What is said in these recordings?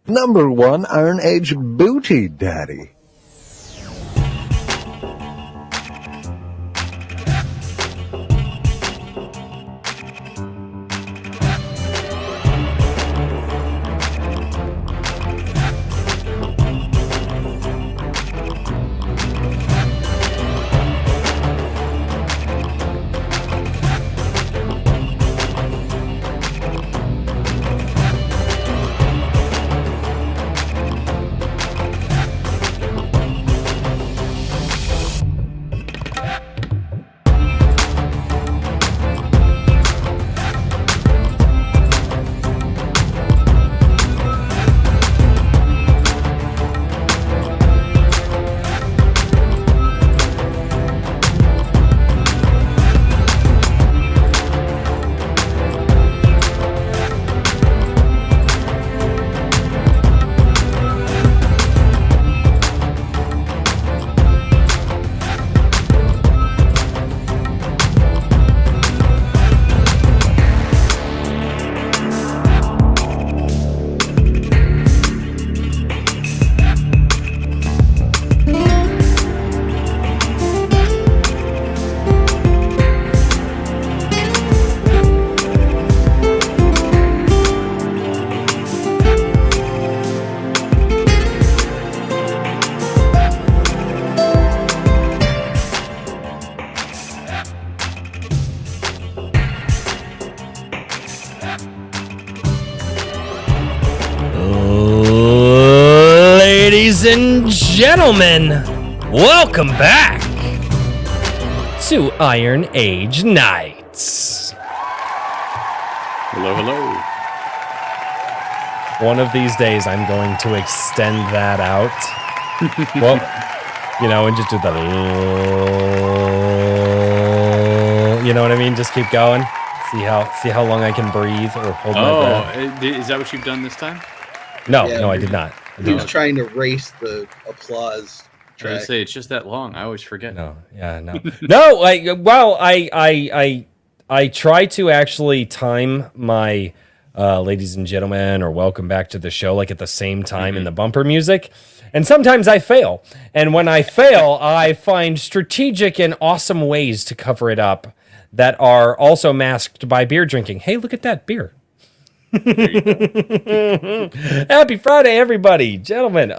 Number 1 Iron Age Booty Daddy. Ladies and gentlemen, welcome back to Iron Age Nights. Hello, hello. One of these days, I'm going to extend that out. Well, you know, and just do the, you know what I mean? Just keep going. See how long I can breathe or hold my breath. Is that what you've done this time? No, Yeah, no, I did not. He was trying to race the applause Trying track. to say it's just that long. I always forget. No, yeah, no, no. I try to actually time my ladies and gentlemen or welcome back to the show like at the same time in the bumper music, and sometimes I fail. And when I fail, I find strategic and awesome ways to cover it up that are also masked by beer drinking. Hey, look at that beer. Happy Friday, everybody, gentlemen.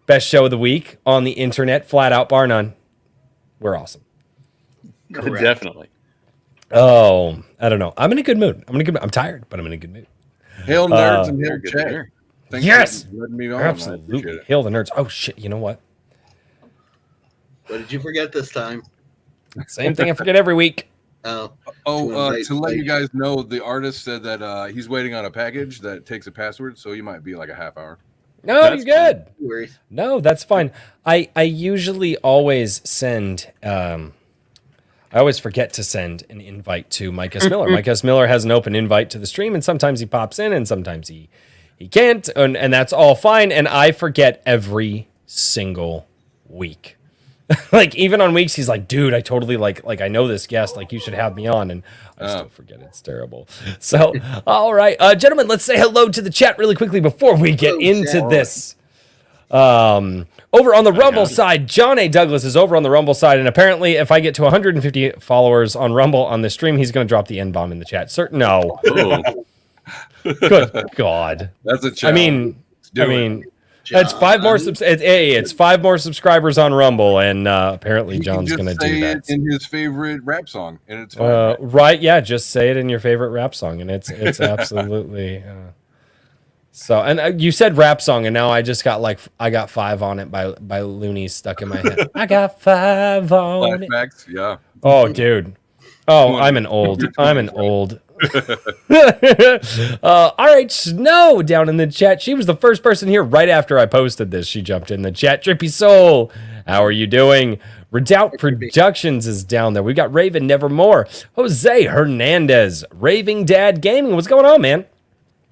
Best show of the week on the internet, flat out, bar none. We're awesome. Correct. Definitely. Oh, I don't know. I'm in a good mood. I'm tired, but I'm in a good mood. Hail nerds and hail good chat. beer. Thanks Yes! for letting me on. I appreciate Absolutely. it. Hail the nerds. Oh shit! You know what? What did you forget this time? Same thing I forget every week. Oh, To let you guys know, the artist said that he's waiting on a package that takes a password, so you might be like a half hour. No, That's you're good. no worries. No, that's fine. I usually always send. I always forget to send an invite to Micah Miller. Micah Miller has an open invite to the stream, and sometimes he pops in, and sometimes he can't, and that's all fine. And I forget every single week. Like even on weeks, he's like, "Dude, I totally like I know this guest. Like you should have me on," and I still forget. It's terrible. So, all right, gentlemen, let's say hello to the chat really quickly before we get into this. Over on the Rumble side, John A. Douglas is over on the Rumble side, and apparently, if I get to 150 followers on Rumble on this stream, he's going to drop the N-bomb in the chat. No. Good God. That's a challenge. It's five more. It's 5 more subscribers on Rumble, and apparently John's going to do that. It in his favorite rap song, and it's fine. Right? Yeah, just say it in your favorite rap song, and it's absolutely. So, and you said rap song, and now I just got I got 5 on it by Looney stuck in my head. I got 5 on it. Flashbacks, yeah. Oh, dude. Oh, I'm an old. All right, Snow down in the chat. She was the first person here right after I posted this. She jumped in the chat. Drippy Soul, how are you doing? Redoubt Productions is down there. We've got Raven Nevermore. Jose Hernandez. Raving Dad Gaming. What's going on, man?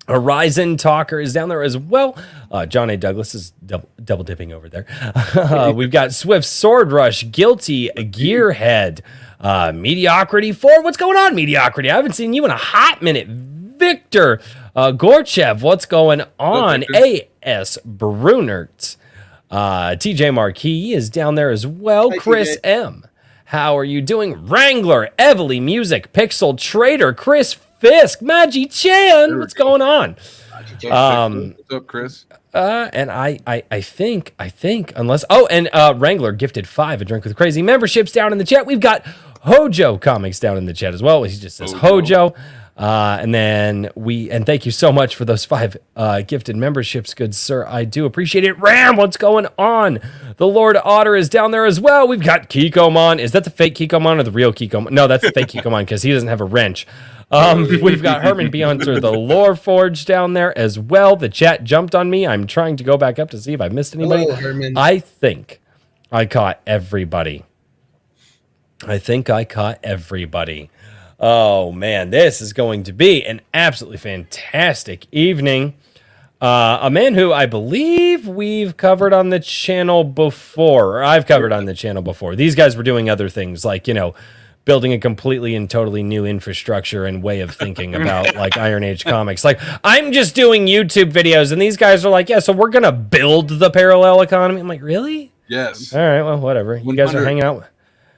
Horizon Talker is down there as well. John A. Douglas is double dipping over there. We've got Swift Sword Rush, Guilty Gearhead, Mediocrity 4. What's going on, Mediocrity? I haven't seen you in a hot minute. Victor Gorchev, what's going on? Victor? A.S. Brunert. TJ Marquis is down there as well. Hi, Chris TJ. M. How are you doing? Wrangler, Evely Music, Pixel Trader, Chris Fisk, Maggie Chan. What's going on? What's up, Chris? And I think, unless, and Wrangler gifted 5 a drink with crazy memberships down in the chat. We've got Hojo Comics down in the chat as well. He just says Hojo. And then and thank you so much for those 5 gifted memberships, good sir. I do appreciate it. Ram, what's going on? The Lord Otter is down there as well. We've got Kikomon. Is that the fake Kikomon or the real Kikomon? No, that's the fake Kikomon because he doesn't have a wrench. We've got Herman Beyoncer, the Lore Forge down there as well. The chat jumped on me. I'm trying to go back up to see if I missed anybody. Hello, Herman. I think I caught everybody. Oh, man, this is going to be an absolutely fantastic evening. A man who I believe we've covered on the channel before, or I've covered on the channel before. These guys were doing other things like, building a completely and totally new infrastructure and way of thinking about like Iron Age comics. Like, I'm just doing YouTube videos, and these guys are like, yeah, so we're going to build the parallel economy. I'm like, really? Yes. All right, well, whatever. You guys are hanging out.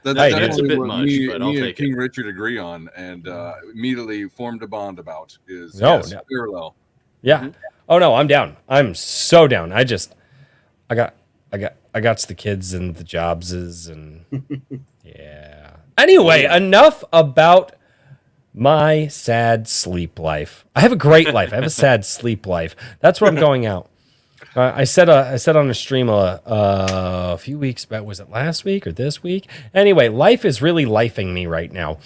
That's Hey, definitely it's a bit what much, me but I'll and take King it. Richard agree on, and immediately formed a bond about is No, yes, no. parallel. Yeah. Oh no, I'm down. I'm so down. I got the kids and the Jobses and yeah. Anyway, enough about my sad sleep life. I have a great life. I have a sad sleep life. That's where I'm going out. I said on a stream a few weeks back. Was it last week or this week? Anyway, life is really lifing me right now.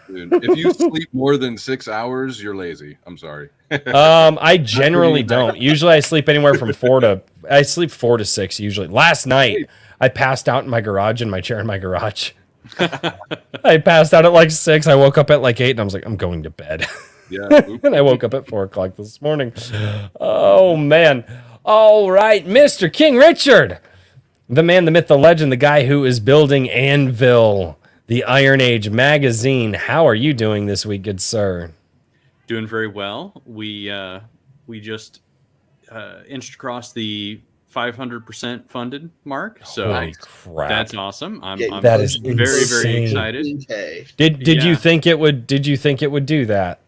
Dude, if you sleep more than 6 hours, you're lazy. I'm sorry. I generally don't. Usually I sleep anywhere from 4 to 6 usually. Last night I passed out in my garage in my chair in my garage. I passed out at like 6. I woke up at like 8 and I was like, I'm going to bed. Yeah. And I woke up at 4 o'clock this morning. Oh man. All right, Mr. King Richard. The man, the myth, the legend, the guy who is building Anvil, the Iron Age magazine. How are you doing this week, good sir? Doing very well. We just inched across the 500% funded mark, so Holy crap. that's awesome. I'm That is very very insane. excited. Okay. Did you Yeah. think it would do that?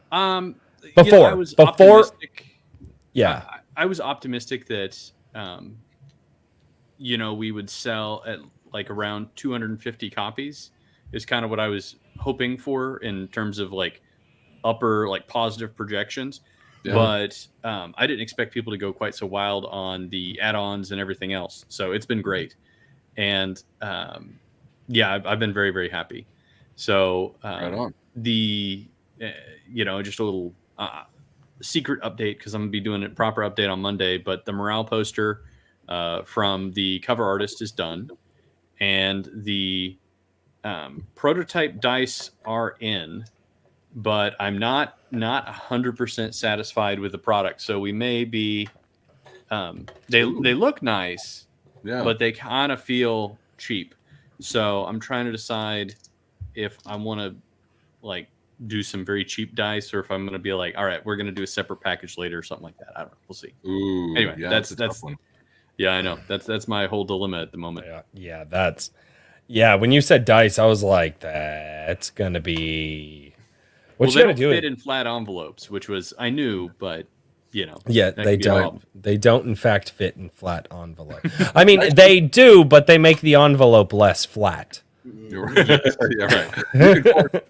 Before I was optimistic. Yeah. I was optimistic that we would sell at like around 250 copies is kind of what I was hoping for in terms of like upper like positive projections. Yeah. But I didn't expect people to go quite so wild on the add-ons and everything else. So it's been great. And I've been very, very happy. So Right on. just a little secret update because I'm going to be doing a proper update on Monday. But the morale poster from the cover artist is done. And the prototype dice are in. But I'm not 100% satisfied with the product. So we may be, they look nice, Yeah. but they kind of feel cheap. So I'm trying to decide if I want to like do some very cheap dice or if I'm going to be like, all right, we're going to do a separate package later or something like that. I don't know. We'll see. Ooh, Anyway, yeah, that's a tough one. Yeah, I know. That's my whole dilemma at the moment. Yeah. When you said dice, I was like, that's going to be. What Well, you they got to don't do fit it. in flat envelopes, which was I knew, but Yeah, that they could be a don't. problem. They don't, in fact, fit in flat envelope. I mean, they do, but they make the envelope less flat. You're right. Yeah, right.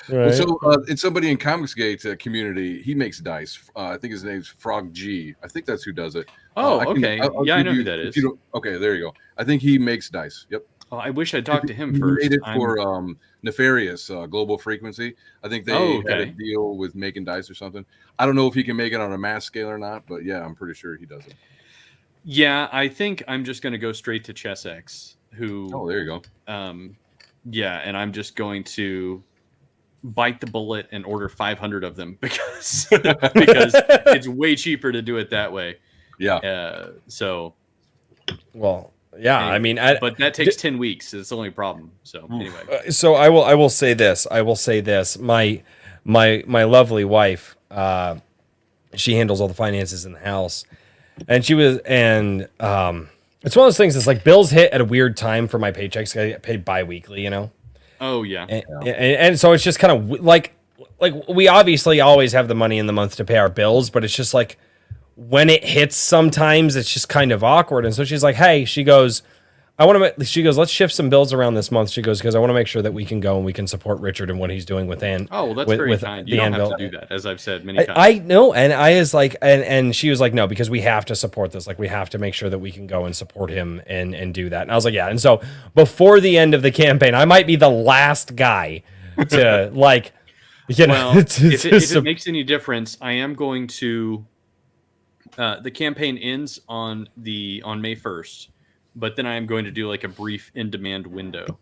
Well, so it's somebody in Comicsgate community. He makes dice. I think his name's Frog G. I think that's who does it. Oh, I can- okay. I'll Yeah, I give know you- who that if is. you don't- okay, there you go. I think he makes dice. Yep. Oh, I wish I talked to him He first. made it I'm- for Nefarious Global Frequency. I think they Oh, had a okay. deal with making dice or something. I don't know if he can make it on a mass scale or not, but yeah, I'm pretty sure he does it. Yeah, I think I'm just going to go straight to ChessX, who, Oh, there you go. and I'm just going to bite the bullet and order 500 of them because it's way cheaper to do it that way. Yeah. Well, yeah. Anyway, I mean, but that takes 10 weeks. It's the only problem. So anyway, so I will say this. My lovely wife, She handles all the finances in the house, and it's one of those things that's like bills hit at a weird time for my paychecks. I get paid bi-weekly, you know. Oh yeah. And so it's just kind of like we obviously always have the money in the month to pay our bills, but it's just like when it hits sometimes it's just kind of awkward. And so she's like, hey, she goes, let's shift some bills around this month. She goes, because I want to make sure that we can go and we can support Richard and what he's doing with Ann. Oh, well, that's very kind. You don't have to do that, as I've said many times. I know, and I was like, and she was like, no, because we have to support this. Like, we have to make sure that we can go and support him and do that. And I was like, yeah. And so before the end of the campaign, I might be the last guy to like, you know. Well, if it makes any difference, I am going to. The campaign ends on May 1st. But then I am going to do like a brief in-demand window.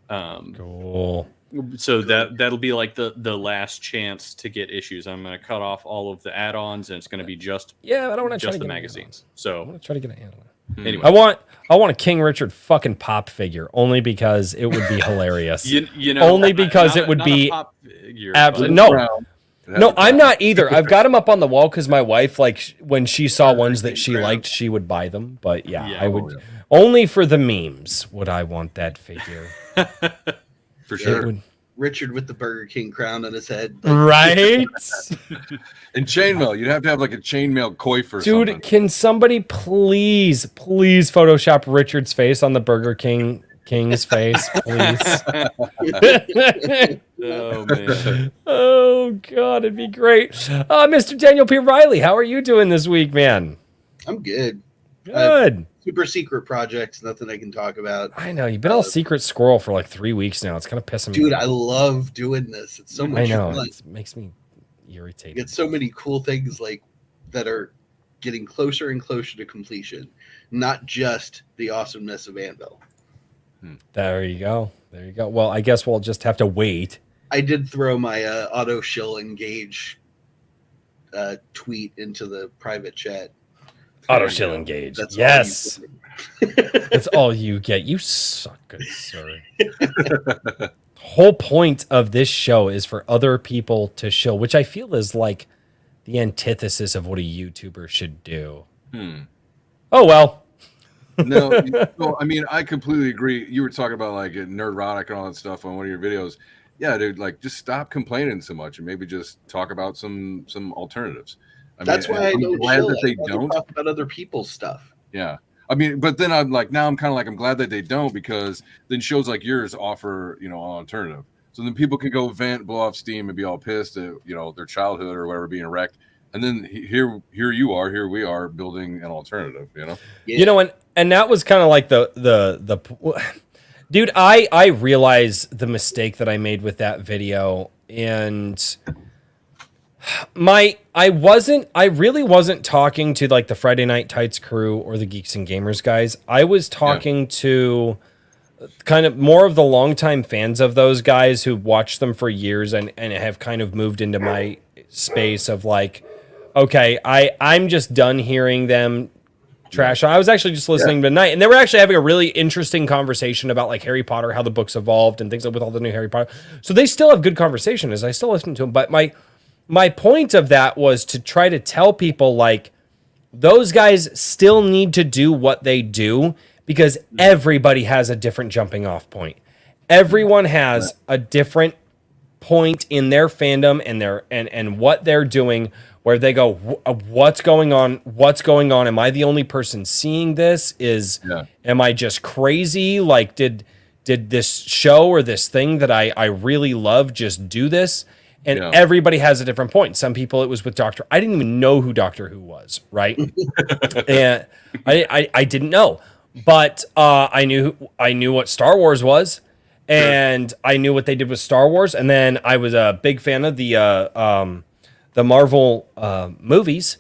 Cool. So that'll be like the last chance to get issues. I'm going to cut off all of the add-ons, and it's going to be just I don't want to try just to the get magazines. I So want to try to get an animal. anyway, I want a King Richard fucking pop figure only because it would be hilarious. you know, only because it would be absolutely Brown. No, I'm not either. I've got them up on the wall because my wife, like, when she saw ones that she liked, she would buy them. But yeah, I would only for the memes would I want that figure. For sure. Richard with the Burger King crown on his head. Right? And chainmail. You'd have to have like a chainmail coif or Dude, something. can somebody please Photoshop Richard's face on the Burger King's face, please? Oh man. Oh God, it'd be great. Mr. Daniel P. Riley, how are you doing this week, man? I'm good. Good. Super secret projects, nothing I can talk about. I know you've been all secret squirrel for like 3 weeks now. It's kind of pissing me Dude, off. I love doing this. It's so much I know fun. it makes me irritated. Get so many cool things like that are getting closer and closer to completion, not just the awesomeness of Anvil. There you go. There you go. Well, I guess we'll just have to wait. I did throw my auto shill engage tweet into the private chat. Auto shill engage. That's Yes. all you get. That's all you get. You suck, good sir. Whole point of this show is for other people to show, which I feel is like the antithesis of what a YouTuber should do. Oh, well. No, I mean, I completely agree. You were talking about like Nerdrotic and all that stuff on one of your videos. Yeah, dude, like just stop complaining so much and maybe just talk about some alternatives. That's why I don't glad chill. that they I don't talk about other people's stuff. Yeah. I mean, but then I'm like, now I'm kind of like, I'm glad that they don't, because then shows like yours offer, you know, an alternative. So then people can go vent, blow off steam, and be all pissed at, you know, their childhood or whatever being wrecked. And then here we are building an alternative, you know? Yeah. You know, and that was kind of like the dude, I realize the mistake that I made with that video, and I really wasn't talking to like the Friday Night Tights crew or the Geeks and Gamers guys. I was talking to kind of more of the longtime fans of those guys who watched them for years and have kind of moved into my space of like, okay, I'm just done hearing them trash. I was actually just listening tonight, and they were actually having a really interesting conversation about like Harry Potter, how the books evolved and things like with all the new Harry Potter. So they still have good conversation as I still listen to them. But my point of that was to try to tell people like those guys still need to do what they do because everybody has a different jumping off point. Everyone has a different point in their fandom and their and what they're doing where they go, what's going on? Am I the only person seeing this? Am I just crazy? Like, did this show or this thing that I really love just do this? And everybody has a different point. Some people, it was with Doctor. I didn't even know who Doctor Who was, right? And I didn't know, but I knew what Star Wars was, and I knew what they did with Star Wars. And then I was a big fan of the Marvel movies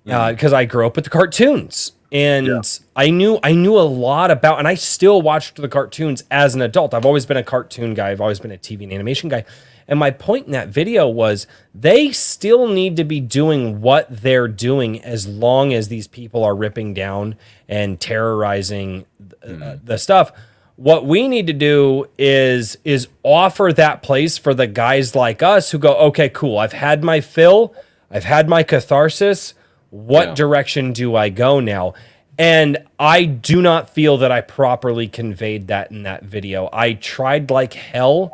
because I grew up with the cartoons, and I knew a lot about, and I still watched the cartoons as an adult. I've always been a cartoon guy. I've always been a TV and animation guy. And my point in that video was they still need to be doing what they're doing as long as these people are ripping down and terrorizing the stuff. What we need to do is offer that place for the guys like us who go, okay, cool, I've had my fill. I've had my catharsis. What direction do I go now? And I do not feel that I properly conveyed that in that video. I tried like hell,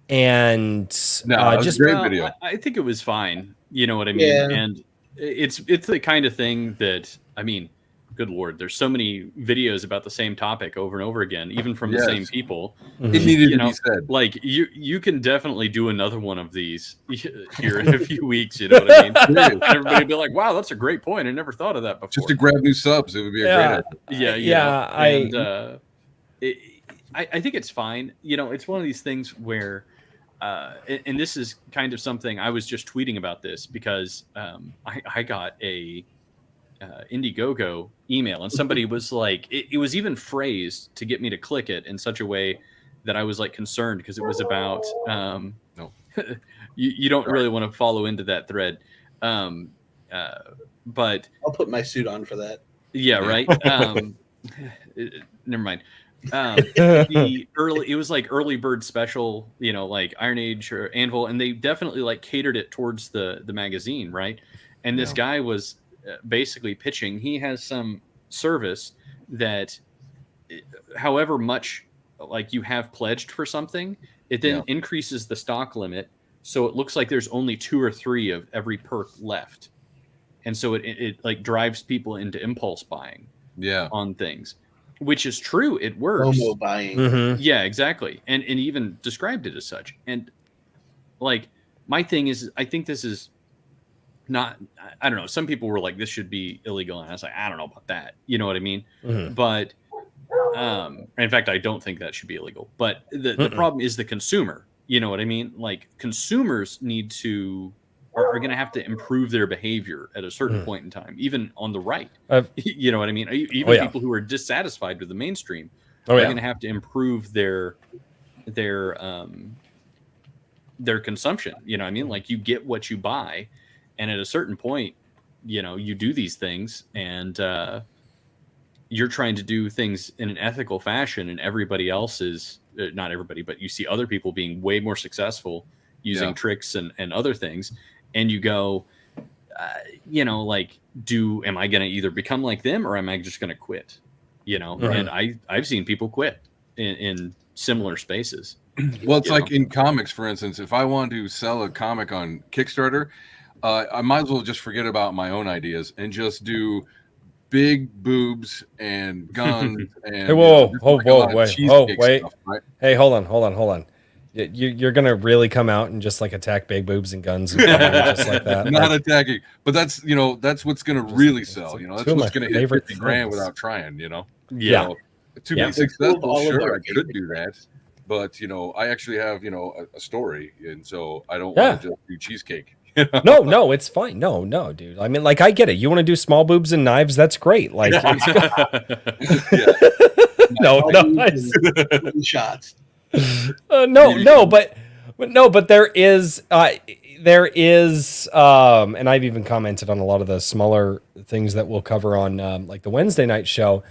and No, just great video. I think it was fine. You know what I mean? Yeah. And it's the kind of thing that, I mean, good Lord, there's so many videos about the same topic over and over again, even from the same people. It needed You to know, be said. like you can definitely do another one of these here in a few weeks. You know what I mean? And everybody would be like, "Wow, that's a great point. I never thought of that before." Just to grab new subs, it would be a great idea. Yeah. I I think it's fine. You know, it's one of these things where, and this is kind of something I was just tweeting about this because I got a Indiegogo email, and somebody was like, it was even phrased to get me to click it in such a way that I was like concerned, because it was about No. you don't really want to follow into that thread, but I'll put my suit on for that. yeah, right. Never mind. It was like early bird special, you know, like Iron Age or Anvil, and they definitely like catered it towards the magazine, right? And this guy was basically pitching. He has some service that, however much like you have pledged for something, it then increases the stock limit, so it looks like there's only 2 or 3 of every perk left, and so it like drives people into impulse buying on things, which is true. It works. FOMO buying. Yeah, exactly. And even described it as such. And like, my thing is, I think this is not, I don't know. Some people were like, this should be illegal. And I was like, I don't know about that. You know what I mean? But, in fact, I don't think that should be illegal. But the problem is the consumer. You know what I mean? Like, consumers need to, are going to have to improve their behavior at a certain point in time, even on the right. You know what I mean? Even people who are dissatisfied with the mainstream are going to have to improve their consumption. You know what I mean? Like, you get what you buy, and at a certain point, you know, you do these things, and you're trying to do things in an ethical fashion, and everybody else is not everybody, but you see other people being way more successful using tricks and other things. And you go, you know, like, am I going to either become like them, or am I just going to quit? You know, and I've seen people quit in similar spaces. Well, it's like in comics, for instance, if I want to sell a comic on Kickstarter, I might as well just forget about my own ideas and just do big boobs and guns. And hey, wait. Stuff, right? Hey, hold on. You're gonna really come out and just like attack big boobs and guns and just like that? Not attacking, but that's, you know, that's what's gonna really sell. You know, that's what's gonna hit 50 grand without trying. You know, yeah. So, to be successful, sure, I could do that, but you know, I actually have, you know, a story, and so I don't want to just do cheesecake. No, it's fine. No, dude. I mean, like, I get it. You want to do small boobs and knives? That's great. Like, nice shots. But there is, and I've even commented on a lot of the smaller things that we'll cover on, like the Wednesday night show.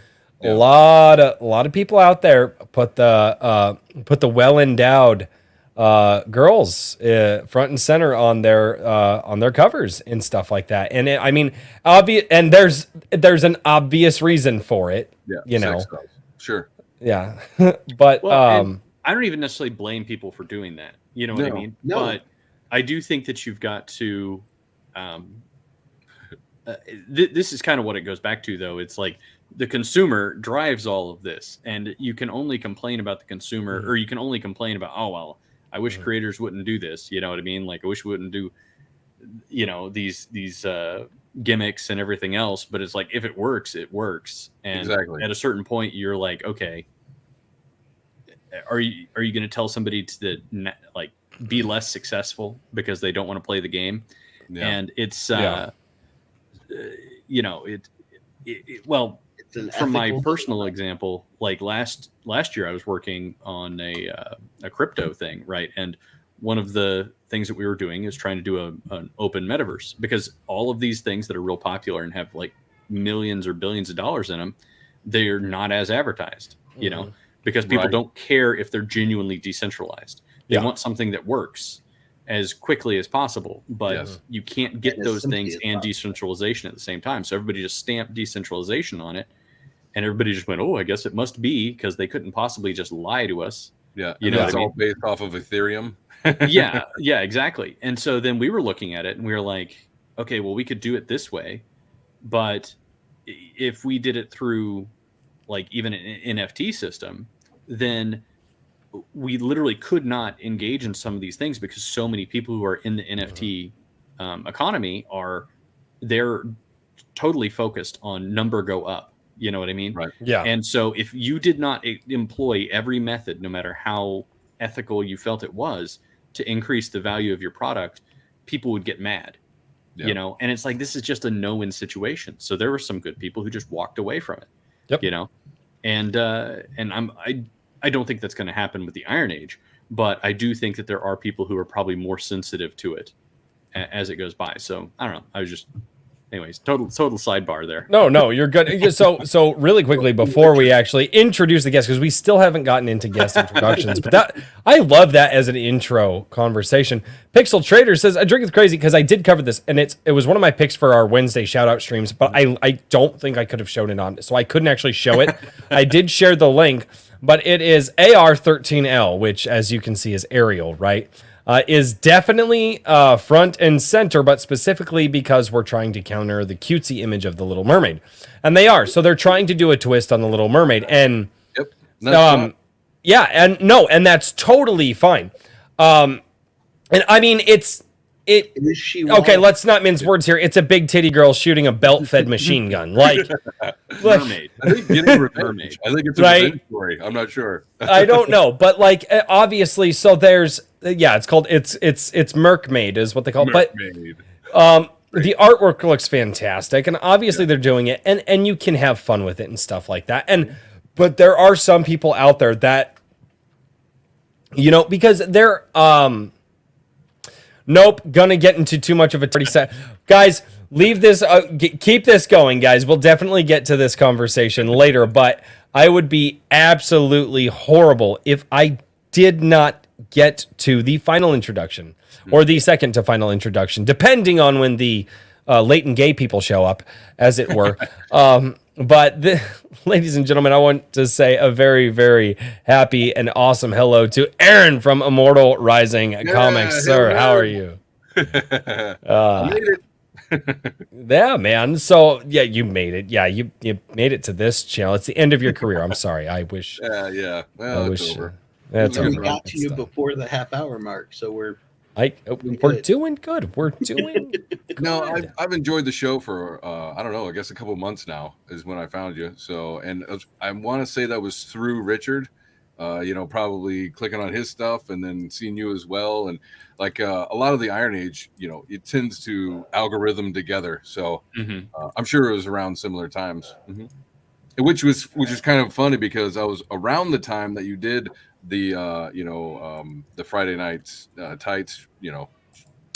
A lot of people out there put the well-endowed girls front and center on their covers and stuff like that. And I mean, obvious, and there's an obvious reason for it. Yeah, you know, sure. Yeah, but I don't even necessarily blame people for doing that. You know what I mean? No. But I do think that you've got to. This is kind of what it goes back to, though. It's like the consumer drives all of this, and you can only complain about the consumer, or you can only complain about, oh well, I wish creators wouldn't do this. You know what I mean? Like, I wish we wouldn't do, you know, these gimmicks and everything else. But it's like, if it works, it works. And at a certain point, you're like, okay, are you going to tell somebody to like be less successful because they don't want to play the game? And it's you know, well, from my personal example, like last year I was working on a crypto thing, right? And one of the things that we were doing is trying to do an open metaverse, because all of these things that are real popular and have like millions or billions of dollars in them, they're not as advertised, you know, because people don't care if they're genuinely decentralized. They want something that works. as quickly as possible, but Yes. you can't get And as those simply things as and possible. decentralization at the same time. So everybody just stamped decentralization on it, and everybody just went, "Oh, I guess it must be," because they couldn't possibly just lie to us. Yeah, You and know what that's I mean? all based off of Ethereum. Yeah, exactly. And so then we were looking at it and we were like, okay, well, we could do it this way, but if we did it through like even an NFT system, then we literally could not engage in some of these things because so many people who are in the NFT economy they're totally focused on number go up. You know what I mean? Right. Yeah. And so if you did not employ every method, no matter how ethical you felt it was, to increase the value of your product, people would get mad. Yeah. You know, and it's like this is just a no-win situation. So there were some good people who just walked away from it. Yep. You know, and I don't think that's going to happen with the Iron Age, but I do think that there are people who are probably more sensitive to it as it goes by. So I don't know. I was just, anyways, total sidebar there. No, you're good. So really quickly before we actually introduce the guests, because we still haven't gotten into guest introductions, but that I love that as an intro conversation. Pixel Trader says, "I drink with crazy," because I did cover this, and it was one of my picks for our Wednesday shout out streams, but I don't think I could have shown it on, so I couldn't actually show it. I did share the link, but it is AR13L, which as you can see is Ariel, right? Is definitely front and center, but specifically because we're trying to counter the cutesy image of the Little Mermaid. And they are. So they're trying to do a twist on the Little Mermaid. And Yep. That's yeah, and that's totally fine. And I mean, it Is she okay, wild? let's not mince words here. It's a big titty girl shooting a belt-fed machine gun. Like, Mermaid. I think getting revenge. Mermaid. I think it's a Right? revenge story. I'm not sure. I don't know, but like obviously, so there's it's called it's Mermaid is what they call it. But Mermaid. the artwork looks fantastic, and obviously they're doing it, and you can have fun with it and stuff like that. But there are some people out there that, you know, because they're nope, gonna get into too much of a 30 set. Guys, leave this, keep this going, guys. We'll definitely get to this conversation later, but I would be absolutely horrible if I did not get to the final introduction or the second to final introduction, depending on when the latent gay people show up, as it were. Ladies and gentlemen, I want to say a very, very happy and awesome hello to Aaron from Immortal Rising Comics. Sir, hello. how are you? I made it. Yeah, man. So, yeah, you made it. Yeah, you made it to this channel. It's the end of your career. I'm sorry. I wish. Yeah. I Well, wish. it's over. That's we over. got to It's you done. before the half-hour mark, so we're We're doing good. We're doing good. No, I've enjoyed the show for I don't know. I guess a couple months now is when I found you. So, and I want to say that was through Richard. You know, probably clicking on his stuff and then seeing you as well. And like a lot of the Iron Age, you know, it tends to algorithm together. So I'm sure it was around similar times, which is kind of funny because I was around the time that you did the the Friday nights tights, you know.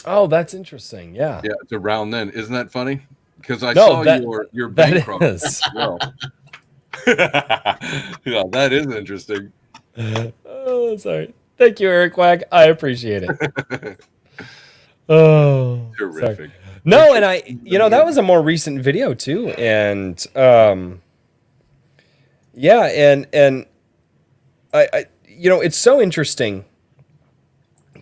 Oh, that's interesting. Yeah. Yeah, it's around then. Isn't that funny? Because I No, saw that- your that bankrupt is. as well. Yeah, that is interesting. Oh, sorry. Thank you, Eric Wag. I appreciate it. Oh, sorry. Terrific. No, and that was a more recent video too, and yeah, and I it's so interesting,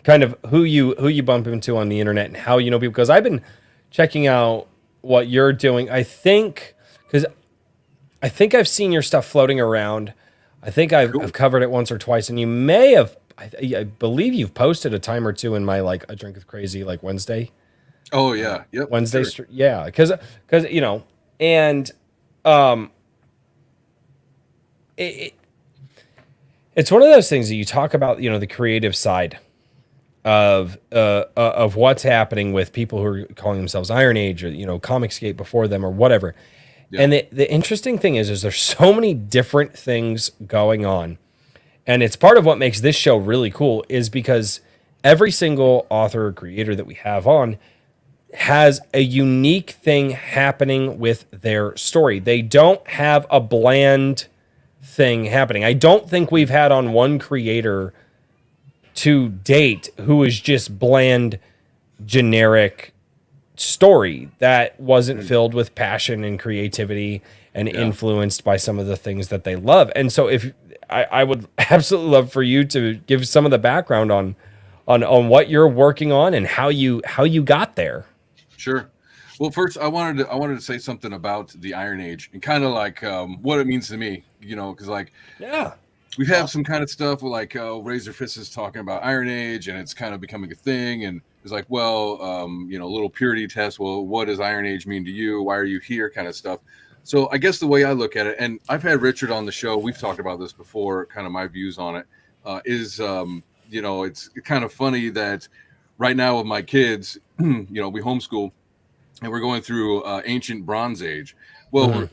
kind of who you bump into on the internet and how you know people. Because I've been checking out what you're doing. I think I've seen your stuff floating around. I think I've covered it once or twice, and you may have. I believe you've posted a time or two in my like a drink with crazy like Wednesday. Oh yeah, yep. Wednesday, sure. yeah, because and it's one of those things that you talk about, the creative side of what's happening with people who are calling themselves Iron Age or Comicsgate before them or whatever. Yeah. And the interesting thing is there's so many different things going on. And it's part of what makes this show really cool is because every single author or creator that we have on has a unique thing happening with their story. They don't have a bland thing happening. I don't think we've had on one creator to date who is just bland, generic story that wasn't filled with passion and creativity and influenced by some of the things that they love. And so if I would absolutely love for you to give some of the background on what you're working on and how you got there. Sure. Well, first I wanted to say something about the Iron Age and kind of like what it means to me, because like we have some kind of stuff where like Razor Fist is talking about Iron Age and it's kind of becoming a thing, and it's like, well, little purity test. Well, what does Iron Age mean to you? Why are you here? Kind of stuff. So I guess the way I look at it, and I've had Richard on the show, we've talked about this before, kind of my views on it, is it's kind of funny that right now with my kids, we homeschool and we're going through ancient Bronze Age. Well,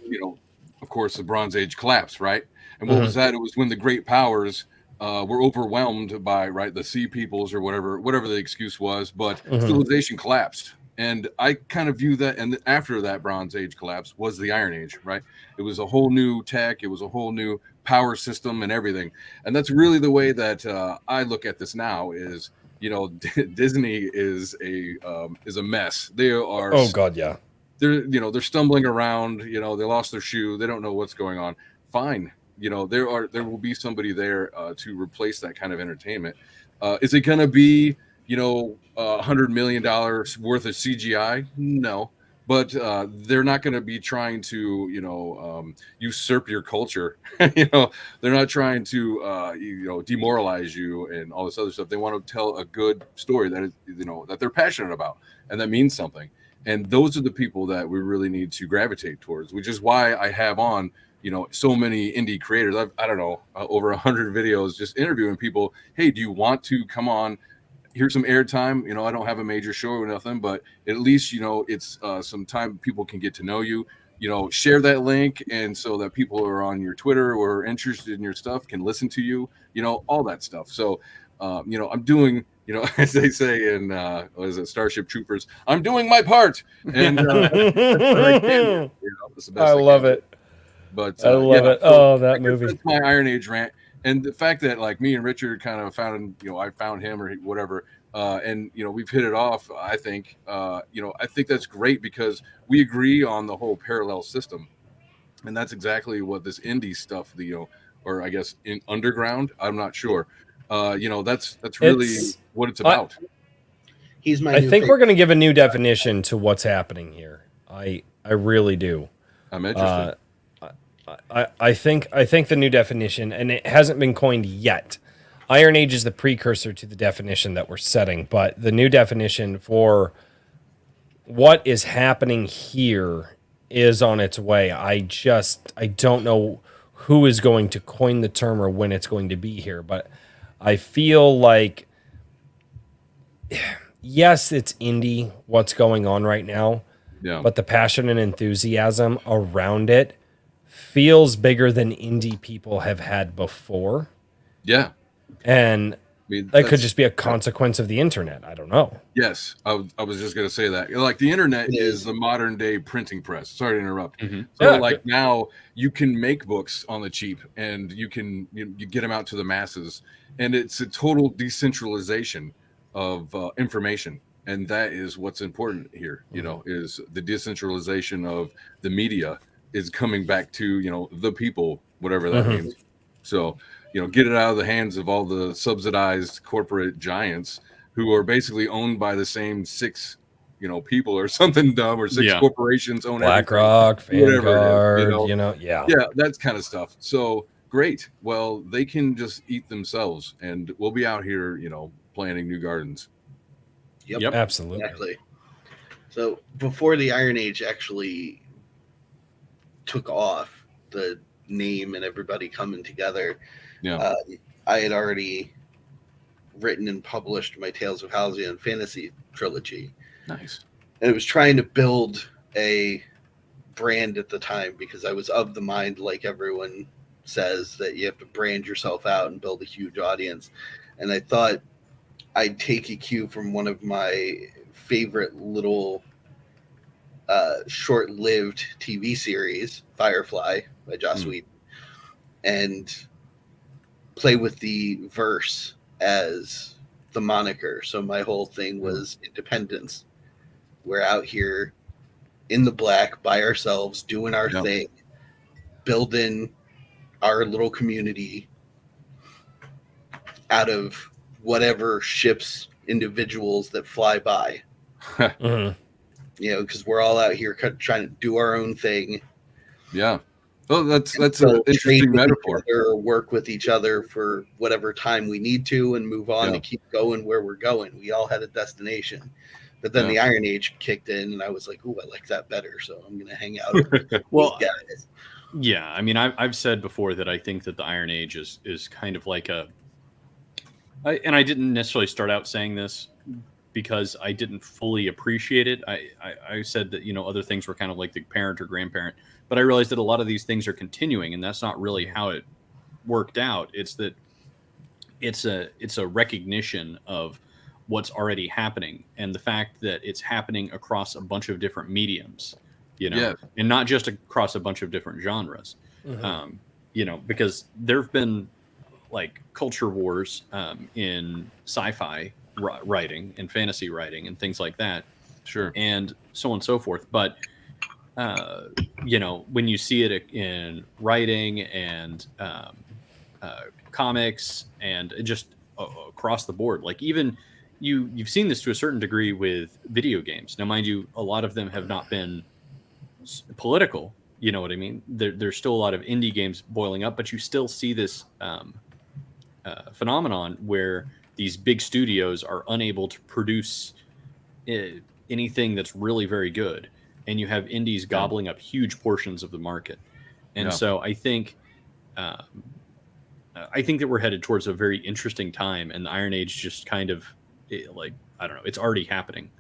of course, the Bronze Age collapsed, right? And what was that? It was when the great powers were overwhelmed by the sea peoples or whatever the excuse was, but civilization collapsed. And I kind of view that, and after that Bronze Age collapse was the Iron Age, right? It was a whole new tech, it was a whole new power system and everything. And that's really the way that I look at this now is, Disney is a mess. They are. Oh God, yeah. They're stumbling around. They lost their shoe. They don't know what's going on. Fine. There will be somebody there to replace that kind of entertainment. Is it going to be $100 million worth of CGI? No, but they're not going to be trying to usurp your culture. They're not trying to demoralize you and all this other stuff. They want to tell a good story that is that they're passionate about and that means something. And those are the people that we really need to gravitate towards, which is why I have on so many indie creators. I don't know, over 100 videos just interviewing people. Hey, do you want to come on? Here's some airtime. I don't have a major show or nothing, but at least it's some time people can get to know you. Share that link, and so that people who are on your Twitter or are interested in your stuff can listen to you. All that stuff. So I'm doing as they say in what is it, Starship Troopers, I'm doing my part, and it's the best I love it. But I love it. Oh, that movie. That's my Iron Age rant. And the fact that like me and Richard kind of found, I found him or whatever, and we've hit it off. I think, I think that's great because we agree on the whole parallel system, and that's exactly what this indie stuff, or I guess in underground. I'm not sure. That's really what it's about. He's my. I think we're going to give a new definition to what's happening here. I really do. I'm interested. I think the new definition, and it hasn't been coined yet. Iron Age is the precursor to the definition that we're setting, but the new definition for what is happening here is on its way. I don't know who is going to coin the term or when it's going to be here, but I feel like, yes, it's indie what's going on right now, but the passion and enthusiasm around it feels bigger than indie people have had before. Yeah. And that could just be a consequence of the internet. I don't know. Yes. I was just going to say that. Like the internet is the modern day printing press. Sorry to interrupt. So now you can make books on the cheap and you can you get them out to the masses, and it's a total decentralization of information. And that is what's important here, is the decentralization of the media is coming back to, the people, whatever that means. So, get it out of the hands of all the subsidized corporate giants who are basically owned by the same six, people or something dumb, or six corporations own BlackRock, Vanguard, Yeah, that kind of stuff. So great. Well, they can just eat themselves, and we'll be out here, planting new gardens. Yep. Absolutely. Exactly. So before the Iron Age actually took off, the name and everybody coming together, I had already written and published my Tales of Halcyon fantasy trilogy. Nice. And it was trying to build a brand at the time because I was of the mind, like everyone says, that you have to brand yourself out and build a huge audience. And I thought I'd take a cue from one of my favorite little short-lived TV series, Firefly by Joss Whedon, and play with the verse as the moniker. So my whole thing was independence. We're out here in the black by ourselves, doing our thing, building our little community out of whatever ships individuals that fly by. Mhm. You know, because we're all out here trying to do our own thing. Yeah. Oh, that's an trade interesting with metaphor. each other or work with each other for whatever time we need to and move on to keep going where we're going. We all had a destination. But then the Iron Age kicked in, and I was like, "Ooh, I like that better." So I'm going to hang out with these guys. Yeah, I mean, I've said before that I think that the Iron Age is kind of like and I didn't necessarily start out saying this because I didn't fully appreciate it. I said that, you know, other things were kind of like the parent or grandparent, but I realized that a lot of these things are continuing, and that's not really how it worked out. It's that it's a recognition of what's already happening, and the fact that it's happening across a bunch of different mediums, you know, and not just across a bunch of different genres. You know, because there have been like culture wars in sci-fi writing and fantasy writing and things like that, and so on and so forth. But you know, when you see it in writing and comics and just across the board, like even you've seen this to a certain degree with video games. Now, mind you, a lot of them have not been political. You know what I mean? There's still a lot of indie games boiling up, but you still see this phenomenon where these big studios are unable to produce anything that's really very good, and you have indies gobbling up huge portions of the market. And so I think that we're headed towards a very interesting time, and the Iron Age just kind of like, I don't know, it's already happening.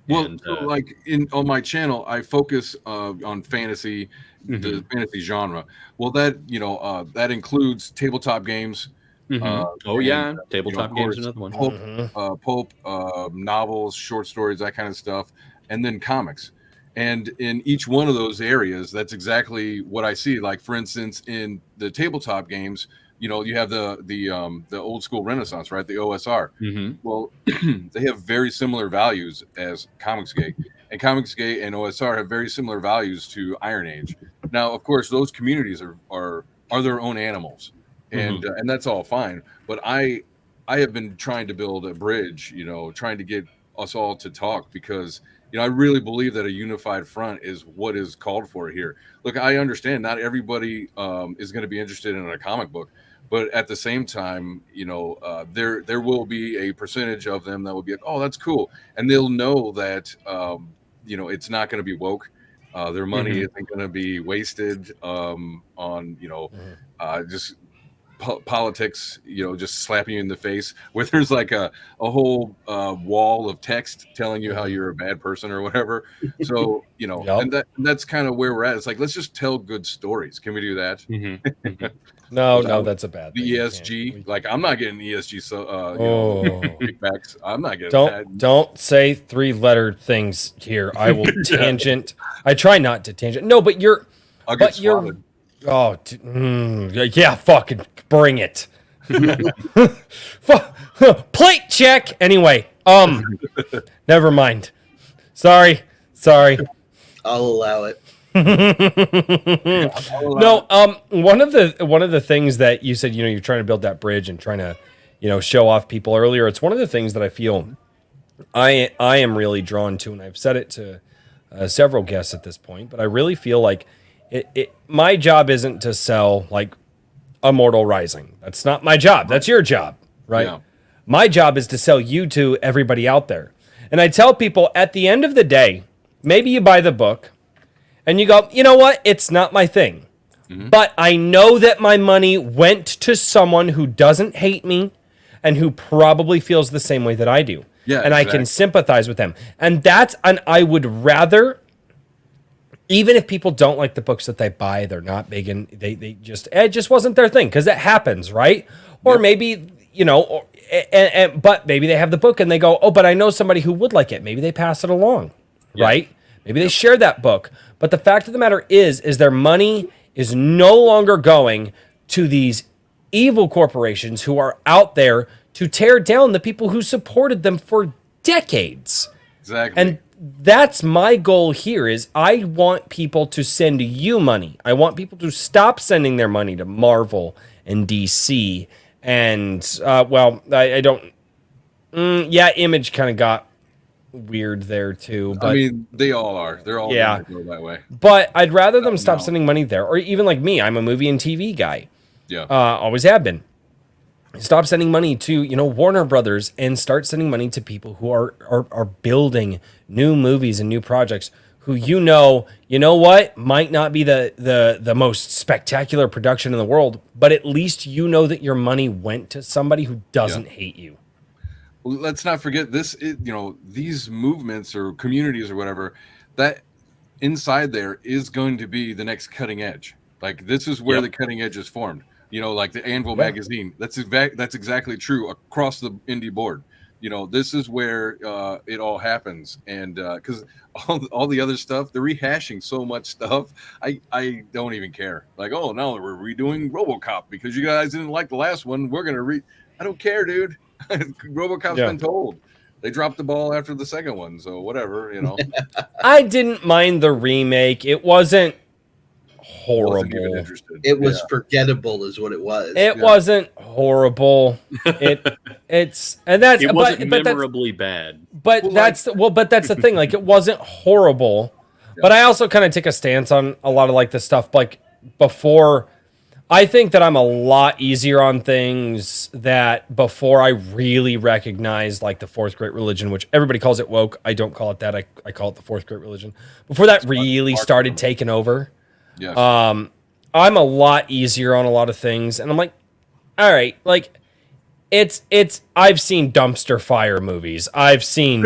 Well, and, like on my channel, I focus on fantasy, the fantasy genre. Well, that, you know, that includes tabletop games. Tabletop games, another one. Pulp, novels, short stories, that kind of stuff, and then comics. And in each one of those areas, that's exactly what I see. Like, for instance, in the tabletop games, you know, you have the old school Renaissance, right? The OSR. Well, they have very similar values as Comicsgate, and Comicsgate and OSR have very similar values to Iron Age. Now, of course, those communities are their own animals, and that's all fine. But I have been trying to build a bridge, you know, trying to get us all to talk, because, you know, I really believe that a unified front is what is called for here. Look, I understand not everybody is going to be interested in a comic book, but at the same time, you know, there will be a percentage of them that will be like, oh, that's cool, and they'll know that you know, it's not going to be woke. Their money isn't going to be wasted on, you know, just politics, you know, just slapping you in the face, where there's like a whole wall of text telling you how you're a bad person or whatever. So, you know, and that's kind of where we're at. It's like, let's just tell good stories. Can we do that? No, that's a bad thing. The ESG, like, I'm not getting ESG, so you know, kickbacks. I'm not getting that. Don't say 3-letter things here. I will tangent. I try not to tangent. No, but I'll get swatted. Oh, yeah, fucking bring it. Plate check. Anyway, never mind. Sorry. I'll allow it. No, one of the things that you said, you know, you're trying to build that bridge and trying to, you know, show off people earlier. It's one of the things that I feel I am really drawn to, and I've said it to several guests at this point, but I really feel like my job isn't to sell like Immortal Rising. That's not my job. That's your job, right? Yeah. My job is to sell you to everybody out there. And I tell people at the end of the day, maybe you buy the book and you go, you know what? It's not my thing. But I know that my money went to someone who doesn't hate me and who probably feels the same way that I do. Yeah, and exactly. I can sympathize with them. And I would rather, even if people don't like the books that they buy, they're not big, and it just wasn't their thing, because it happens, right? Or maybe, you know, but maybe they have the book and they go, oh, but I know somebody who would like it. Maybe they pass it along, right? Maybe they share that book. But the fact of the matter is their money is no longer going to these evil corporations who are out there to tear down the people who supported them for decades. Exactly. And that's my goal here is I want people to send you money. I want people to stop sending their money to Marvel and DC. And, I don't... Image kind of got weird there too. But I mean, they all are. They're all Yeah. going to go that way. But I'd rather them stop No. sending money there. Or even like me, I'm a movie and TV guy. Yeah. Always have been. Stop sending money to, Warner Brothers and start sending money to people who are building new movies and new projects who what might not be the most spectacular production in the world, but at least that your money went to somebody who doesn't hate you. Well, let's not forget this, these movements or communities or whatever, that inside there is going to be the next cutting edge. Like this is where the cutting edge is formed. Like the Anvil magazine. That's exactly true across the indie board. This is where it all happens. And because all the other stuff, they're rehashing so much stuff. I don't even care. Like, oh no, we're redoing RoboCop because you guys didn't like the last one. We're gonna I don't care, dude. RoboCop's been told. They dropped the ball after the second one, so whatever, I didn't mind the remake. It wasn't horrible. Wasn't even interested. It was forgettable, is what it was. It wasn't horrible. It wasn't memorably bad. But that's the thing. Like, it wasn't horrible. But I also kind of take a stance on a lot of like the stuff like before. I think that I'm a lot easier on things that before I really recognized like the fourth great religion, which everybody calls it woke. I don't call it that. I call it the fourth great religion. Before that really started taking over. Yes. I'm a lot easier on a lot of things, and I'm like, all right, like it's I've seen dumpster fire movies. I've seen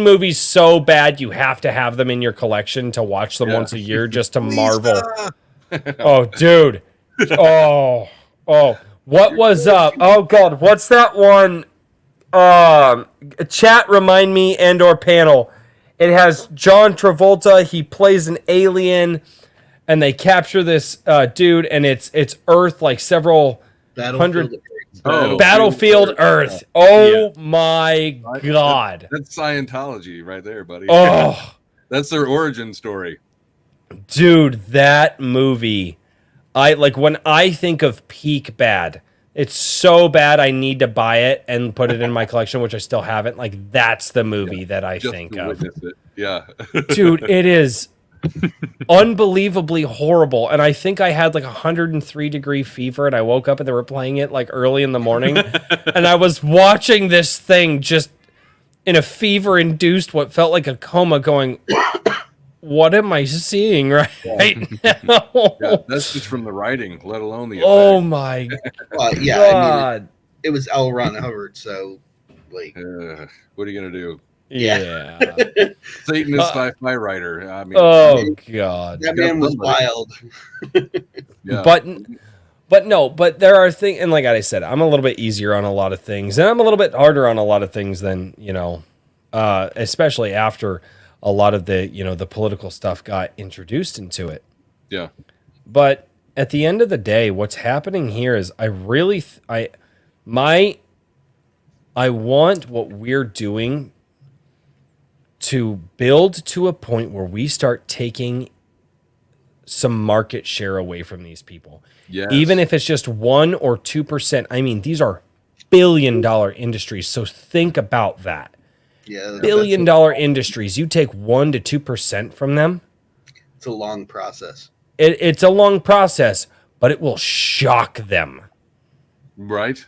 movies so bad you have to have them in your collection to watch them once a year just to marvel. Oh, dude. Oh. What was up? Oh God, what's that one? Chat remind me and/or panel. It has John Travolta. He plays an alien, and they capture this dude, and it's Earth, like several hundred. Battlefield Earth. Oh my God. That's Scientology right there, buddy. Oh, that's their origin story. Dude, that movie. When I think of peak bad, it's so bad I need to buy it and put it in my collection, which I still haven't. Like, that's the movie that I think of. Yeah. Dude, it is unbelievably horrible. And I think I had like 103-degree fever, and I woke up and they were playing it like early in the morning. And I was watching this thing just in a fever-induced, what felt like a coma, going, what am I seeing right now? Yeah, that's just from the writing, let alone the effect. Oh my God. I mean, it was L. Ron Hubbard, so like what are you gonna do? Yeah. Satanist sci-fi writer. I mean, oh God. That man was wild. Yeah. But there are things, and like I said, I'm a little bit easier on a lot of things, and I'm a little bit harder on a lot of things than, especially after a lot of the, the political stuff got introduced into it. Yeah. But at the end of the day, what's happening here is I want what we're doing to build to a point where we start taking some market share away from these people. Yes. Even if it's just 1 or 2%. I mean, these are billion-dollar industries, so think about that. Yeah, billion-dollar industries. You take 1 to 2% from them. It's a long process. It's a long process, but it will shock them. Right?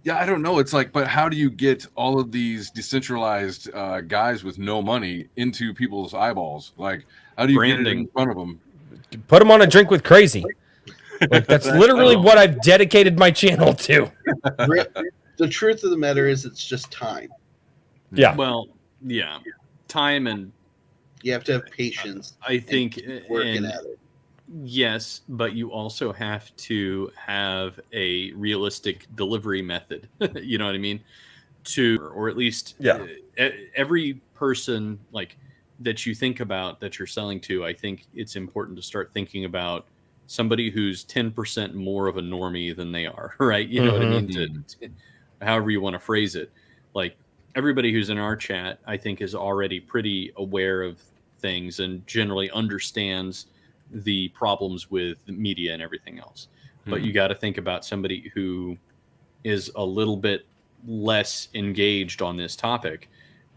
Yeah, I don't know. It's like, but how do you get all of these decentralized guys with no money into people's eyeballs? Like, how do you get it in front of them? Put them on a drink with crazy. Like, that's literally what I've dedicated my channel to. The truth of the matter is, it's just time. Yeah. Well, yeah. Time, and you have to have patience. I think working at it. Yes, but you also have to have a realistic delivery method. You know what I mean? Or at least every person like that you think about that you're selling to, I think it's important to start thinking about somebody who's 10% more of a normie than they are, right? You know what I mean? however you want to phrase it. Like everybody who's in our chat, I think, is already pretty aware of things and generally understands the problems with the media and everything else. But you got to think about somebody who is a little bit less engaged on this topic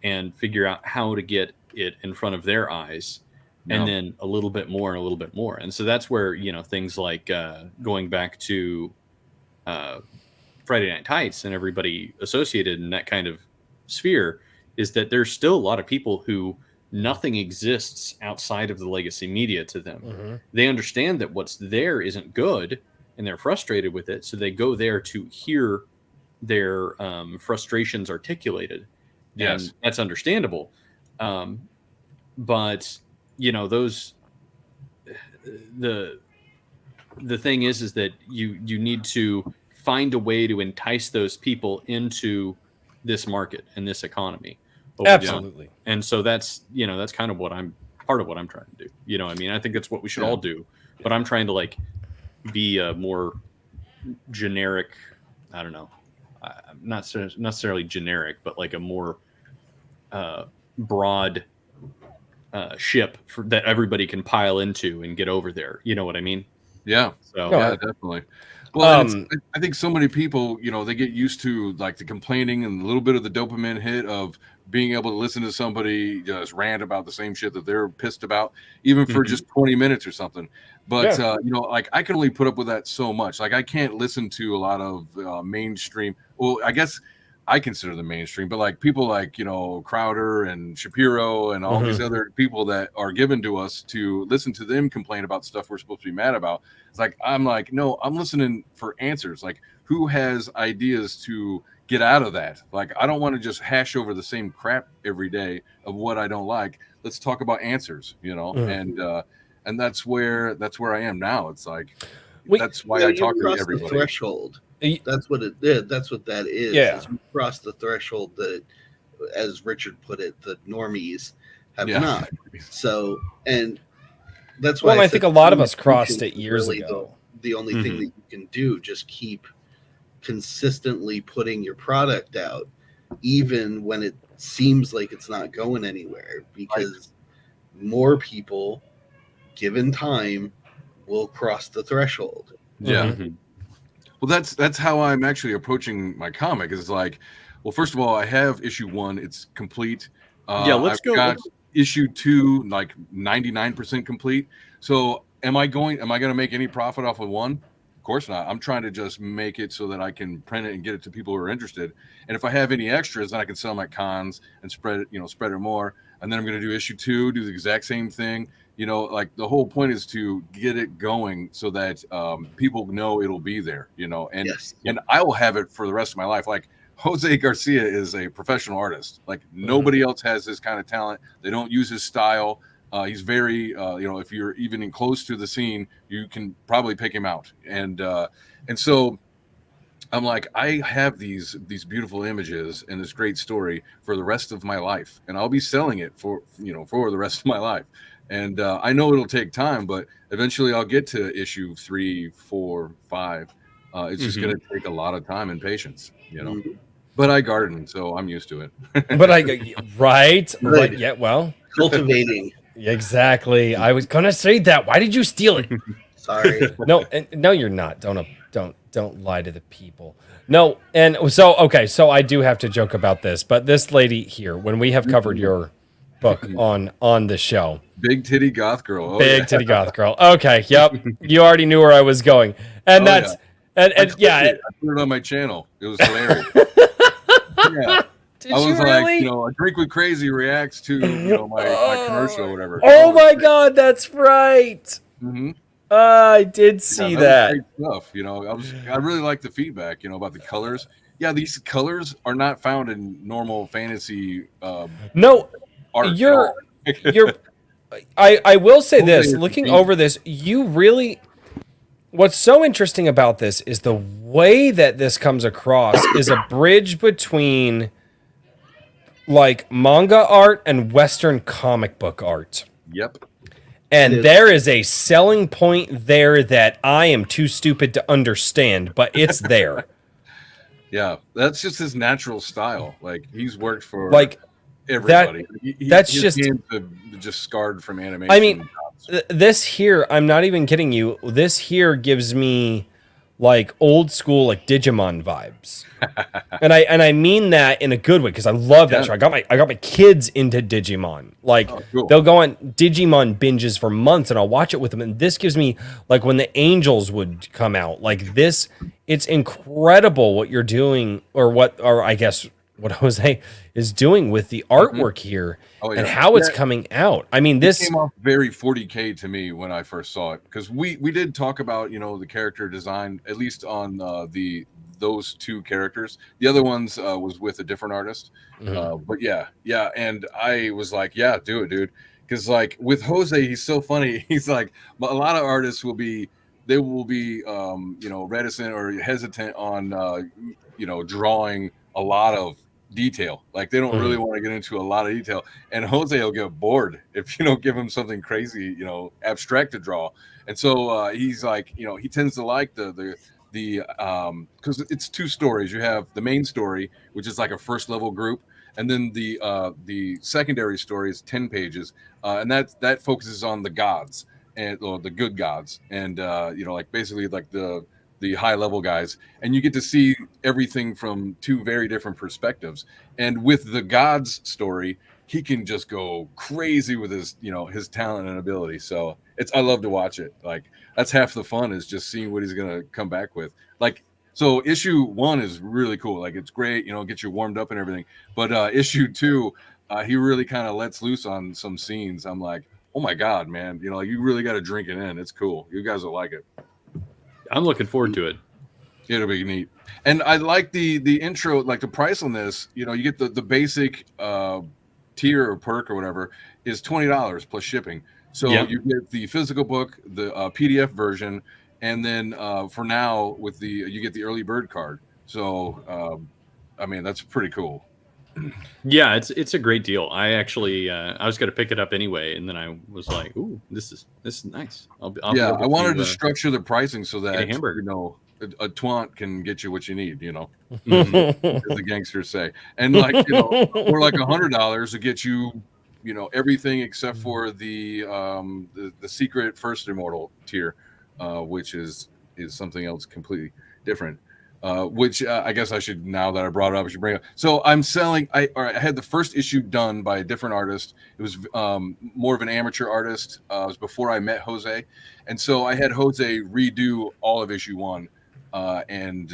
and figure out how to get it in front of their eyes, and then a little bit more and a little bit more. And so that's where, things like going back to Friday Night Tights and everybody associated in that kind of sphere, is that there's still a lot of people who nothing exists outside of the legacy media to them. They understand that what's there isn't good and they're frustrated with it. So they go there to hear their frustrations articulated. Yes. And that's understandable. But those, the thing is that you need to find a way to entice those people into this market and this economy. Absolutely. And so that's kind of part of what I'm trying to do. I think that's what we should all do, but I'm trying to be a more generic, I don't know, not necessarily generic, but like a more broad ship that everybody can pile into and get over there. You know what I mean? Yeah. So yeah, definitely. Well, I think so many people, they get used to like the complaining and a little bit of the dopamine hit of being able to listen to somebody just rant about the same shit that they're pissed about, even for just 20 minutes or something. But, like I can only put up with that so much. Like I can't listen to a lot of mainstream. Well, I guess I consider them mainstream, but like people like, Crowder and Shapiro and all these other people that are given to us to listen to them complain about stuff we're supposed to be mad about. It's like, I'm like, no, I'm listening for answers. Like who has ideas to get out of that? Like, I don't want to just hash over the same crap every day of what I don't like. Let's talk about answers, and that's where I am now. It's like, that's why I talk to everybody. The threshold. That's what it is. That's what that is. Yeah. You cross the threshold that, as Richard put it, the normies have not. So, and that's why. Well, I think a lot of us crossed it years really ago. The only thing that you can do, just keep consistently putting your product out, even when it seems like it's not going anywhere, because more people, given time, will cross the threshold. Yeah. Well, that's how I'm actually approaching my comic. Is like, well, first of all, I have issue 1; it's complete. Let's go. Got issue 2, like 99% complete. So, am I going to make any profit off of 1? Of course not. I'm trying to just make it so that I can print it and get it to people who are interested. And if I have any extras, then I can sell them at cons and spread it more. And then I'm going to do issue 2, do the exact same thing. Like the whole point is to get it going so that people know it'll be there, and I will have it for the rest of my life. Like Jose Garcia is a professional artist. Like nobody else has this kind of talent. They don't use his style. He's very, if you're even close to the scene, you can probably pick him out. And so I'm like, I have these beautiful images and this great story for the rest of my life, and I'll be selling it for the rest of my life. And I know it'll take time, but eventually I'll get to issue 3, 4, 5. It's just going to take a lot of time and patience, But I garden, so I'm used to it. Right? Yeah. Well, Cultivating. Exactly. I was gonna say that. Why did you steal it? Sorry. No, you're not. Don't lie to the people. No, and so okay, so I do have to joke about this, but this lady here, when we have covered your book on the show, Big Titty Goth Girl, Titty Goth Girl. Okay, yep, you already knew where I was going, and I put it on my channel. It was hilarious. Did I was you really? A Drink with Crazy reacts to my commercial or whatever. Oh my God, that's right. I did see that. Great stuff. I really like the feedback. About the colors. Yeah, these colors are not found in normal fantasy. No, art. you're. I will say this. Looking over this, you really. What's so interesting about this is the way that this comes across is a bridge between like manga art and Western comic book art. Yep. And there is a selling point there that I am too stupid to understand, but it's there. Yeah, that's just his natural style. Like he's worked for Like everybody. that's His just. hands are just scarred from animation. I mean, this here, I'm not even kidding you. This here gives me like old school, like Digimon vibes. And I mean that in a good way because I love that Yeah. show. I got my kids into Digimon. Like cool. they'll go on Digimon binges for months, and I'll watch it with them. And this gives me like when the Angels would come out, like this. It's incredible what you're doing, or I guess what Jose is doing with the artwork here and how it's coming out. I mean, this came off very 40K to me when I first saw it because we did talk about the character design at least on those two characters. The other ones was with a different artist, but yeah, and I was like, yeah, do it, dude, because like with Jose, he's so funny. He's like a lot of artists will be reticent or hesitant on drawing a lot of detail. Like they don't really want to get into a lot of detail, and Jose will get bored if you don't give him something crazy, abstract to draw. And so he's like, he tends to like the because it's two stories. You have the main story, which is like a first level group, and then the secondary story is 10 pages, and that focuses on the gods or the good gods, and like basically like the high level guys, and you get to see everything from two very different perspectives. And with the gods story, he can just go crazy with his his talent and ability. So I love to watch it. Like that's half the fun, is just seeing what he's gonna come back with. Like, so issue 1 is really cool. Like it's great, get you warmed up and everything. But issue 2, he really kind of lets loose on some scenes. I'm like, oh my God, man, like you really got to drink it in. It's cool. You guys will like it. I'm looking forward to it. It'll be neat. And I like the intro, like the price on this, you get the basic tier or perk or whatever is $20 plus shipping. So you get the physical book, the PDF version, and then for now with you get the early bird card. So I mean, that's pretty cool. Yeah, it's a great deal. I actually I was going to pick it up anyway, and then I was like, "Ooh, this is nice." I'll I wanted to structure the pricing so that a hamburger. A twant can get you what you need, as the gangsters say, and like or like $100 to get you everything except for the secret first Immortal tier, which is something else completely different. Which I guess I should, now that I brought it up, I should bring it up. So I'm selling. I had the first issue done by a different artist. It was more of an amateur artist. It was before I met Jose, and so I had Jose redo all of issue 1, and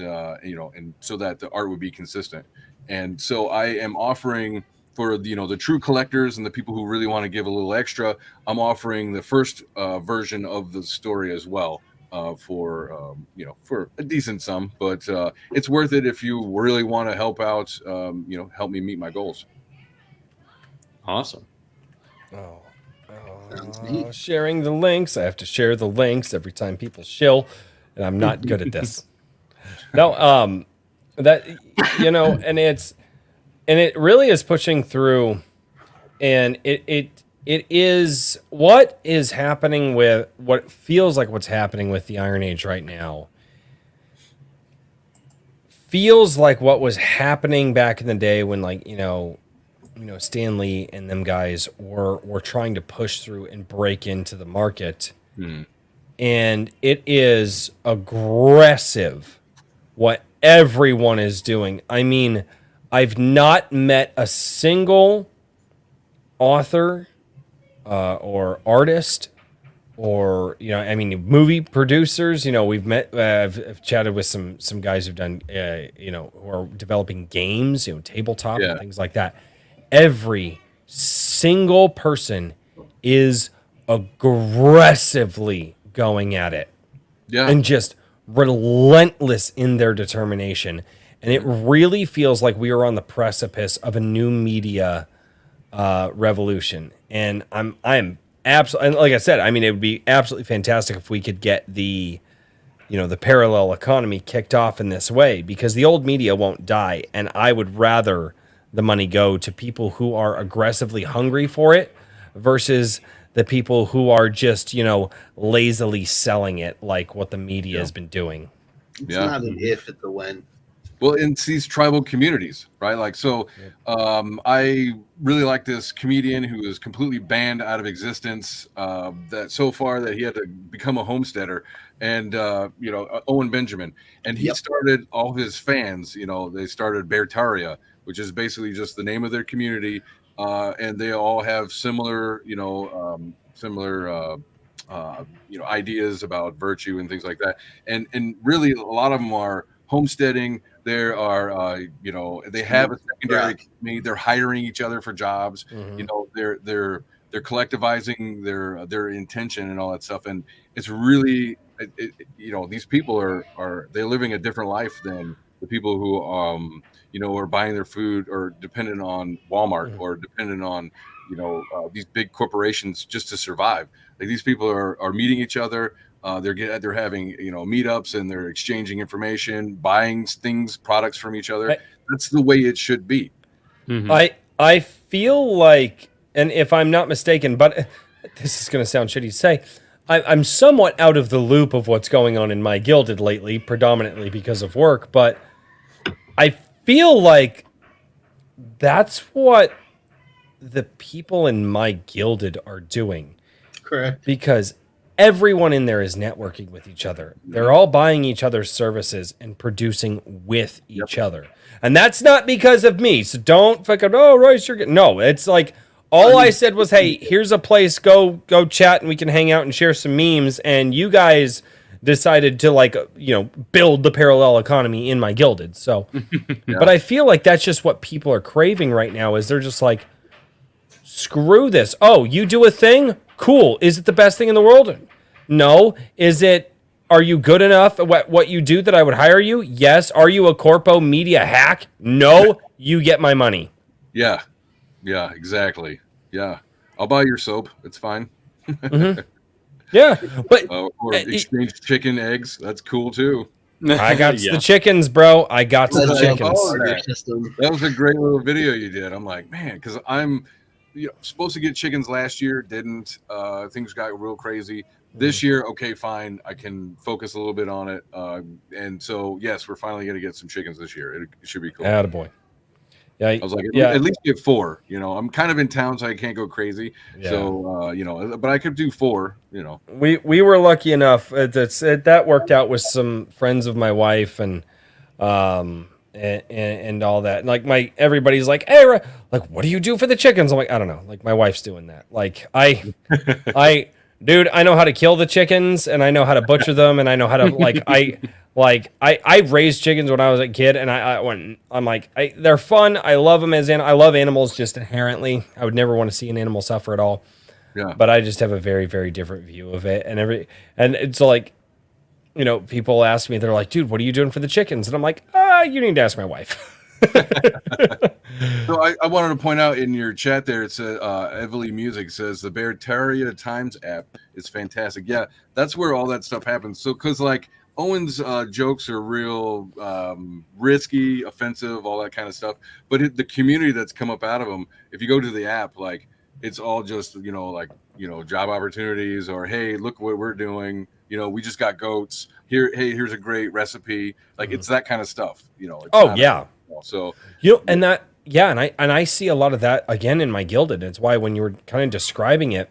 so that the art would be consistent. And so I am offering for the true collectors and the people who really want to give a little extra. I'm offering the first version of the story as well. For a decent sum, but it's worth it if you really want to help out. Help me meet my goals. Awesome. Sharing the links. I have to share the links every time people shill, and I'm not good at this. No, that and it really is pushing through, and it is what is happening with what feels like what's happening with the Iron Age right now. Feels like what was happening back in the day when, like, Stan Lee and them guys were trying to push through and break into the market. And it is aggressive what everyone is doing. I mean, I've not met a single author or artist or movie producers. We've met. I've chatted with some guys who've done who are developing games, tabletop and things like that. Every single person is aggressively going at it, and just relentless in their determination. And it really feels like we are on the precipice of a new media revolution. And I'm absolutely, like I said, I mean, it would be absolutely fantastic if we could get the parallel economy kicked off in this way, because the old media won't die. And I would rather the money go to people who are aggressively hungry for it versus the people who are just, lazily selling it like what the media has been doing. It's not an if, it's a when. Well, it's these tribal communities, right? Like, so I really like this comedian who is completely banned out of existence. That so far that he had to become a homesteader, and Owen Benjamin, and he started all his fans. They started Beartaria, which is basically just the name of their community, and they all have similar, ideas about virtue and things like that, and really a lot of them are homesteading. There are, they have a secondary company. They're hiring each other for jobs. They're collectivizing their intention and all that stuff. And it's really, these people they're living a different life than the people who, are buying their food or dependent on Walmart or dependent on, these big corporations just to survive. Like, these people are meeting each other. They're having meetups, and they're exchanging information, buying products from each other. That's the way it should be. I feel like, and if I'm not mistaken, but this is going to sound shitty to say, I'm somewhat out of the loop of what's going on in my Gilded lately, predominantly because of work. But I feel like that's what the people in my Gilded are doing. Correct. Because everyone in there is networking with each other. They're all buying each other's services and producing with each other. And that's not because of me. So don't fucking, Royce, you're good. No, it's like, all I said was, hey, here's a place, go chat, and we can hang out and share some memes. And you guys decided to build the parallel economy in my Gilded. So, but I feel like that's just what people are craving right now, is they're just like, screw this. Oh, you do a thing? Cool. Is it the best thing in the world? No. Are you good enough at what you do that I would hire you? Yes. Are you a corpo media hack? No. You get my money. Yeah. Yeah, exactly. Yeah. I'll buy your soap. It's fine. Yeah. But or exchange chicken eggs. That's cool too. I got the chickens, bro. I got the chickens. That was a great little video you did. I'm like, man, because I'm supposed to get chickens last year, didn't. Things got real crazy. This year, okay, fine. I can focus a little bit on it. And so, yes, we're finally going to get some chickens this year. It should be cool. Attaboy. Yeah, I was like, at least get 4. I'm kind of in town, so I can't go crazy. Yeah. So, but I could do 4. We were lucky enough that worked out with some friends of my wife and all that. Like everybody's like, hey, what do you do for the chickens? I'm like, I don't know. Like, my wife's doing that. Like, dude, I know how to kill the chickens, and I know how to butcher them, and I know how to I raised chickens when I was a kid, and I'm like, they're fun. I love them I love animals just inherently. I would never want to see an animal suffer at all. Yeah. But I just have a very, very different view of it, and it's like, people ask me, they're like, dude, what are you doing for the chickens? And I'm like, you need to ask my wife. So I wanted to point out in your chat there, it said Evely Music says the Beartaria Times app is fantastic. Yeah, that's where all that stuff happens. So because Owen's jokes are real risky, offensive, all that kind of stuff. But the community that's come up out of them, if you go to the app, it's all just job opportunities, or hey, look what we're doing. We just got goats here. Hey, here's a great recipe. It's that kind of stuff. So and I see a lot of that again in my Gilded. It's why when you were kind of describing it,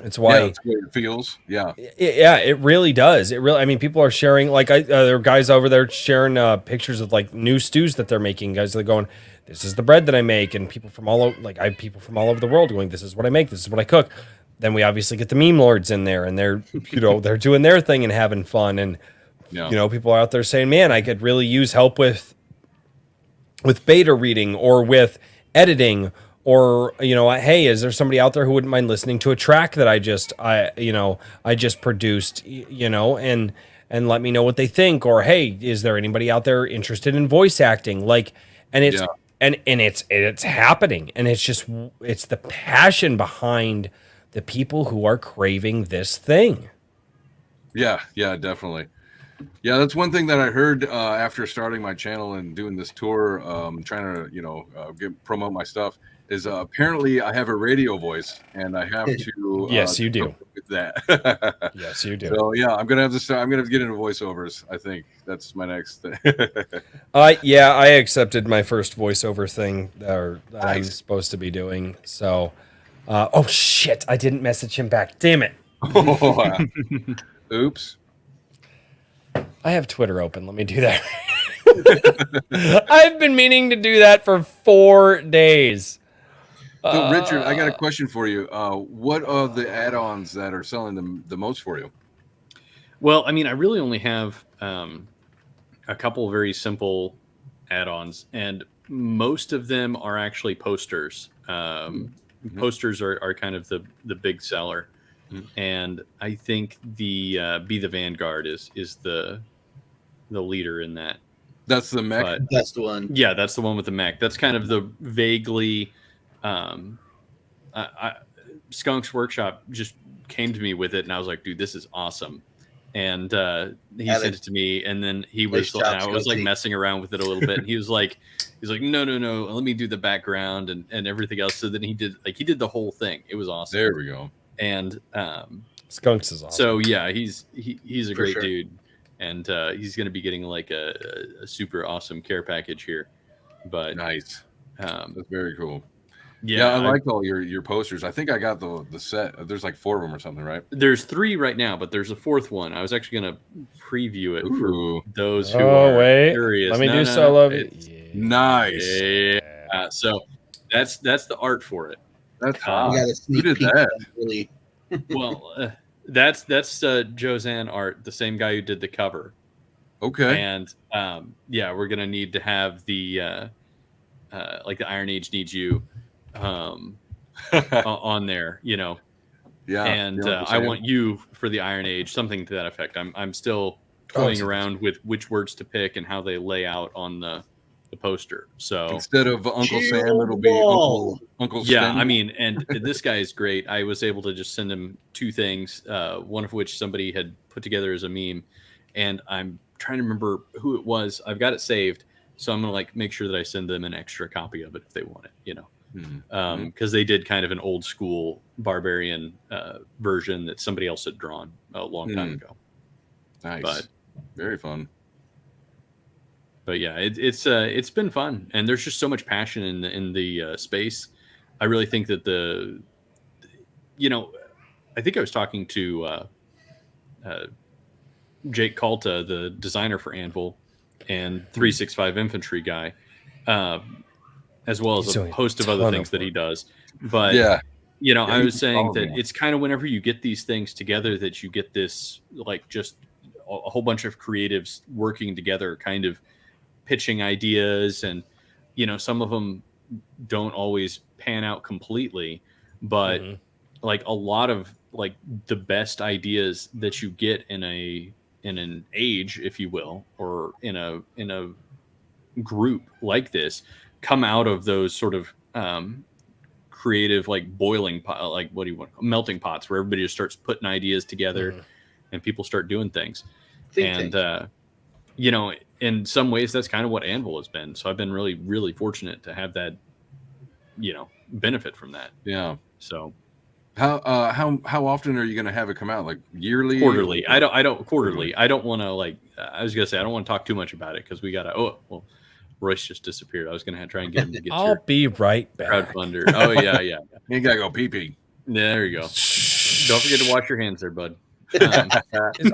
it's why it's the way it feels. Yeah, it really does. People are sharing. There are guys over there sharing pictures of new stews that they're making. Guys, they're going, this is the bread that I make, and people from all over, I have people from all over the world going, this is what I make, this is what I cook. Then we obviously get the meme lords in there, and they're they're doing their thing and having fun, and people are out there saying, man, I could really use help with beta reading or with editing, or hey, is there somebody out there who wouldn't mind listening to a track that I just produced, and let me know what they think, or hey, is there anybody out there interested in voice acting? And it's it's happening, and it's the passion behind the people who are craving this thing. Yeah, definitely. Yeah, that's one thing that I heard after starting my channel and doing this tour, trying to promote my stuff, is apparently I have a radio voice, and I have to yes, you do, with that. Yes, you do. So yeah, I'm gonna have to start. I'm gonna get into voiceovers. I think that's my next thing. Yeah, I accepted my first voiceover thing that I'm Nice. supposed to be doing. So, oh shit, I didn't message him back. Damn it. Oops. I have Twitter open. Let me do that. I've been meaning to do that for 4 days. So Richard, I got a question for you. What are the add-ons that are selling the most for you? Well, I mean, I really only have a couple very simple add-ons, and most of them are actually posters. Posters are kind of the big seller, and I think the Be the Vanguard is the leader in that. That's the mech. But, That's the one. yeah, that's the one with the mech. That's kind of the vaguely. Skunk's Workshop just came to me with it, and I was like, "Dude, this is awesome." And he sent it to me, and then he was, I was like messing around with it a little bit, and he's like, "No, let me do the background and everything else." So then he did the whole thing. It was awesome. There we go. And Skunks is awesome. So yeah, he's a great sure. dude, and he's going to be getting like a super awesome care package here. But Nice. That's very cool. Yeah, I like all your posters. I think I got the set. There's like 4 of them or something, right? There's 3 right now, but there's a 4th one. I was actually going to preview it for those who are curious. Let me do solo. Nice. Yeah. So that's the art for it. That's You got a sneak Who did peek. that? Really. Well, that's Josanne art, the same guy who did the cover. Okay. And yeah, we're gonna need to have the like the Iron Age Needs You on there, you know. Yeah. And I want you for the Iron Age, something to that effect. I'm still toying around with which words to pick and how they lay out on the poster. So instead of Uncle Sam, it'll be Uncle yeah, Sven. I mean, and this guy is great. I was able to just send him 2 things, one of which somebody had put together as a meme, and I'm trying to remember who it was. I've got it saved, so I'm gonna like make sure that I send them an extra copy of it if they want it, you know, because they did kind of an old school barbarian version that somebody else had drawn a long time ago. Nice, but very fun. But yeah, it's been fun, and there's just so much passion in the space. I really think that you know, I think I was talking to Jake Calta, the designer for Anvil and 365 Infantry guy, as well as a host of other things that he does. But yeah, you know, I was saying that it's kind of whenever you get these things together that you get this like just a whole bunch of creatives working together, kind of pitching ideas, and you know, some of them don't always pan out completely, but like a lot of like the best ideas that you get in an age, if you will, or in a group like this come out of those sort of creative like boiling pot, like what do you want, melting pots, where everybody just starts putting ideas together and people start doing things. You know, in some ways that's kind of what Anvil has been. So I've been really, really fortunate to have that, you know, benefit from that. Yeah. So how often are you going to have it come out? Like yearly, quarterly? I don't quarterly. I don't want to like. I was gonna say I don't want to talk too much about it because we gotta. Oh well, Royce just disappeared. I was gonna try and get him to get. I'll be right back. Crowdfunder. Oh yeah. You gotta go pee pee. There you go. Don't forget to wash your hands there, bud.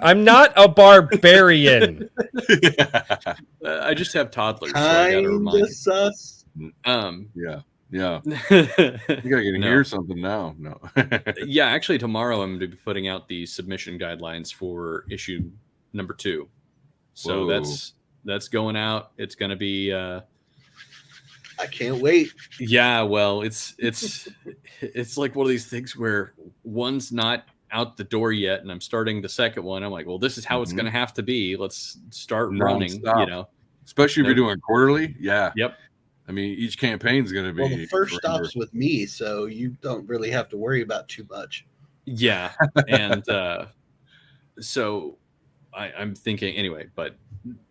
I'm not a barbarian. I just have toddlers. Kinda sus. Yeah. You gotta get in here something now. No. Yeah, actually, tomorrow I'm going to be putting out the submission guidelines for issue number 2. So that's going out. It's going to be. I can't wait. Yeah, well, it's like one of these things where one's not out the door yet, and I'm starting the second one. I'm like, well, this is how it's going to have to be. Let's start running. You know, especially if you're doing quarterly. Yeah. Yep. I mean, each campaign is going to be. Well, the first stop's with me, so you don't really have to worry about too much. Yeah, and so I'm thinking anyway, but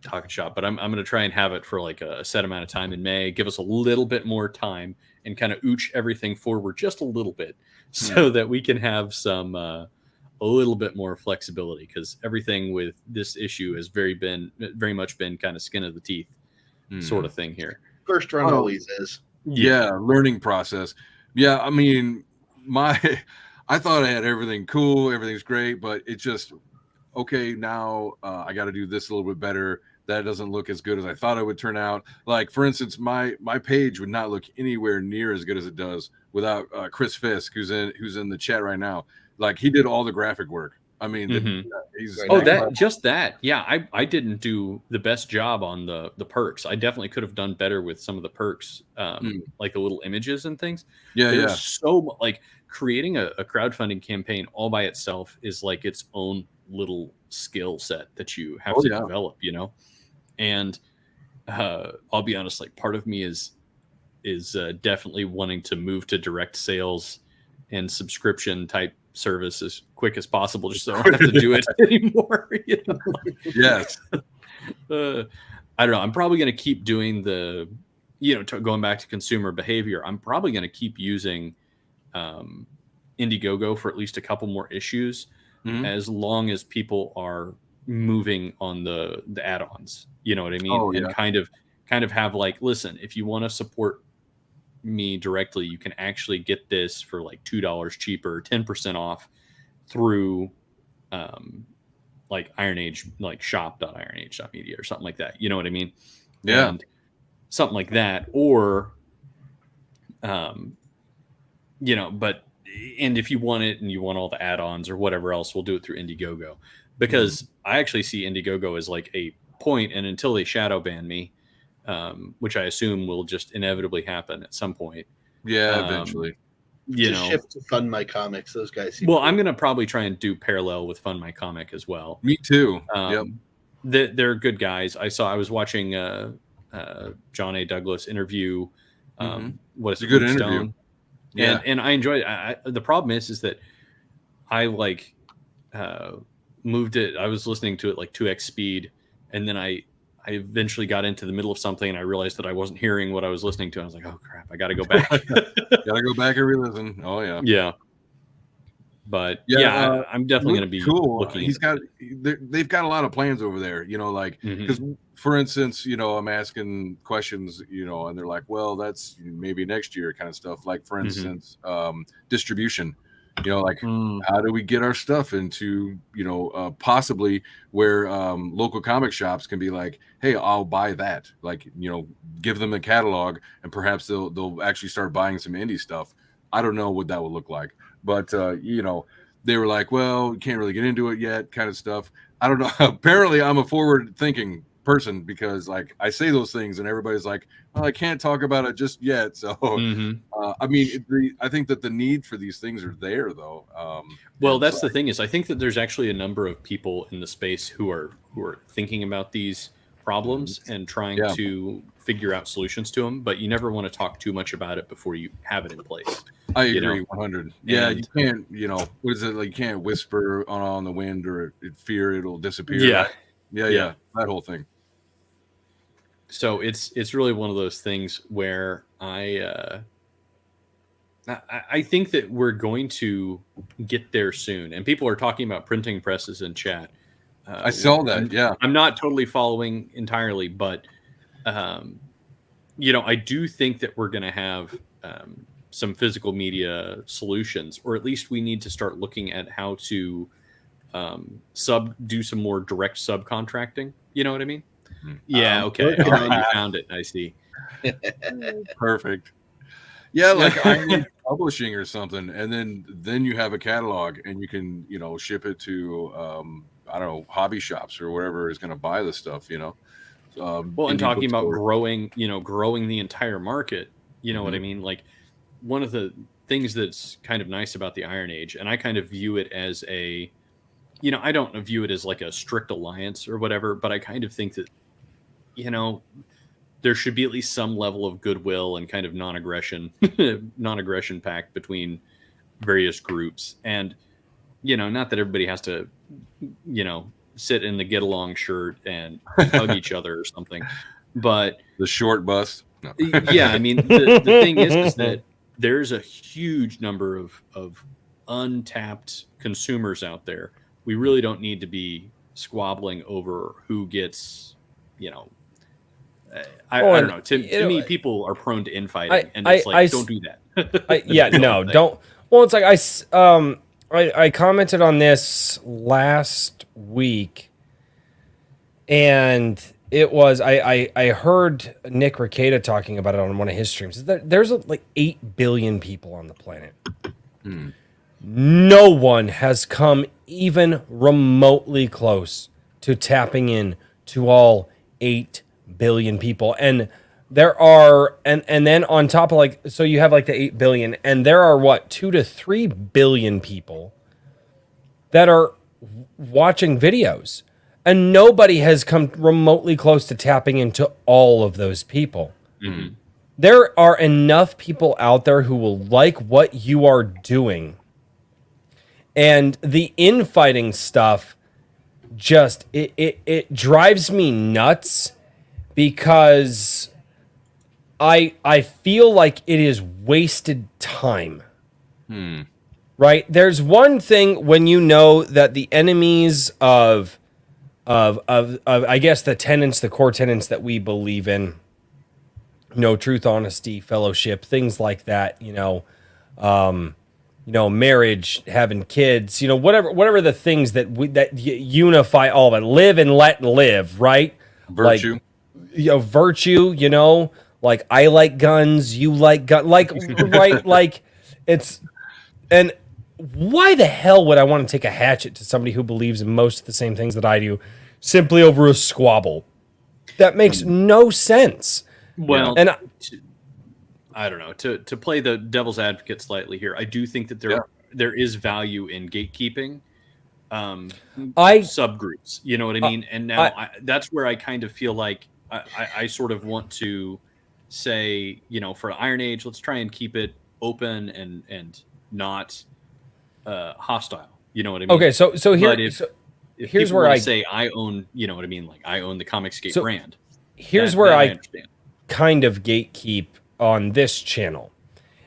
talking shop. But I'm going to try and have it for like a set amount of time in May. Give us a little bit more time and kind of ooch everything forward just a little bit, so that we can have some a little bit more flexibility, because everything with this issue has very much been kind of skin of the teeth sort of thing here. First run always is. Yeah, learning process. Yeah, I mean, I thought I had everything cool, everything's great, but it just okay. Now I got to do this a little bit better. That doesn't look as good as I thought it would turn out. Like for instance, my page would not look anywhere near as good as it does without Chris Fisk, who's in the chat right now. Like he did all the graphic work. I mean, he's yeah. I didn't do the best job on the perks. I definitely could have done better with some of the perks, like the little images and things. There's so like creating a crowdfunding campaign all by itself is like its own little skill set that you have to develop, you know. And I'll be honest, like part of me is definitely wanting to move to direct sales and subscription type service as quick as possible, just so I don't have to do it anymore. You know? Yes. I don't know. I'm probably going to keep doing the, going back to consumer behavior. I'm probably going to keep using Indiegogo for at least a couple more issues, as long as people are moving on the add-ons. You know what I mean? And kind of have like, listen, if you want to support me directly, you can actually get this for like $2 cheaper, 10% off through like Iron Age, like shop.ironage.media or something like that. You know what I mean? Yeah. And something like that. Or but if you want it and you want all the add-ons or whatever else, we'll do it through Indiegogo, because I actually see Indiegogo as like a point, and until they shadow ban me, which I assume will just inevitably happen at some point. Yeah, eventually. Shift to Fund My Comics. Those guys. I'm going to probably try and do parallel with Fund My Comic as well. Me too. They're good guys. I was watching John A. Douglas interview. What is a good interview? Stone. Yeah, and I enjoyed it. The problem is that I like moved it. I was listening to it like 2x speed, and then I eventually got into the middle of something and I realized that I wasn't hearing what I was listening to. I was like, oh crap, I got to go back. Gotta go back and re-listen. Oh yeah. Yeah. But I'm definitely going to be cool. looking. They've got a lot of plans over there, like, because for instance, I'm asking questions, and they're like, well, that's maybe next year kind of stuff. Like for instance, distribution, like how do we get our stuff into, possibly where local comic shops can be like, hey, I'll buy that, like, give them a catalog and perhaps they'll actually start buying some indie stuff. I don't know what that would look like, but they were like, well, we can't really get into it yet, kind of stuff. I don't know. Apparently I'm a forward thinking person, because like I say those things and everybody's like, well, I can't talk about it just yet. So I mean, I think that the need for these things are there though. Well, that's the thing is, I think that there's actually a number of people in the space who are thinking about these problems and trying to figure out solutions to them, but you never want to talk too much about it before you have it in place. I agree 100. Yeah, you can't, what is it, like you can't whisper on the wind or fear it'll disappear. Yeah, that whole thing. So it's really one of those things where I think that we're going to get there soon, and people are talking about printing presses in chat. I saw that. Yeah, I'm not totally following entirely, but I do think that we're going to have some physical media solutions, or at least we need to start looking at how to do some more direct subcontracting. You know what I mean? Yeah. Okay. You found it. I see. Perfect. Yeah, like I need publishing or something, and then you have a catalog, and you can ship it to I don't know, hobby shops or wherever is going to buy the stuff. Well, and talking about growing the entire market. You know what I mean? Like one of the things that's kind of nice about the Iron Age, and I kind of view it as I don't view it as like a strict alliance or whatever, but I kind of think that there should be at least some level of goodwill and kind of non-aggression pact between various groups. And, not that everybody has to, sit in the get along shirt and hug each other or something, but the short bus. No. Yeah. I mean, the thing is that there's a huge number of untapped consumers out there. We really don't need to be squabbling over who gets, you know, I don't know. To me, people are prone to infighting, and it's like, don't do that. Yeah, no, don't. Well, it's like I commented on this last week, and it was I heard Nick Rekieta talking about it on one of his streams. There's like 8 billion people on the planet. No one has come even remotely close to tapping in to all 8 billion people. And there are, and then on top of like, so you have like the 8 billion, and there are what, 2 to 3 billion people that are watching videos. And nobody has come remotely close to tapping into all of those people. Mm-hmm. There are enough people out there who will like what you are doing. And the infighting stuff just it drives me nuts, because I feel like it is wasted time. Right? There's one thing when you know that the enemies of I guess the tenets, the core tenets that we believe in, you know, truth, honesty, fellowship, things like that, you know, marriage, having kids, you know, whatever the things that unify all of it, live and let live, right? Virtue. Like, you know, virtue, you know, like I like guns, you like gun, like, right? Like it's, and why the hell would I want to take a hatchet to somebody who believes in most of the same things that I do simply over a squabble? That makes no sense. Well, and I don't know, to play the devil's advocate slightly here, I do think that there is value in gatekeeping subgroups. You know what I mean? And now that's where I kind of feel like I sort of want to say, you know, for Iron Age, let's try and keep it open and not hostile. You know what I mean? Okay, so here, if here's where I say I own, you know what I mean? Like I own the Comicscape brand. Here's where I kind of gatekeep on this channel.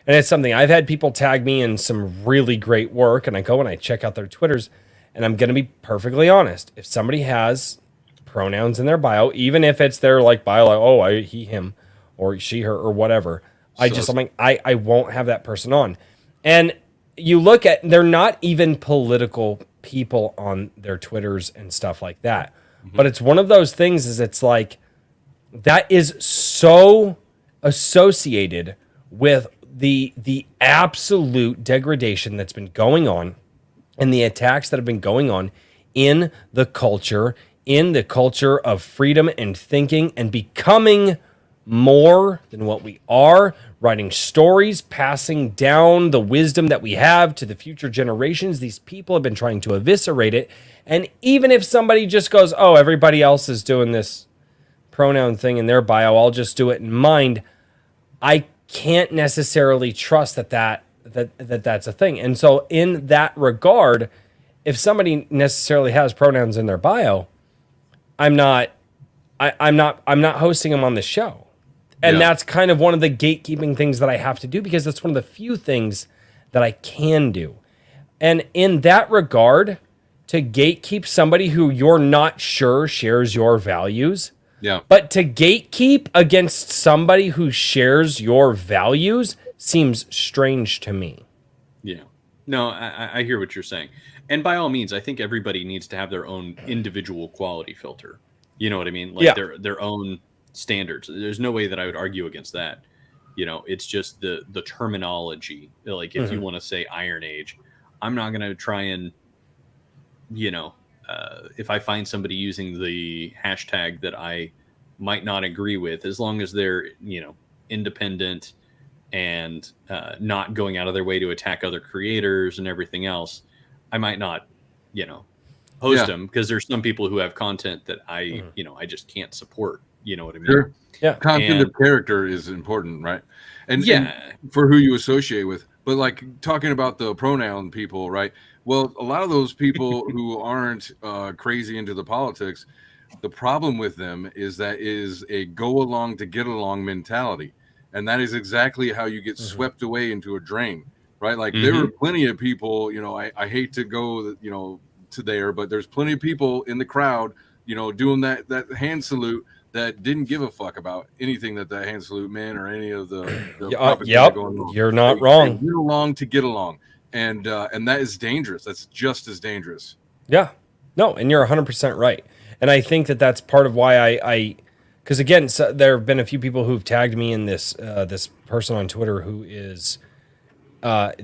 And it's something I've had people tag me in some really great work, and I go and I check out their Twitters, and I'm going to be perfectly honest. If somebody has pronouns in their bio, even if it's their like bio, like, oh, he, him, or she, her, or whatever, I'm like, I won't have that person on. And you look at, they're not even political people on their Twitters and stuff like that. But it's one of those things is it's like, that is so associated with the absolute degradation that's been going on and the attacks that have been going on in the culture of freedom and thinking and becoming more than what we are, writing stories, passing down the wisdom that we have to the future generations. These people have been trying to eviscerate it. And even if somebody just goes, oh, everybody else is doing this pronoun thing in their bio, I'll just do it in mind, I can't necessarily trust that's a thing. And so in that regard, if somebody necessarily has pronouns in their bio, I'm not hosting them on the show. And that's kind of one of the gatekeeping things that I have to do, because that's one of the few things that I can do. And in that regard, to gatekeep somebody who you're not sure shares your values, but to gatekeep against somebody who shares your values seems strange to me. Yeah. No, I hear what you're saying. And by all means, I think everybody needs to have their own individual quality filter. You know what I mean? Like their own standards. There's no way that I would argue against that. You know, it's just the terminology. Like if you want to say Iron Age, I'm not going to try and, you know, if I find somebody using the hashtag that I might not agree with, as long as they're, you know, independent and not going out of their way to attack other creators and everything else, I might not, you know, host them, because there's some people who have content that I, you know, I just can't support. You know what I mean? Sure. Yeah. Content of character is important, right? And for who you associate with. But like talking about the pronoun people, right? Well, a lot of those people who aren't crazy into the politics, the problem with them is that is a go along to get along mentality. And that is exactly how you get swept away into a drain. right? Like there were plenty of people, you know, I hate to go, you know, to there, but there's plenty of people in the crowd, you know, doing that hand salute that didn't give a fuck about anything that hand salute meant or any of the propaganda going on. You're not wrong. They get along to get along, and that is dangerous. That's just as dangerous. Yeah, no, and you're 100% right. And I think that that's part of why because again, so there have been a few people who've tagged me in this this person on Twitter who is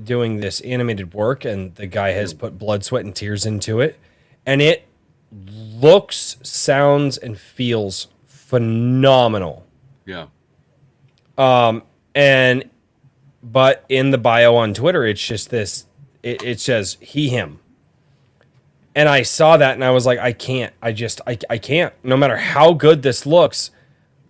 doing this animated work, and the guy has put blood, sweat, and tears into it, and it looks, sounds, and feels phenomenal. Yeah. But in the bio on Twitter, it's just this. It says he, him. And I saw that and I was like, I can't. I can't. No matter how good this looks,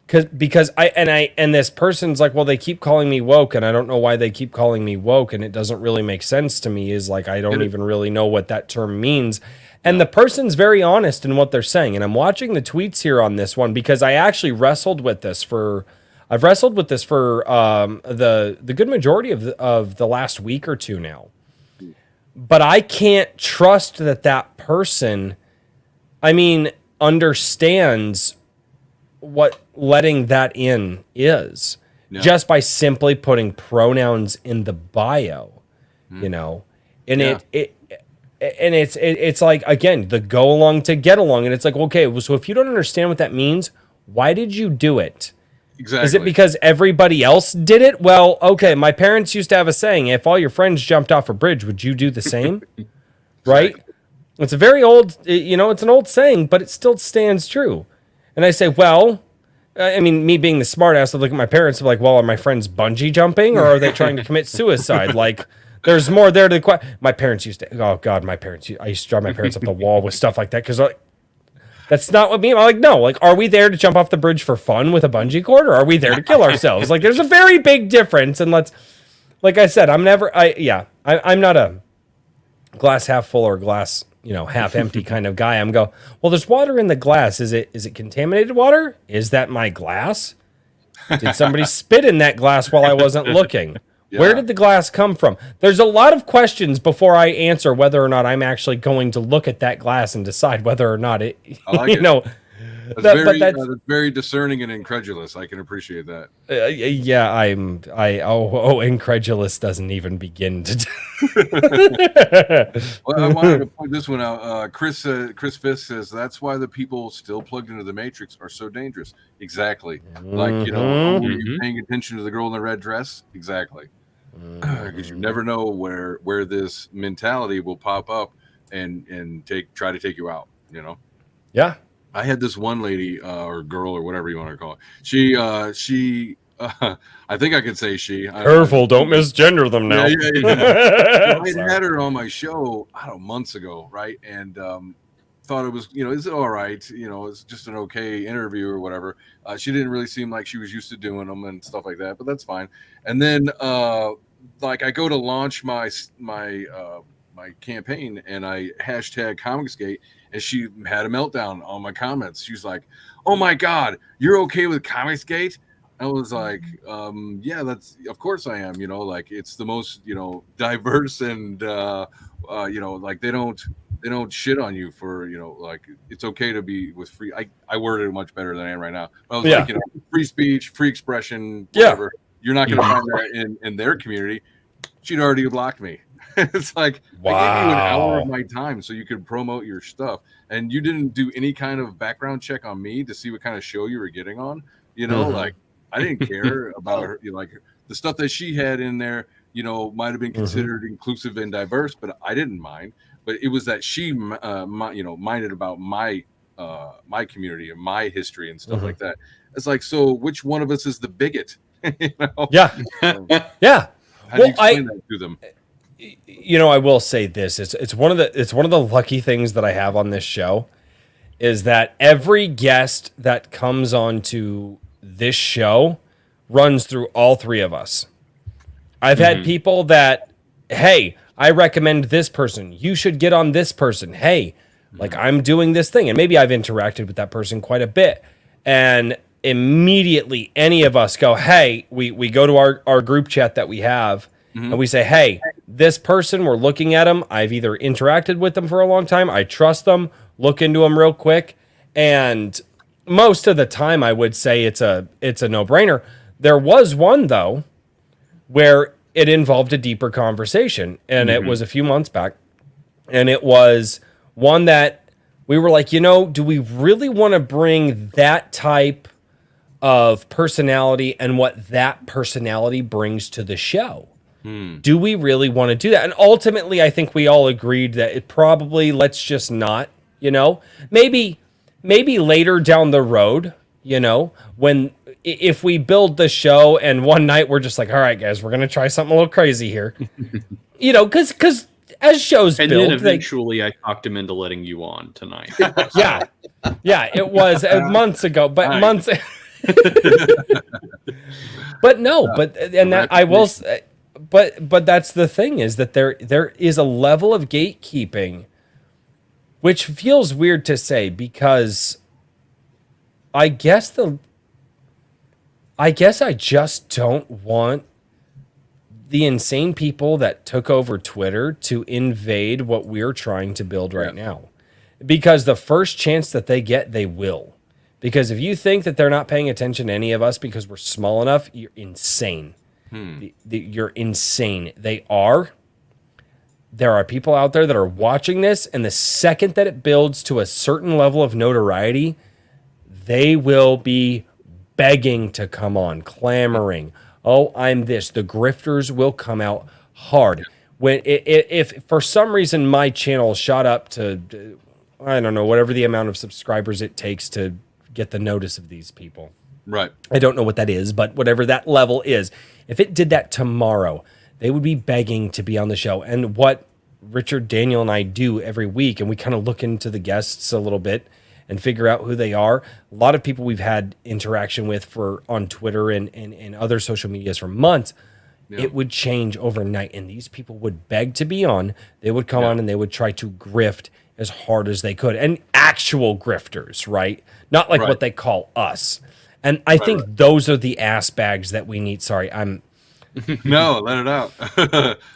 because this person's like, well, they keep calling me woke, and I don't know why they keep calling me woke, and it doesn't really make sense to me. Is like I don't even really know what that term means. And the person's very honest in what they're saying. And I'm watching the tweets here on this one because I actually wrestled with this for the good majority of the last week or two now. But I can't trust that person, understands what letting that in is just by simply putting pronouns in the bio, you know, and it's like, again, the go along to get along. And it's like, okay, so if you don't understand what that means, why did you do it? Exactly. Is it because everybody else did it? Well, okay, my parents used to have a saying, if all your friends jumped off a bridge, would you do the same? Right? It's a very old, it's an old saying, but it still stands true. And I say, well, me being the smart ass, I look at my parents and be like, well, are my friends bungee jumping or are they trying to commit suicide? Like, there's more there to my parents used to, oh God, I used to drive my parents up the wall with stuff like that because that's not what I'm like, no, like, are we there to jump off the bridge for fun with a bungee cord or are we there to kill ourselves? Like, there's a very big difference. And like I said, I'm not a glass half full or glass, half empty kind of guy. Well, there's water in the glass. Is it contaminated water? Is that my glass? Did somebody spit in that glass while I wasn't looking? Yeah. Where did the glass come from? There's a lot of questions before I answer whether or not I'm actually going to look at that glass and decide whether or not it, That's very discerning and incredulous. I can appreciate that. Incredulous doesn't even begin to. Well, I wanted to point this one out. Chris Fisk says that's why the people still plugged into the Matrix are so dangerous. Exactly. Like, were you paying attention to the girl in the red dress? Exactly. Because you never know where this mentality will pop up and try to take you out. Yeah. I had this one lady or girl or whatever you want to call it. She I think I could say she. Careful, don't misgender them now. Yeah. I had her on my show, months ago, right? And thought it was, is it all right? It's just an okay interview or whatever. She didn't really seem like she was used to doing them and stuff like that, but that's fine. And then I go to launch my campaign and I hashtag Comicsgate, and she had a meltdown on my comments. She's like, "Oh my God, you're okay with Comicsgate?" I was like, "Yeah, that's of course I am." It's the most diverse and like they don't shit on you for it's okay to be with free. I worded it much better than I am right now. But I was like, free speech, free expression, whatever. Yeah. You're not going to find that in their community. She'd already blocked me. It's like, wow. I gave you an hour of my time so you could promote your stuff, and you didn't do any kind of background check on me to see what kind of show you were getting on. Like I didn't care about her. Like the stuff that she had in there, might have been considered inclusive and diverse, but I didn't mind. But it was that she, minded about my community and my history and stuff like that. It's like, so which one of us is the bigot? Yeah, yeah. How do you explain that to them? I will say this: it's one of the lucky things that I have on this show is that every guest that comes onto this show runs through all three of us. I've had people that, hey, I recommend this person. You should get on this person. Hey, like I'm doing this thing, and maybe I've interacted with that person quite a bit, and immediately any of us go, hey, we go to our group chat that we have, and we say, hey, this person, we're looking at them. I've either interacted with them for a long time. I trust them, look into them real quick. And most of the time I would say it's a no-brainer. There was one though, where it involved a deeper conversation, and it was a few months back. And it was one that we were like, do we really want to bring that type of personality and what that personality brings to the show? Do we really want to do that? And ultimately, I think we all agreed that it probably, let's just not, maybe later down the road, when, if we build the show and one night we're just like, all right, guys, we're going to try something a little crazy here, because as shows and build, then eventually I talked him into letting you on tonight. yeah, it was months ago, but months. But no, that I will say, but that's the thing, is that there is a level of gatekeeping, which feels weird to say, because I guess I just don't want the insane people that took over Twitter to invade what we're trying to build right now. Because the first chance that they get, they will. Because if you think that they're not paying attention to any of us because we're small enough, you're insane. You're insane. There are people out there that are watching this, and the second that it builds to a certain level of notoriety, they will be begging to come on, clamoring. Oh, I'm this. The grifters will come out hard. When if for some reason my channel shot up to, I don't know, whatever the amount of subscribers it takes to get the notice of these people. Right. I don't know what that is, but whatever that level is, if it did that tomorrow, they would be begging to be on the show. And what Richard, Daniel, and I do every week, and we kind of look into the guests a little bit and figure out who they are. A lot of people we've had interaction with on Twitter and other social medias for months. Yeah. It would change overnight, and these people would beg to be on. They would come on and they would try to grift as hard as they could. And actual grifters, right? Not like what they call us. And I think those are the ass bags that we need. Sorry, I'm... No, let it out.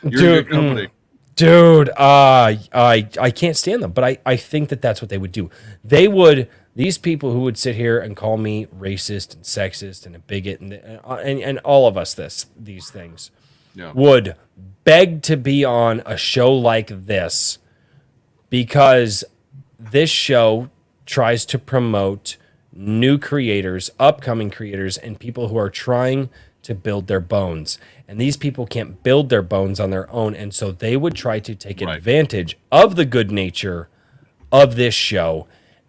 You're Dude, in good company. Dude, I can't stand them, but I think that that's what they would do. These people who would sit here and call me racist and sexist and a bigot and all of us these things would beg to be on a show like this, because this show tries to promote new creators, upcoming creators, and people who are trying to build their bones. And these people can't build their bones on their own. And so they would try to take advantage of the good nature of this show.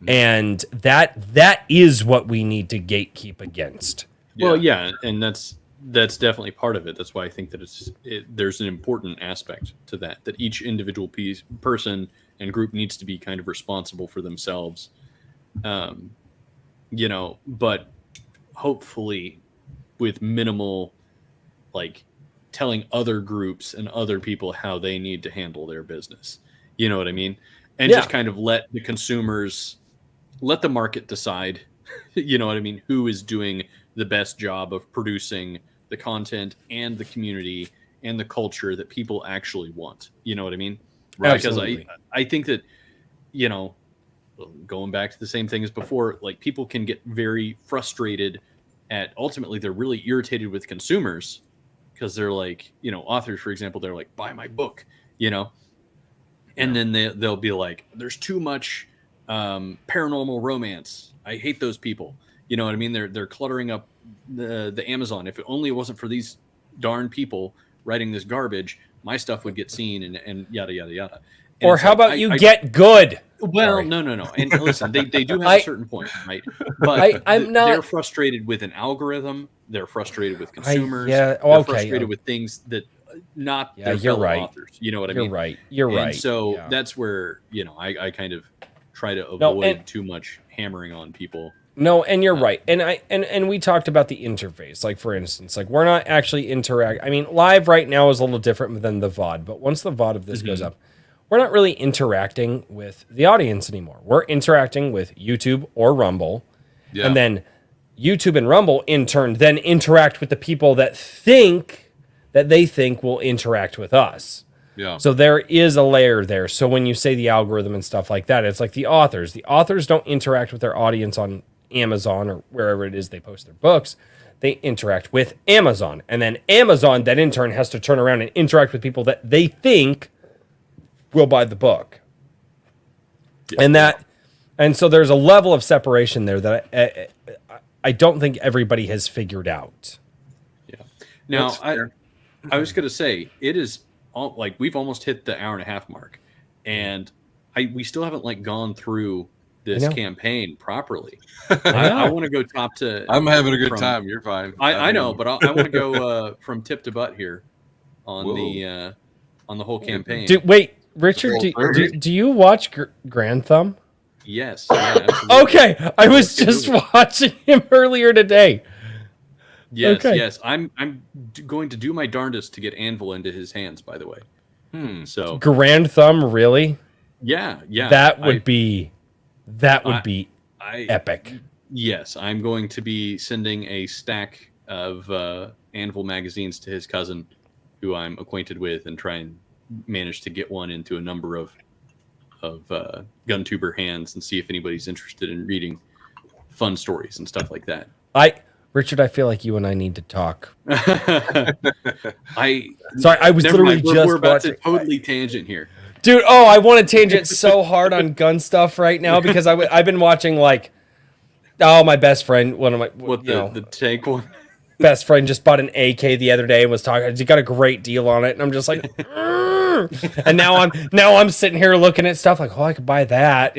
And that is what we need to gatekeep against. Well, yeah, and that's definitely part of it. That's why I think that there's an important aspect to that each individual person and group needs to be kind of responsible for themselves. But hopefully with minimal, like, telling other groups and other people how they need to handle their business. You know what I mean? And just kind of let the consumers, let the market decide, you know what I mean, who is doing the best job of producing the content and the community and the culture that people actually want. You know what I mean? Right. Because I think that, going back to the same thing as before, like, people can get very frustrated at, ultimately they're really irritated with consumers because they're like, authors, for example, they're like, buy my book, and then they'll be like, there's too much paranormal romance. I hate those people. You know what I mean? They're cluttering up the Amazon. If it only wasn't for these darn people writing this garbage, my stuff would get seen and yada, yada, yada. And or how about you get good? Well, Sorry. No. And listen, they do have a certain point, right? But they're frustrated with an algorithm. They're frustrated with consumers. They're frustrated with things that not their fellow authors. You know what I mean? You're right. And so that's where, I kind of try to avoid too much hammering on people. No, and you're right. And we talked about the interface. Like, for instance, like, we're not actually I mean, live right now is a little different than the VOD, but once the VOD of this goes up, we're not really interacting with the audience anymore. We're interacting with YouTube or Rumble. Yeah. And then YouTube and Rumble, in turn, then interact with the people that they think will interact with us. Yeah. So there is a layer there. So when you say the algorithm and stuff like that, it's like the authors. The authors don't interact with their audience on Amazon or wherever it is they post their books. They interact with Amazon. And then Amazon, that in turn, has to turn around and interact with people that they think will buy the book. And so there's a level of separation there that I don't think everybody has figured out. Yeah. Now, I was going to say, it is like we've almost hit the hour and a half mark, and we still haven't like gone through this campaign properly. I want to go top to. I'm having a good time. You're fine. I know, but I want to go from tip to butt here on the whole campaign. Wait, Richard, do you watch Grand Thumb? Yes. Yeah, okay, I was just watching him earlier today. Yes, okay. Yes. I'm going to do my darndest to get Anvil into his hands, by the way. So Grand Thumb, really? Yeah. That would be epic. Yes, I'm going to be sending a stack of Anvil magazines to his cousin, who I'm acquainted with, and try and manage to get one into a number of GunTuber hands and see if anybody's interested in reading fun stories and stuff like that. Richard, I feel like you and I need to talk. Sorry, I was literally just we're about watching. to totally tangent here. Dude, I want to tangent so hard on gun stuff right now because I've been watching my best friend, one of my the tank one. Best friend just bought an AK the other day and was talking. He got a great deal on it, and I'm just like, and now I'm sitting here looking at stuff like, I could buy that,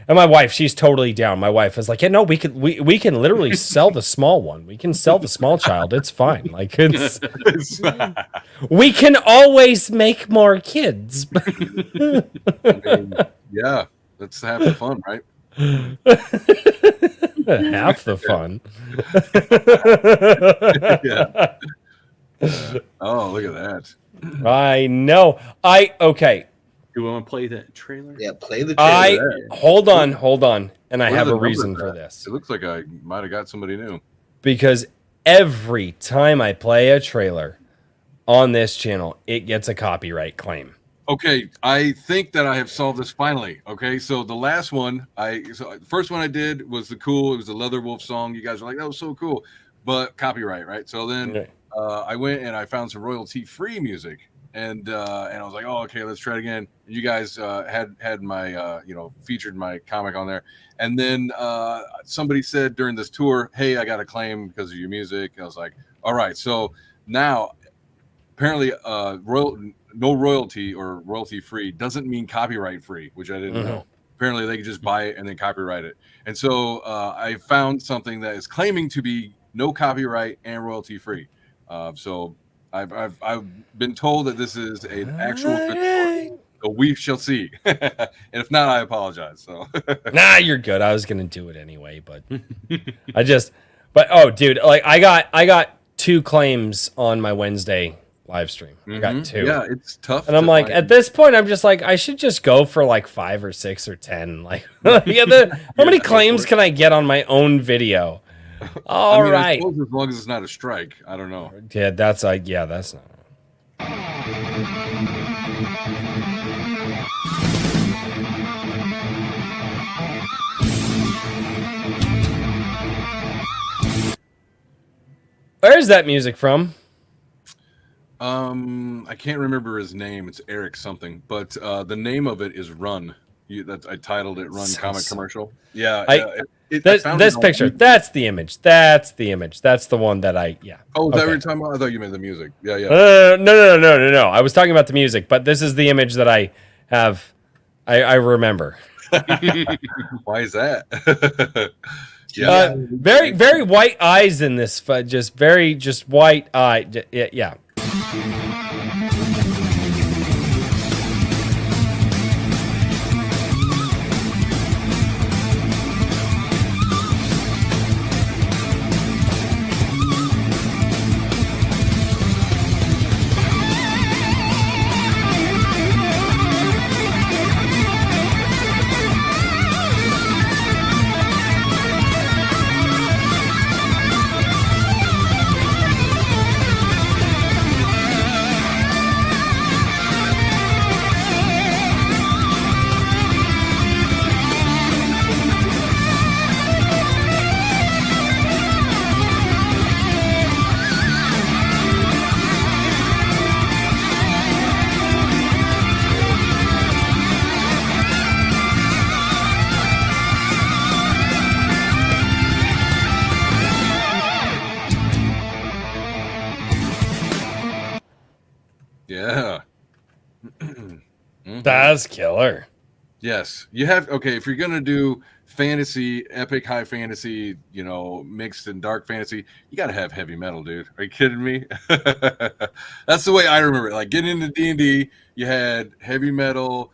And my wife, she's totally down. My wife is like, yeah, no, we can literally sell the small one. We can sell the small child. It's fine. Like we can always make more kids. Yeah, that's half the fun, right? Half the fun. Yeah. Oh, look at that. I know. Okay. Do we want to play the trailer? Yeah, play the trailer. Hold on. And I have a reason for this. It looks like I might have got somebody new. Because every time I play a trailer on this channel, it gets a copyright claim. Okay, I think that I have solved this finally. Okay, so the last one, the first one I did was it was the Leather Wolf song. You guys are like, that was so cool, but copyright, right? So then I went and I found some royalty-free music, and I was like, oh, okay, let's try it again. And you guys had my featured my comic on there, and then somebody said during this tour, hey, I got a claim because of your music. And I was like, all right, so now apparently no royalty or royalty free doesn't mean copyright free, which I didn't know. Apparently they can just buy it and then copyright it. And so I found something that is claiming to be no copyright and royalty free. So I've been told that this is an actual good story. So we shall see. And if not, I apologize. So nah, you're good. I was gonna do it anyway, but oh dude, like I got 2 claims on my Wednesday live stream. I got 2. Yeah, it's tough. And I'm like, at this point, I'm just like, I should just go for like 5 or 6 or 10. Like, how many claims can I get on my own video? All right. I suppose as long as it's not a strike, I don't know. Yeah, that's not. Where's that music from? I can't remember his name. It's Eric something, but the name of it is Run. I titled it Run Comic Commercial. Yeah. This picture. That's the image. That's the one that I. Yeah. Oh, that you're talking about? I thought you meant the music. Yeah. No. I was talking about the music, but this is the image that I have. I remember. Why is that? Yeah. Very, very white eyes in this. Just white eye. Yeah. That's killer. Yes, you have. Okay, if you're gonna do fantasy, epic high fantasy, mixed and dark fantasy, you got to have heavy metal, dude. Are you kidding me? That's the way I remember it. Like getting into D&D, you had heavy metal,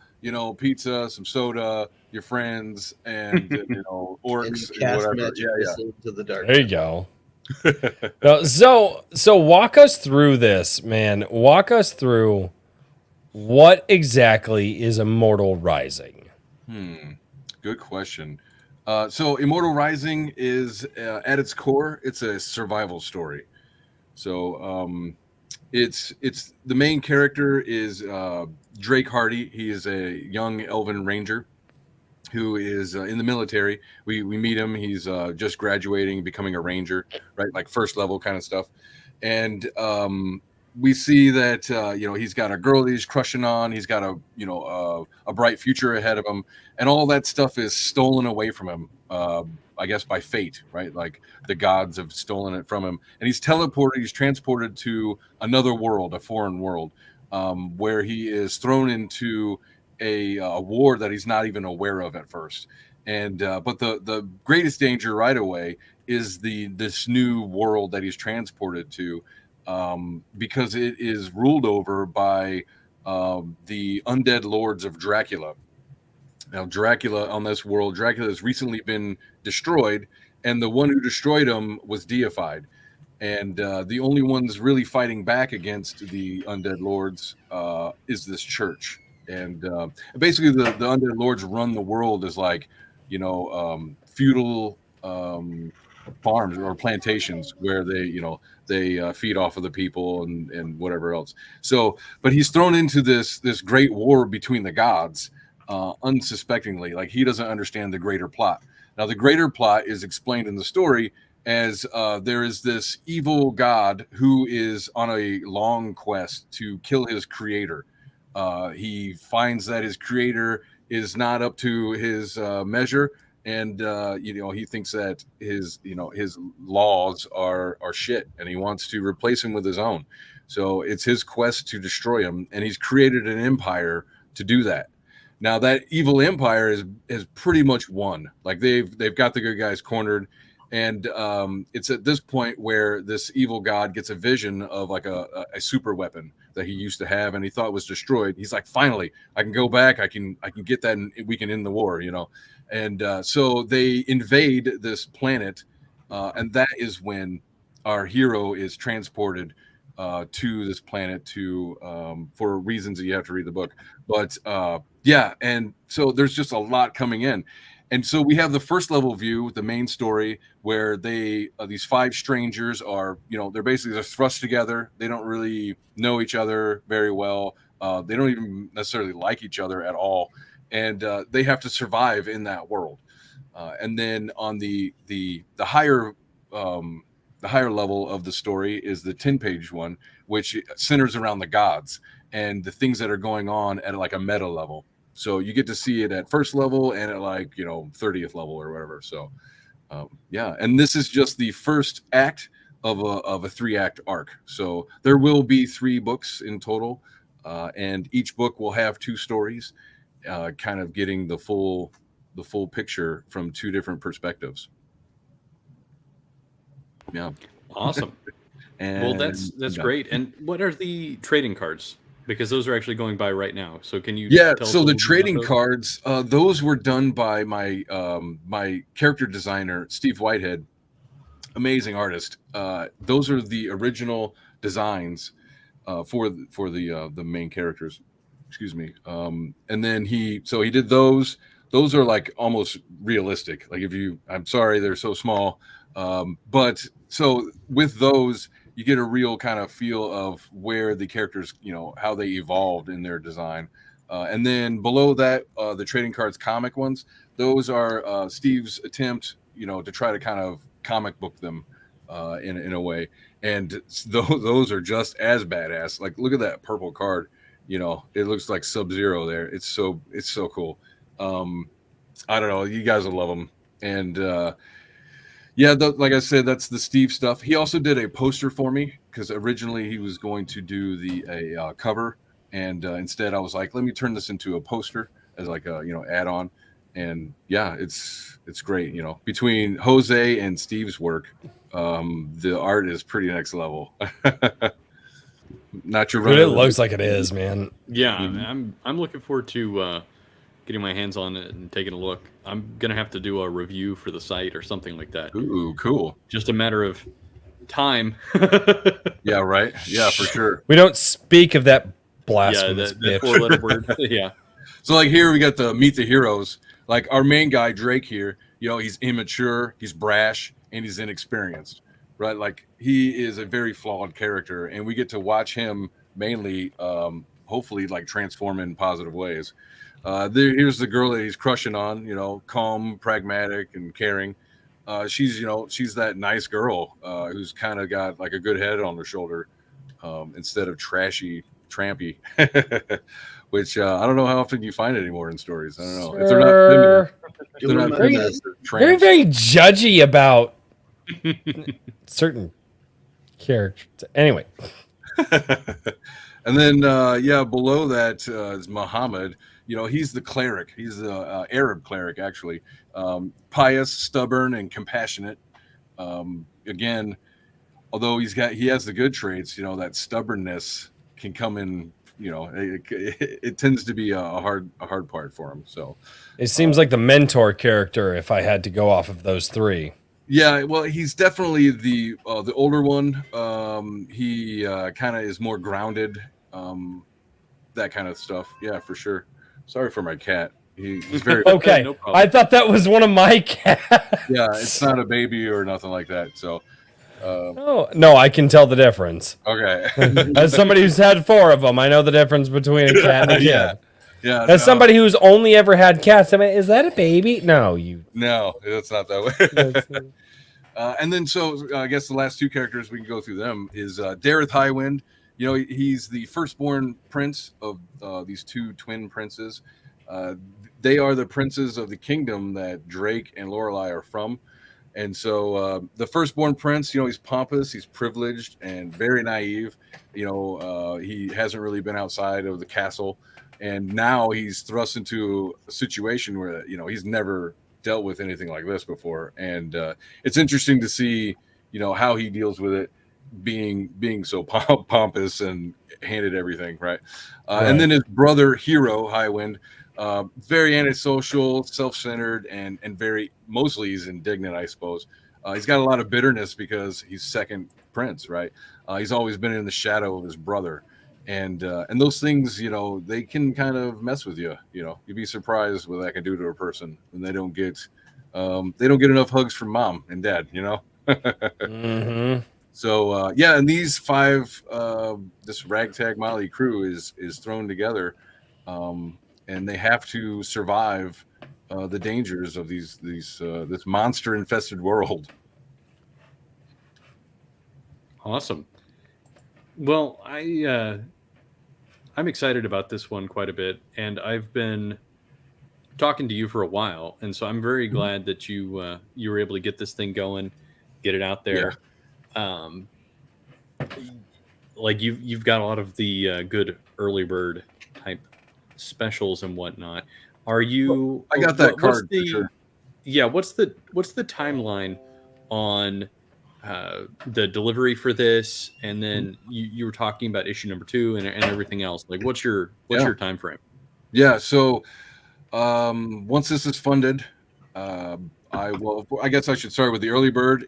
pizza, some soda, your friends, and orcs And you and cast whatever. magic Yeah, missile into the dark. There you go. So walk us through this, man. Walk us through what exactly is Immortal Rising. Good question. So Immortal Rising is at its core, it's a survival story. So it's the main character is Drake Hardy. He is a young elven ranger who is in the military. We meet him. He's just graduating, becoming a ranger, right? Like first level kind of stuff. And we see that he's got a girl that he's crushing on. He's got a bright future ahead of him, and all that stuff is stolen away from him. I guess by fate, right? Like the gods have stolen it from him, and he's teleported. He's transported to another world, a foreign world, where he is thrown into a war that he's not even aware of at first. And but the greatest danger right away is this new world that he's transported to, because it is ruled over by the undead lords of Dracula. Now, Dracula on this world, Dracula has recently been destroyed, and the one who destroyed him was deified. And the only ones really fighting back against the undead lords is this church. And basically, the undead lords run the world as like, feudal farms or plantations where they feed off of the people and whatever else. So, but he's thrown into this great war between the gods, unsuspectingly. Like he doesn't understand the greater plot. Now, the greater plot is explained in the story as there is this evil god who is on a long quest to kill his creator. He finds that his creator is not up to his measure, and he thinks that his laws are shit, and he wants to replace him with his own. So it's his quest to destroy him, and he's created an empire to do that. Now that evil empire is pretty much won. Like they've got the good guys cornered. And it's at this point where this evil god gets a vision of like a super weapon that he used to have, and he thought was destroyed. He's like, finally, I can go back. I can get that, and we can end the war, And so they invade this planet, and that is when our hero is transported to this planet for reasons that you have to read the book. But and so there's just a lot coming in. And so we have the first level view with the main story where these five strangers are, they're thrust together. They don't really know each other very well. They don't even necessarily like each other at all. And they have to survive in that world. And then on the higher level of the story is the 10-page one, which centers around the gods and the things that are going on at like a meta level. So you get to see it at first level and at 30th level or whatever. So and this is just the first act of a 3-act arc. So there will be 3 books in total, and each book will have 2 stories, kind of getting the full picture from 2 different perspectives. Yeah, awesome. And that's great. And what are the trading cards? Because those are actually going by right now. So can you? Yeah. Tell So us the trading cards, those were done by my character designer, Steve Whitehead, amazing artist. Those are the original designs for the main characters. Excuse me. And then he did those. Those are like almost realistic. Like I'm sorry, they're so small. But so with those, you get a real kind of feel of where the characters, how they evolved in their design. And then below that, the trading cards comic ones, those are Steve's attempt, to try to kind of comic book them in a way. And those are just as badass. Like, look at that purple card. It looks like Sub-Zero there. It's so cool. I don't know. You guys will love them. And like I said, that's the Steve stuff. He also did a poster for me because originally he was going to do a cover, And instead, I was like, let me turn this into a poster as like a add-on. And yeah, it's great. Between Jose and Steve's work, the art is pretty next level. Not your Dude, run. it looks like it is, man. Yeah, Mhm. I'm looking forward to getting my hands on it and taking a look. I'm gonna have to do a review for the site or something like that. Ooh, cool. Just a matter of time. Yeah, right. Yeah, for sure. We don't speak of that Yeah, blasphemous that bitch. 4-letter word. Yeah. So like here we got the meet the heroes. Like our main guy Drake here, he's immature, he's brash, and he's inexperienced, right? Like he is a very flawed character, and we get to watch him mainly, hopefully, like transform in positive ways. Here's the girl that he's crushing on, calm, pragmatic, and caring. She's that nice girl who's kind of got like a good head on her shoulder, instead of trashy, trampy. Which I don't know how often you find it anymore in stories. I don't know if they're not feminine. Give They're him not a- feminine, they're Very, trans. very judgy about certain characters. Anyway, And then below that is Muhammad. He's the cleric. He's the Arab cleric, actually. Pious, stubborn, and compassionate. Again, although he has the good traits, that stubbornness can come in. It tends to be a hard part for him. So it seems like the mentor character if I had to go off of those three. yeah, well, he's definitely the older one. He kind of is more grounded, that kind of stuff. Yeah, for sure. Sorry for my cat. He's very Okay, No problem. I thought that was one of my cats. yeah. It's not a baby or nothing like that. So Oh, no, I can tell the difference. okay, As somebody who's had 4 of them, I know the difference between a cat and a kid. yeah. As somebody who's only ever had cats, I mean, is that a baby? No, you. no, it's not that way. And then, I guess the last 2 characters we can go through them is Dareth Highwind. He's the firstborn prince of these 2 twin princes. They are the princes of the kingdom that Drake and Lorelei are from. And so the firstborn prince, he's pompous, he's privileged, and very naive. He hasn't really been outside of the castle. And now he's thrust into a situation where, he's never dealt with anything like this before. And it's interesting to see, how he deals with it, being so pompous and handed everything, right? Right. And then his brother, Hero Highwind, very antisocial, self-centered, and mostly he's indignant, I suppose. He's got a lot of bitterness because he's second prince, right? He's always been in the shadow of his brother, and those things, they can kind of mess with you. You'd be surprised what that can do to a person when they don't get enough hugs from mom and dad. Mm-hmm. So and these 5, this ragtag motley crew is thrown together. And they have to survive the dangers of this monster infested world. Awesome. Well, I'm excited about this one quite a bit, and I've been talking to you for a while, and so I'm very glad that you were able to get this thing going, get it out there. Like you've got a lot of the good early bird type specials and whatnot. Are you? I got that card for sure. Yeah. What's the timeline on the delivery for this? And then you were talking about issue number 2 and everything else. Like, what's your time frame? Yeah. So once this is funded, I guess I should start with the early bird.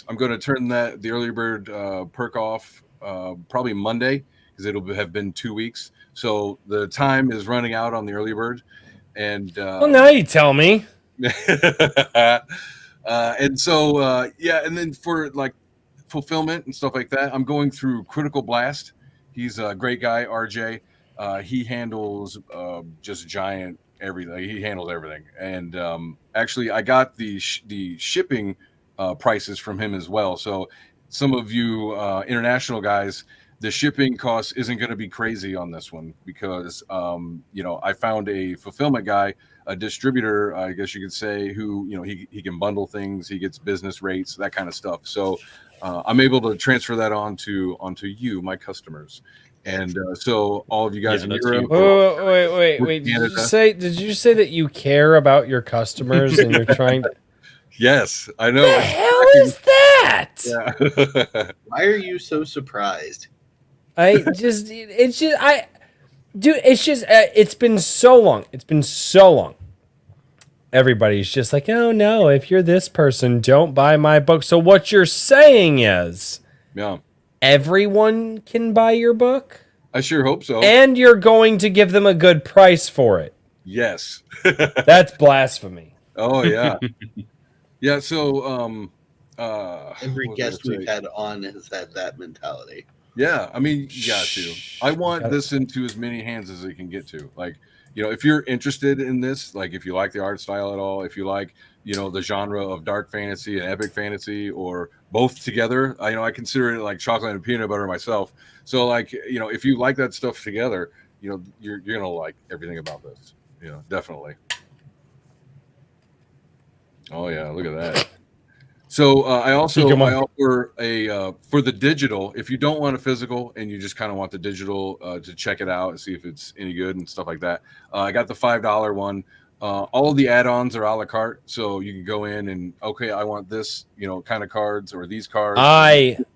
I'm going to turn the early bird perk off probably Monday, because it'll have been 2 weeks. So the time is running out on the early bird, and Well, now you tell me. and so and then for like fulfillment and stuff like that, I'm going through Critical Blast. He's a great guy, RJ. He handles just giant everything. He handles everything, and actually, I got the shipping prices from him as well. So some of you international guys, the shipping cost isn't going to be crazy on this one, because I found a fulfillment guy, a distributor, I guess you could say, who he can bundle things, he gets business rates, that kind of stuff. So I'm able to transfer that onto you, my customers. And so all of you guys Yeah, in that's Europe, huge. Wait. Did you say that you care about your customers and you're trying to? yes, I know. The hell is that? Yeah. Why are you so surprised? It's been so long. It's been so long. Everybody's just like, oh no, if you're this person, don't buy my book. So what you're saying is Yeah. everyone can buy your book? I sure hope so. And you're going to give them a good price for it. Yes. That's blasphemy. Oh yeah. Yeah. So Every what was I guest gonna we've say? had on has had that mentality. Yeah, I mean, you got to. I want this into as many hands as it can get to. Like, if you're interested in this, like if you like the art style at all, if you like, the genre of dark fantasy and epic fantasy, or both together, I consider it like chocolate and peanut butter myself. So, like, if you like that stuff together, you're gonna like everything about this. Definitely. Oh yeah, look at that. So I offer a for the digital. If you don't want a physical and you just kind of want the digital to check it out and see if it's any good and stuff like that, I got the $5 one. All of the add-ons are a la carte, so you can go in and I want this kind of cards or these cards.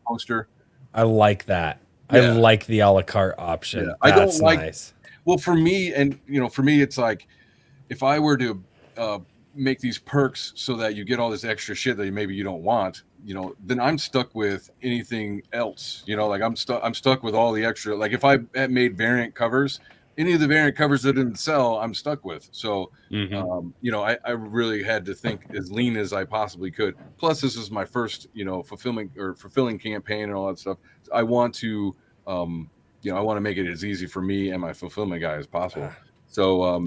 Poster. I like that. Yeah. I like the a la carte option. Yeah. I That's don't like. nice. Well, for me, it's like if I were to make these perks so that you get all this extra shit that maybe you don't want, then I'm stuck with anything else. Like I'm stuck with all the extra. Like if I had made variant covers, any of the variant covers that didn't sell, I'm stuck with. So, I really had to think as lean as I possibly could. Plus, this is my first, fulfilling campaign and all that stuff. I want to, I want to make it as easy for me and my fulfillment guy as possible. So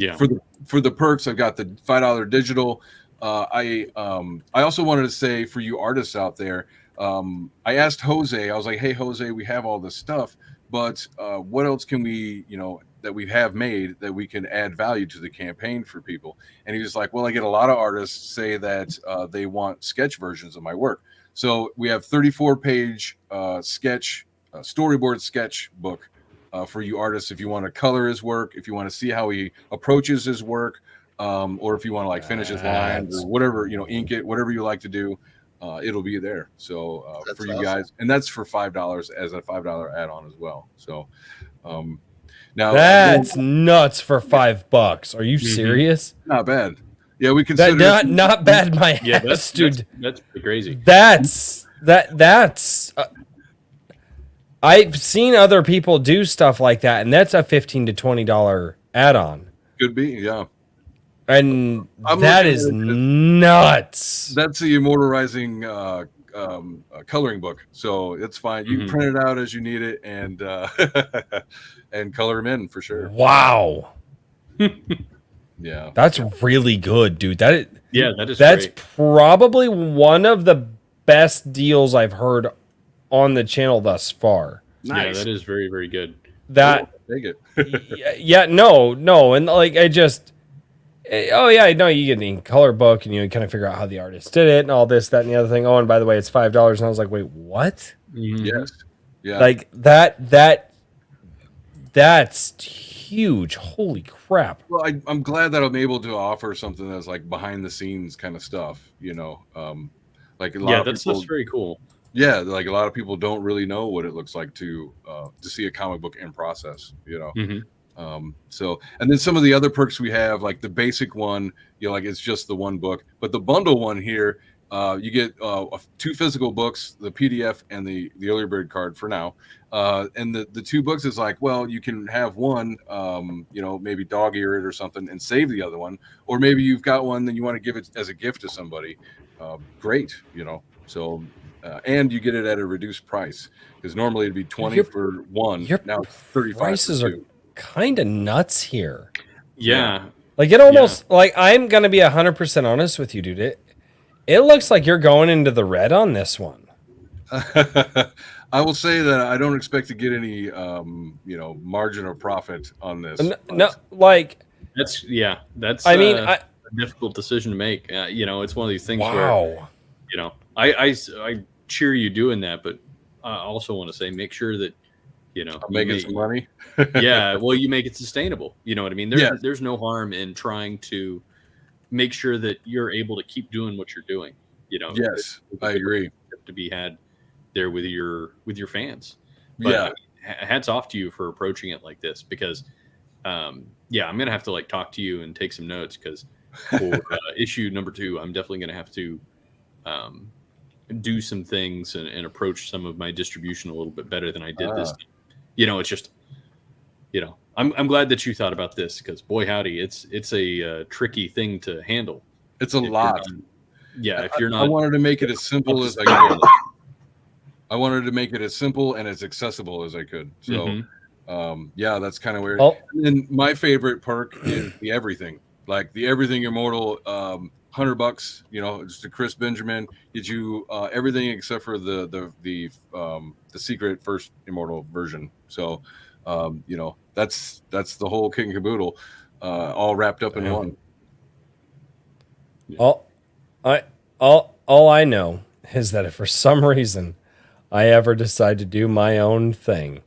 for the perks, I've got the $5 digital. I also wanted to say for you artists out there, I asked Jose. I was like, "Hey, Jose, we have all this stuff, but what else can we, that we have made that we can add value to the campaign for people?" And he was like, "Well, I get a lot of artists say that they want sketch versions of my work. So we have 34-page storyboard sketch book." For you artists, if you want to color his work, if you want to see how he approaches his work, or if you want to like finish his lines or whatever, ink it, whatever you like to do, it'll be there. So for you guys, and that's for $5 as a $5 add-on as well. So now that's nuts for $5. Are you serious? Not bad. Yeah, we consider not bad. My ass, dude. That's pretty crazy. That's. I've seen other people do stuff like that, and that's a $15 to $20 add-on. Could be, yeah. And that is nuts. That's the Immortal Rising coloring book, so it's fine. You can print it out as you need it, and and color them in for sure. Wow. Yeah, that's really good, dude. That's great. Probably one of the best deals I've heard on the channel thus far. Nice. Yeah, that is very, very good. Take it. No, and like I just, you get the color book and you kind of figure out how the artist did it and all this, that, and the other thing. Oh, and by the way, it's $5, and I was like, wait, what? Yes, yeah, like that's huge. Holy crap! Well, I'm glad that I'm able to offer something that's like behind the scenes kind of stuff. Like a lot of people, that's very cool. Yeah, like a lot of people don't really know what it looks like to see a comic book in process, So, and then some of the other perks we have, like the basic one, like it's just the one book, but the bundle one here, you get 2 physical books, the PDF and the early bird card for now. And the 2 books is like, well, you can have one, maybe dog ear it or something and save the other one, or maybe you've got one that you want to give it as a gift to somebody. Great, so. And you get it at a reduced price because normally it'd be $20 for one. Now it's $35. Prices are kind of nuts here. Yeah, like it almost like I'm gonna be 100% honest with you, dude. It looks like you're going into the red on this one. I will say that I don't expect to get any, margin or profit on this. No, like that's. I mean, a difficult decision to make. It's one of these things where, I cheer you doing that, but I also want to say make sure that You know, I'm making some money. Yeah, well, you make it sustainable. You know what I mean? Yeah. There's no harm in trying to make sure that you're able to keep doing what you're doing. You know, Yes, I agree. To be had there with your fans. But Yeah. hats off to you for approaching it like this, because yeah, I'm gonna have to like talk to you and take some notes, because for issue number 2, I'm definitely gonna have to do some things and approach some of my distribution a little bit better than I did this time. You know, it's just, you know, I'm glad that you thought about this, because boy howdy, it's a tricky thing to handle. It's a lot. Yeah, if you're not, I wanted to make it as simple as I could. I wanted to make it as simple and as accessible as I could. So, yeah, that's kind of weird. And my favorite perk is the everything, like the everything Immortal, $100, you know, just a Chris Benjamin, get you everything except for the secret first Immortal version. So, you know, that's the whole kit and caboodle, all wrapped up in one. All I know is that if for some reason I ever decide to do my own thing,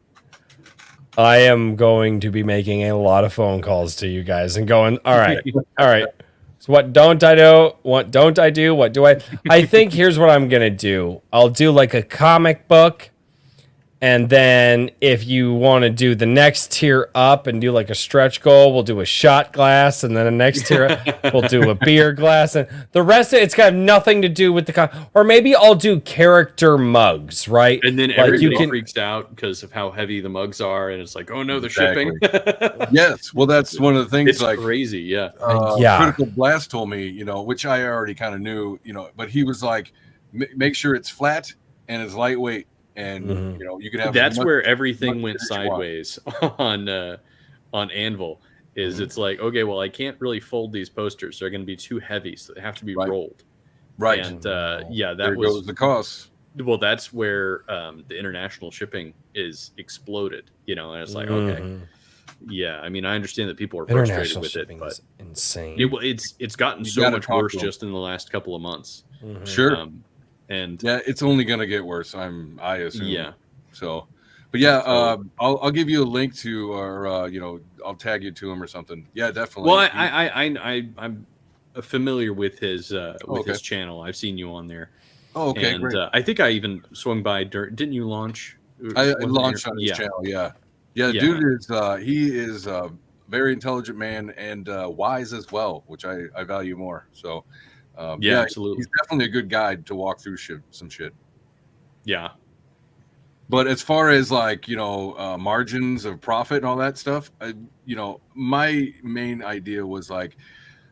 I am going to be making a lot of phone calls to you guys and going, all right. So what don't I do? What don't I do? What do I? I think here's what I'm going to do. I'll do like a comic book. And then if you want to do the next tier up and do like a stretch goal, we'll do a shot glass. And then the next tier up, we'll do a beer glass. And the rest of it's got nothing to do with or maybe I'll do character mugs, right? And then everybody freaks out because of how heavy the mugs are. And it's like, oh no, the shipping. Yes. Well, that's one of the things. It's like crazy. Yeah. Critical Blast told me, you know, which I already kind of knew, you know, but he was like, make sure it's flat and it's lightweight. And you know, you could have. That's where everything went sideways on Anvil. It's like, okay, well, I can't really fold these posters; they're going to be too heavy, so they have to be rolled. Right. And yeah, there goes the cost. Well, that's where the international shipping is exploded. You know, and it's like, okay, yeah. I mean, I understand that people are frustrated with it, but insane. It's gotten so much worse just in the last couple of months. Sure. And yeah, it's only gonna get worse. I assume. Yeah. So, but yeah, I'll give you a link to, or you know, I'll tag you to him or something. Yeah, definitely. Well, I'm familiar with his his channel. I've seen you on there. Oh, okay, and, great. I think I even swung by. Didn't you launch? I launched on his channel. Yeah. Dude is he is a very intelligent man and wise as well, which I value more. So. Yeah, absolutely. He's definitely a good guide to walk through some shit. Yeah. But as far as like, you know, margins of profit and all that stuff, you know, my main idea was like,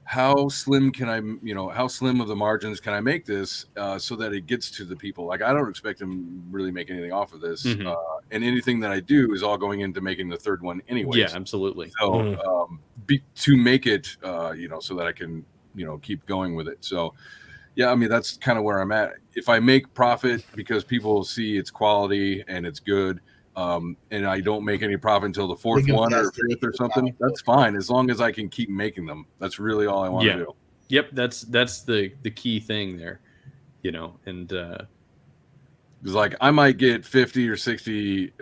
how slim of the margins can I make this so that it gets to the people? Like, I don't expect them really make anything off of this. And anything that I do is all going into making the third one anyway. Yeah, absolutely. So to make it, you know, so that I can, you know, keep going with it. So yeah, I mean, that's kind of where I'm at. If I make profit because people see its quality and it's good, and I don't make any profit until the fourth one or fifth or something, that's fine, as long as I can keep making them. That's really all I want to do. Yep, that's the key thing there, you know. And it's like I might get 50 or 60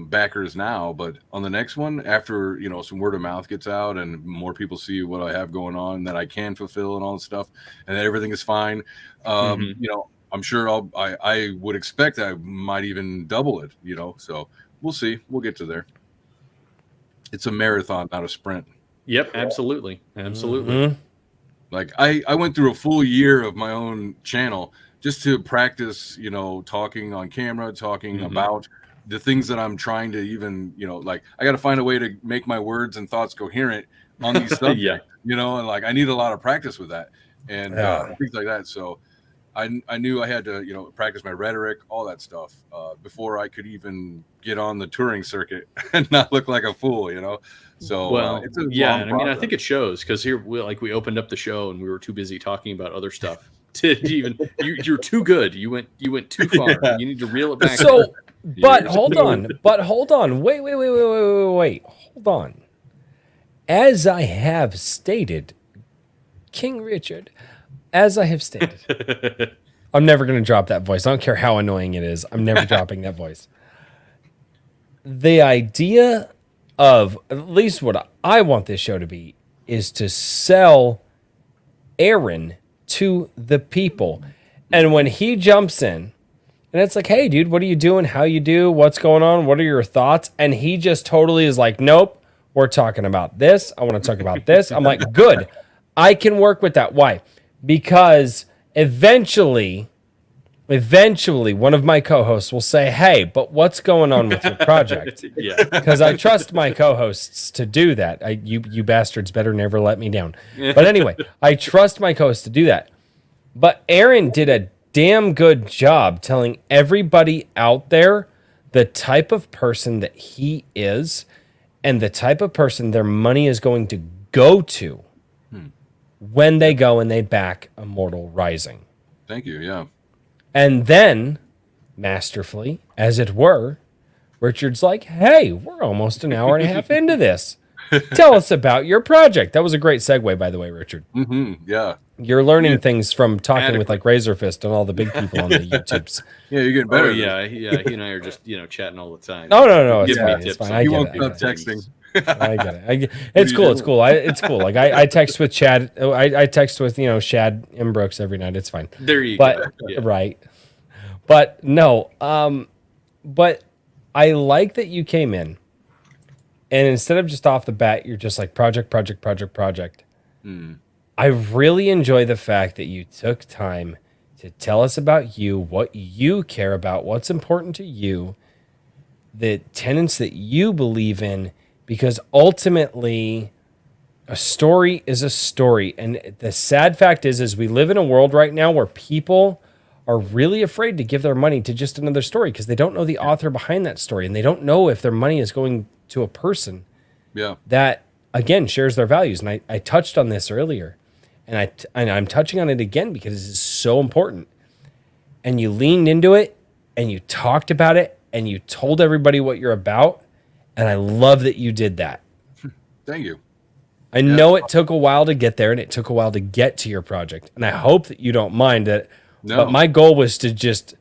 backers now, but on the next one, after, you know, some word of mouth gets out and more people see what I have going on that I can fulfill and all that stuff, and that everything is fine, you know, I'm sure I would expect I might even double it, you know. So we'll see. We'll get to there. It's a marathon, not a sprint. Yep, absolutely. Like I went through a full year of my own channel just to practice, you know, talking on camera, talking about the things that I'm trying to even, you know, like I got to find a way to make my words and thoughts coherent on these subjects, you know, and like I need a lot of practice with that and things like that. So I knew I had to, you know, practice my rhetoric, all that stuff before I could even get on the touring circuit and not look like a fool, you know. So it's a long process. I mean, I think it shows because here we opened up the show and we were too busy talking about other stuff. You're too good. You went too far. You need to reel it back. So, but hold on. Wait. Hold on. As I have stated, King Richard, as I have stated, I'm never going to drop that voice. I don't care how annoying it is. I'm never dropping that voice. the idea of, at least what I want this show to be, is to sell Aaron to the people. And when he jumps in, and it's like, hey, dude, what are you doing? How you do? What's going on? What are your thoughts? And he just totally is like, nope, we're talking about this. I want to talk about this. I'm like, good. I can work with that. Why? Because eventually, one of my co-hosts will say, hey, but what's going on with your project? Yeah. Because I trust my co-hosts to do that. You bastards better never let me down. But anyway, I trust my co-hosts to do that. But Aaron did a damn good job telling everybody out there the type of person that he is and the type of person their money is going to go to when they go and they back Immortal Rising. Thank you. Yeah. And then, masterfully, as it were, Richard's like, hey, we're almost an hour and a half into this. Tell us about your project. That was a great segue, by the way, Richard. Yeah. You're learning things from talking with like Razorfist and all the big people on the YouTubes. Yeah, you're getting better. Oh, yeah. He and I are just, chatting all the time. No, it's Give me fine. It's tips fine. on I You get won't it. stop texting. I get it. It's cool. It's cool. It's cool. Like I text with Chad. I text with Shad Imbrooks every night. It's fine. There you But go. Yeah. right. But no. But I like that you came in, and instead of just off the bat, you're just like project. I really enjoy the fact that you took time to tell us about you, what you care about, what's important to you, the tenets that you believe in, because ultimately a story is a story. And the sad fact is we live in a world right now where people are really afraid to give their money to just another story because they don't know the author behind that story, and they don't know if their money is going to a person that, again, shares their values. And I touched on this earlier, and I'm touching on it again because this is so important. And you leaned into it, and you talked about it, and you told everybody what you're about. And I love that you did that. Thank you. I know it took a while to get there, and it took a while to get to your project. And I hope that you don't mind that. No. But my goal was to just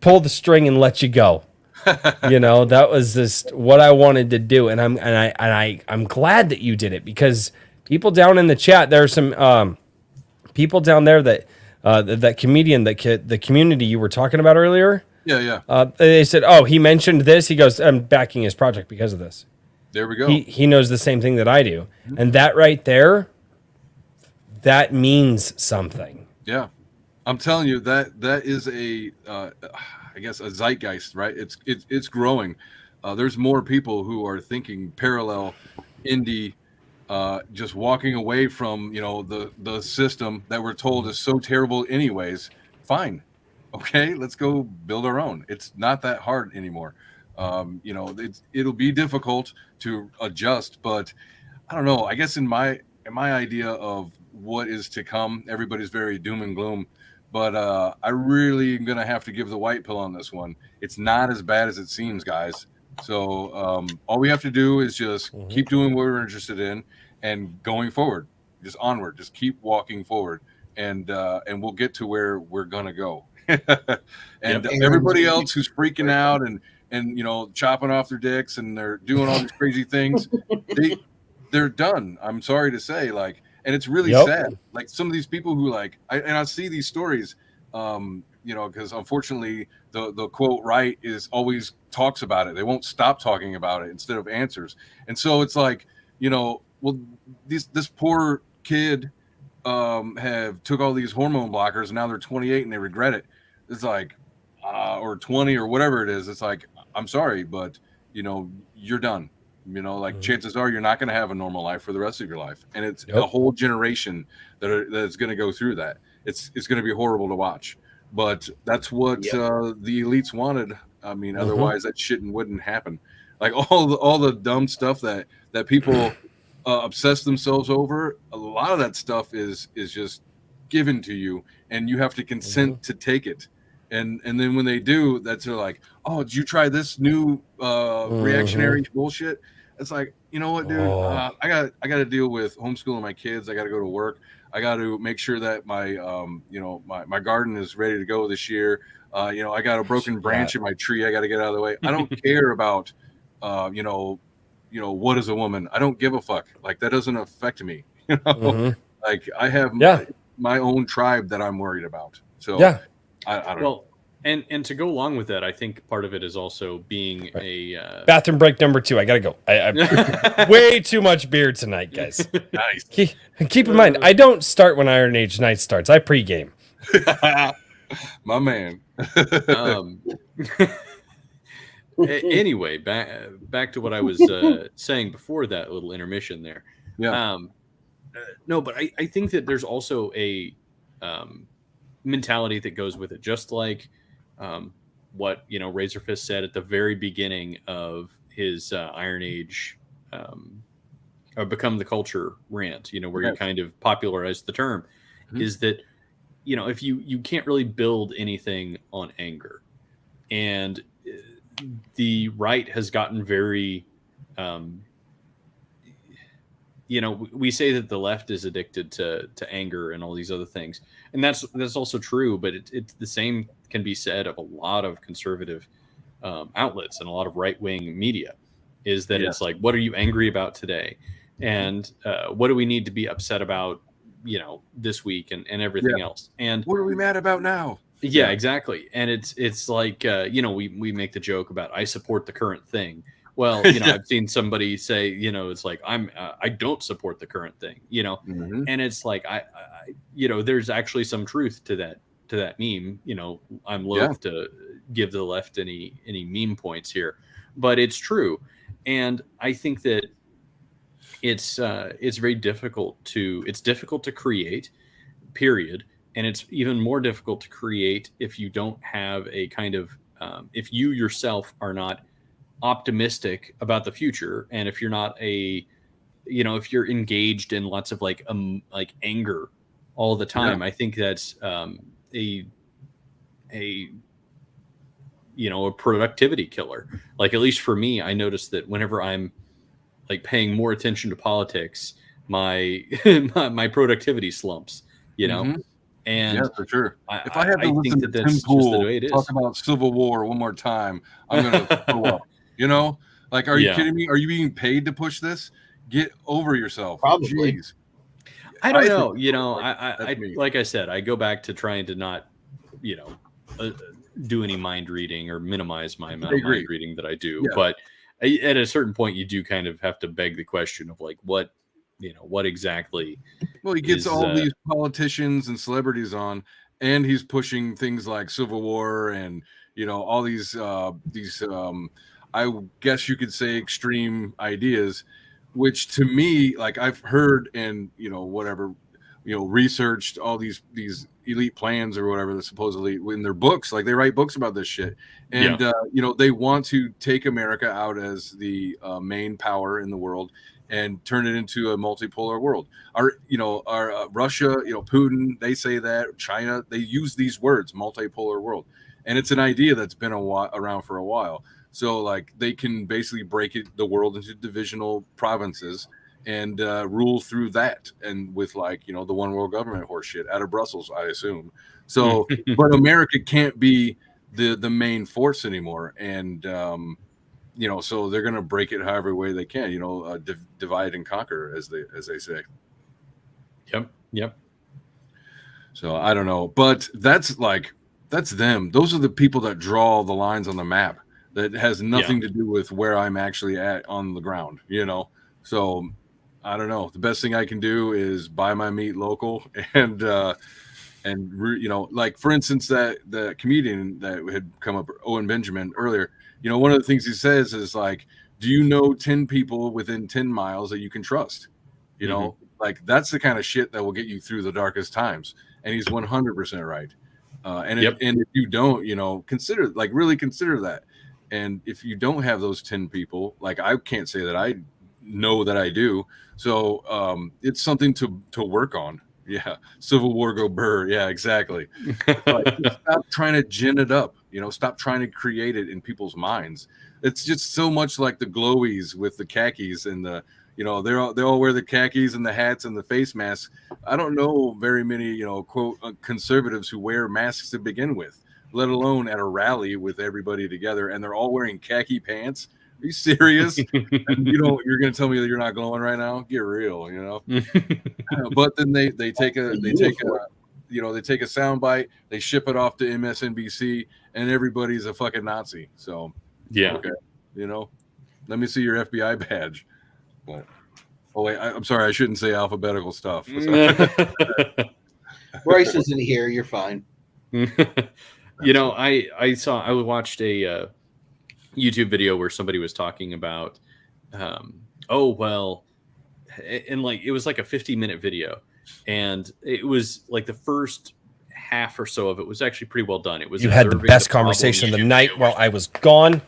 pull the string and let you go. That was just what I wanted to do. And I'm glad that you did it, because people down in the chat, there are some people down there that that comedian, the community you were talking about earlier. Yeah. They said, oh, he mentioned this. He goes, I'm backing his project because of this. There we go. He knows the same thing that I do. And that right there, that means something. Yeah, I'm telling you that is I guess a zeitgeist, right? It's growing. There's more people who are thinking parallel indie, just walking away from the system that we're told is so terrible anyways. Fine, okay, let's go build our own. It's not that hard anymore. It'll be difficult to adjust, but I don't know. I guess in my idea of what is to come, everybody's very doom and gloom, but I really am gonna have to give the white pill on this one. It's not as bad as it seems, guys. So all we have to do is just keep doing what we're interested in and going forward, just onward, just keep walking forward, and we'll get to where we're gonna go. And everybody else who's freaking out and chopping off their dicks and they're doing all these crazy things, they're done. I'm sorry to say, and it's really sad. Like some of these people who I see these stories, because unfortunately the quote right is always talks about it. They won't stop talking about it instead of answers. And so it's this poor kid have took all these hormone blockers and now they're 28 and they regret it. It's or 20 or whatever it is. It's I'm sorry, but you're done. Chances are you're not going to have a normal life for the rest of your life. And it's a whole generation that's going to go through that. It's going to be horrible to watch, but that's what the elites wanted. I mean, otherwise that shit wouldn't happen. Like all the dumb stuff that people obsess themselves over. A lot of that stuff is just given to you and you have to consent to take it. And then when they do, they're like, oh, did you try this new reactionary bullshit? It's like, you know what, dude? I got to deal with homeschooling my kids. I got to go to work. I got to make sure that my my garden is ready to go this year. I got a broken branch in my tree. I got to get out of the way. I don't care about what is a woman. I don't give a fuck. Like, that doesn't affect me. Like, I have my own tribe that I'm worried about. So I don't know. And to go along with that, I think part of it is also being a bathroom break number 2. I gotta go. I way too much beer tonight, guys. Nice. Keep in mind, I don't start when Iron Age Night starts. I pregame. My man. Anyway, back to what I was saying before that little intermission there. Yeah. No, but I think that there's also a mentality that goes with it, just like what Razorfist said at the very beginning of his Iron Age or Become the Culture rant, where you kind of popularized the term, is that if you can't really build anything on anger, and the right has gotten very we say that the left is addicted to anger and all these other things, and that's also true, but it's the same can be said of a lot of conservative outlets and a lot of right-wing media, is that it's like, what are you angry about today, and what do we need to be upset about this week, and everything else, and what are we mad about now? Yeah, exactly. And it's like we make the joke about, I support the current thing. Well, I've seen somebody say, it's like, I don't support the current thing, and it's like, I there's actually some truth to that meme. I'm loath to give the left any meme points here, but it's true. And I think that it's difficult to create, period. And it's even more difficult to create if you don't have a kind of, if you yourself are not optimistic about the future, and if you're not if you're engaged in lots of like anger all the time, I think that's a productivity killer. Like, at least for me, I notice that whenever I'm like paying more attention to politics, my my productivity slumps, And yeah, for sure. If I have to listen to Tim Pool talk about Civil War one more time, I'm going to throw up. Like, are you kidding me? Are you being paid to push this? Get over yourself. Probably. Jeez. I don't know. I like I said, I go back to trying to not, do any mind reading or minimize my amount of mind reading that I do. Yeah. But at a certain point, you do kind of have to beg the question of like, what exactly. Well, he gets all these politicians and celebrities on, and he's pushing things like Civil War and all these I guess you could say extreme ideas, which to me, like, I've heard and researched all these elite plans or whatever that supposedly in their books, like they write books about this shit, and they want to take America out as the main power in the world and turn it into a multipolar world. Our Russia, Putin, they say that. China, they use these words, multipolar world. And it's an idea that's been around for a while. So, like, they can basically break the world into divisional provinces and rule through that. And with, like, the one world government horseshit out of Brussels, I assume. So, but America can't be the main force anymore. And, so they're going to break it however way they can, divide and conquer, as they say. Yep. So I don't know, but that's them. Those are the people that draw the lines on the map. That has nothing to do with where I'm actually at on the ground, So I don't know. The best thing I can do is buy my meat local and like, for instance, that the comedian that had come up, Owen Benjamin, earlier. One of the things he says is like, do you know 10 people within 10 miles that you can trust? Like, that's the kind of shit that will get you through the darkest times. And he's 100% right. And if you don't, really consider that. And if you don't have those 10 people, like, I can't say that I know that I do. So it's something to work on. Yeah. Civil War go burr. Yeah, exactly. Stop trying to gin it up. Stop trying to create it in people's minds. It's just so much like the glowies with the khakis and the, You know, they all wear the khakis and the hats and the face masks. I don't know very many, you know, quote conservatives who wear masks to begin with, let alone at a rally with everybody together, and they're all wearing khaki pants. Are you serious? And you're going to tell me that you're not glowing right now? Get real, you know. But then they take a sound bite, they ship it off to MSNBC, and everybody's a fucking Nazi. So yeah, okay, you know, let me see your FBI badge. But, oh wait, I'm sorry, I shouldn't say alphabetical stuff. Bryce isn't here. You're fine. You know, I watched a YouTube video where somebody was talking about, oh well, and like it was like a 50-minute video, and it was like the first half or so of it was actually pretty well done. It was You had the best conversation of the night while I was gone.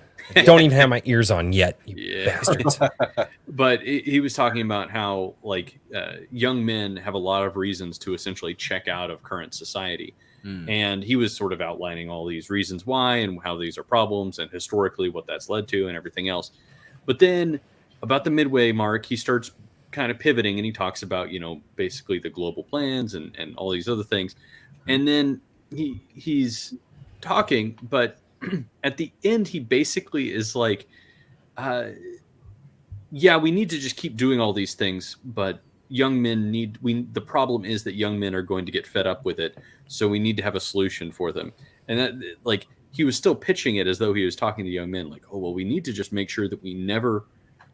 Don't even have my ears on yet, you bastards. But he was talking about how like young men have a lot of reasons to essentially check out of current society. And he was sort of outlining all these reasons why and how these are problems and historically what that's led to and everything else. But then about the midway mark, he starts kind of pivoting and he talks about, you know, basically the global plans and all these other things. And then he's talking, but at the end, he basically is like, yeah, we need to just keep doing all these things, but young men the problem is that young men are going to get fed up with it. So we need to have a solution for them. And that, like, he was still pitching it as though he was talking to young men, like, oh, well, we need to just make sure that we never,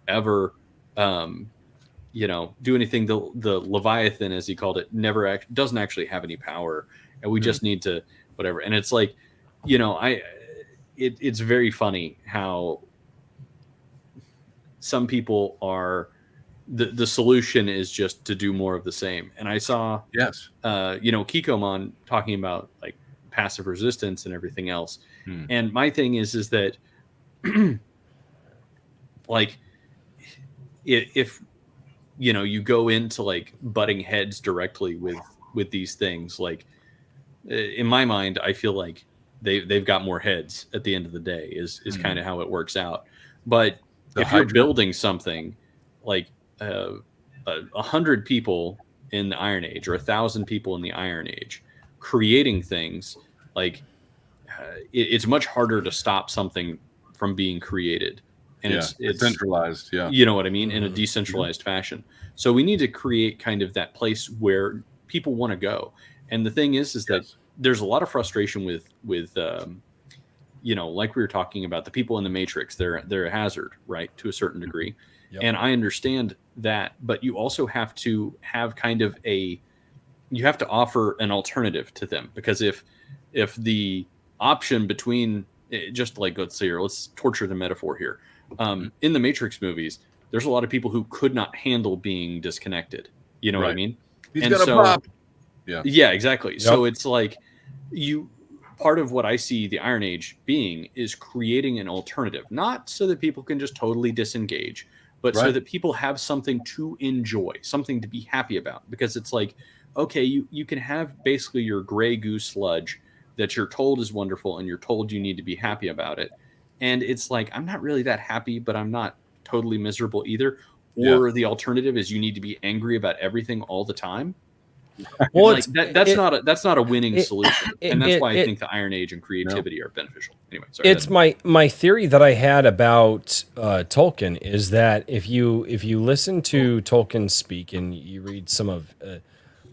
ever, you know, do anything. The Leviathan, as he called it, doesn't actually have any power. And we just need to, whatever. And it's like, you know, it's very funny how some people are, the solution is just to do more of the same. And I saw, yes, you know, Kikomon talking about like passive resistance and everything else. And my thing is that like if you know, you go into like butting heads directly with these things, like in my mind, I feel like they've got more heads at the end of the day is kind of how it works out. But if you're building something like 100 people in the Iron Age or 1,000 people in the Iron Age creating things, like it's much harder to stop something from being created. And it's centralized, you know what I mean, in a decentralized fashion. So we need to create kind of that place where people want to go. And the thing is that there's a lot of frustration with you know, like we were talking about the people in the Matrix, they're a hazard, right, to a certain degree. And I understand that, but you also have to have kind of you have to offer an alternative to them, because if the option between, just like, let's torture the metaphor here. In the Matrix movies, there's a lot of people who could not handle being disconnected. You know what I mean? He's got a pop. Yeah, exactly. So it's like part of what I see the Iron Age being is creating an alternative, not so that people can just totally disengage, but so that people have something to enjoy, something to be happy about. Because it's like, okay, you can have basically your gray goo sludge that you're told is wonderful and you're told you need to be happy about it. And it's like, I'm not really that happy, but I'm not totally miserable either. Or the alternative is you need to be angry about everything all the time. Well, like that's not a winning solution, and that's why I think the Iron Age and creativity are beneficial. Anyway, sorry. It's my theory that I had about Tolkien is that if you listen to Tolkien speak and you read some of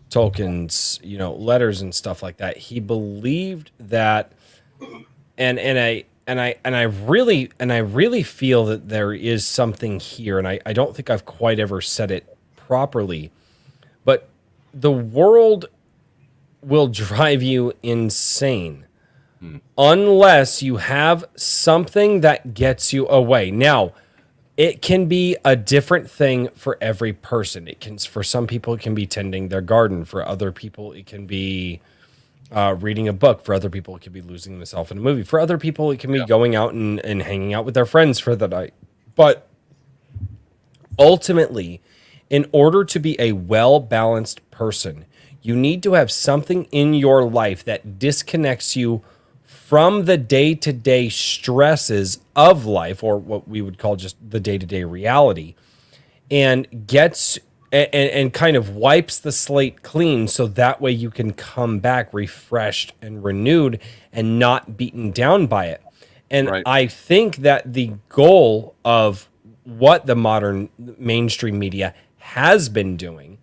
Tolkien's letters and stuff like that, he believed that, and I really feel that there is something here, and I don't think I've quite ever said it properly, but the world will drive you insane unless you have something that gets you away. Now, it can be a different thing for every person. For some people, it can be tending their garden. For other people, it can be reading a book. For other people, it could be losing themselves in a movie. For other people, it can be going out and hanging out with their friends for the night. But ultimately, in order to be a well-balanced person, you need to have something in your life that disconnects you from the day-to-day stresses of life, or what we would call just the day-to-day reality. and gets and kind of wipes the slate clean, so that way you can come back refreshed and renewed and not beaten down by it. And Right. I think that the goal of what the modern mainstream media has been doing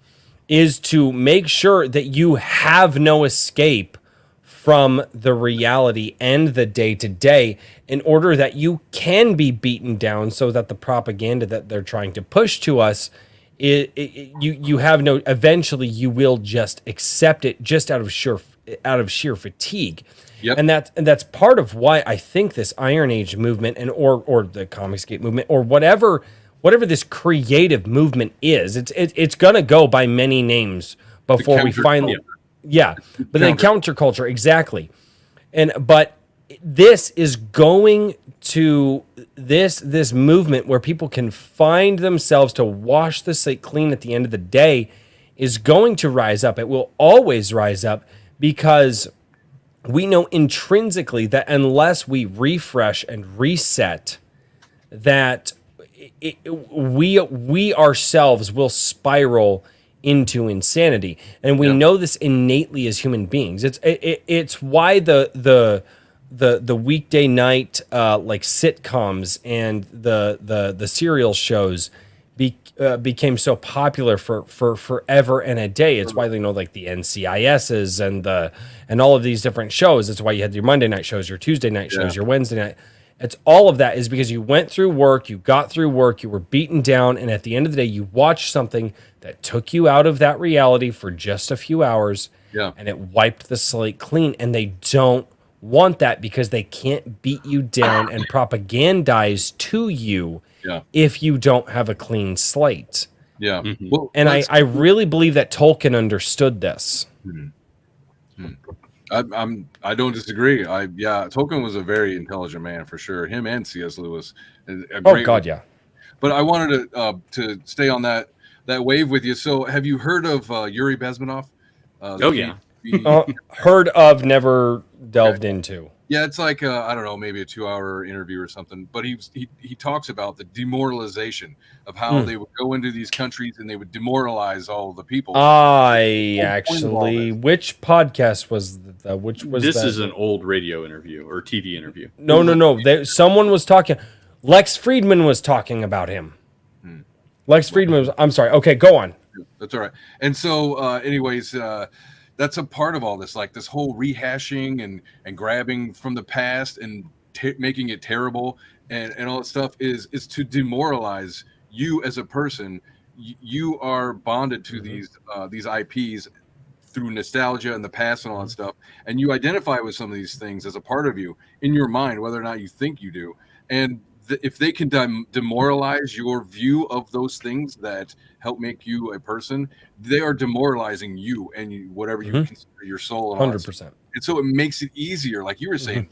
is to make sure that you have no escape from the reality and the day to day, in order that you can be beaten down, so that the propaganda that they're trying to push to us, you have no, eventually you will just accept it just out of sheer fatigue. Yep. And that's part of why I think this Iron Age movement and or the Comicsgate movement, or whatever this creative movement is, it's gonna go by many names before we finally, yeah, but then counterculture, exactly. But this is going to this movement where people can find themselves to wash the slate clean at the end of the day is going to rise up. It will always rise up, because we know intrinsically that unless we refresh and reset, that we ourselves will spiral into insanity. And we know this innately as human beings. It's why the weekday night like sitcoms and the serial shows became so popular for forever and a day. It's why, like the NCISs and all of these different shows. It's why you had your Monday night shows, your Tuesday night shows, your Wednesday night. It's all of that is because you went through work, you got through work, you were beaten down, and at the end of the day, you watched something that took you out of that reality for just a few hours, and it wiped the slate clean. And they don't want that, because they can't beat you down and propagandize to you if you don't have a clean slate. Yeah. Mm-hmm. Well, And I really believe that Tolkien understood this. I don't disagree. Tolkien was a very intelligent man for sure. Him and C.S. Lewis. Oh God, yeah. But I wanted to stay on that wave with you. So, have you heard of Yuri Bezmenov? Heard of, never delved into. Yeah, it's like I don't know, maybe a 2-hour interview or something. But he talks about the demoralization of how they would go into these countries and they would demoralize all the people. Which podcast was which was this? That? Is an old radio interview or TV interview. No. Someone was talking. Lex Friedman was talking about him. Lex Friedman was. I'm sorry. Okay, go on. That's all right. And so, anyways. That's a part of all this, like this whole rehashing and grabbing from the past and making it terrible and all that stuff is to demoralize you as a person. You are bonded to these IPs through nostalgia and the past and all that stuff, and you identify with some of these things as a part of you in your mind, whether or not you think you do. And if they can demoralize your view of those things that help make you a person, they are demoralizing you and whatever you consider your soul. 100%. And so it makes it easier, like you were saying,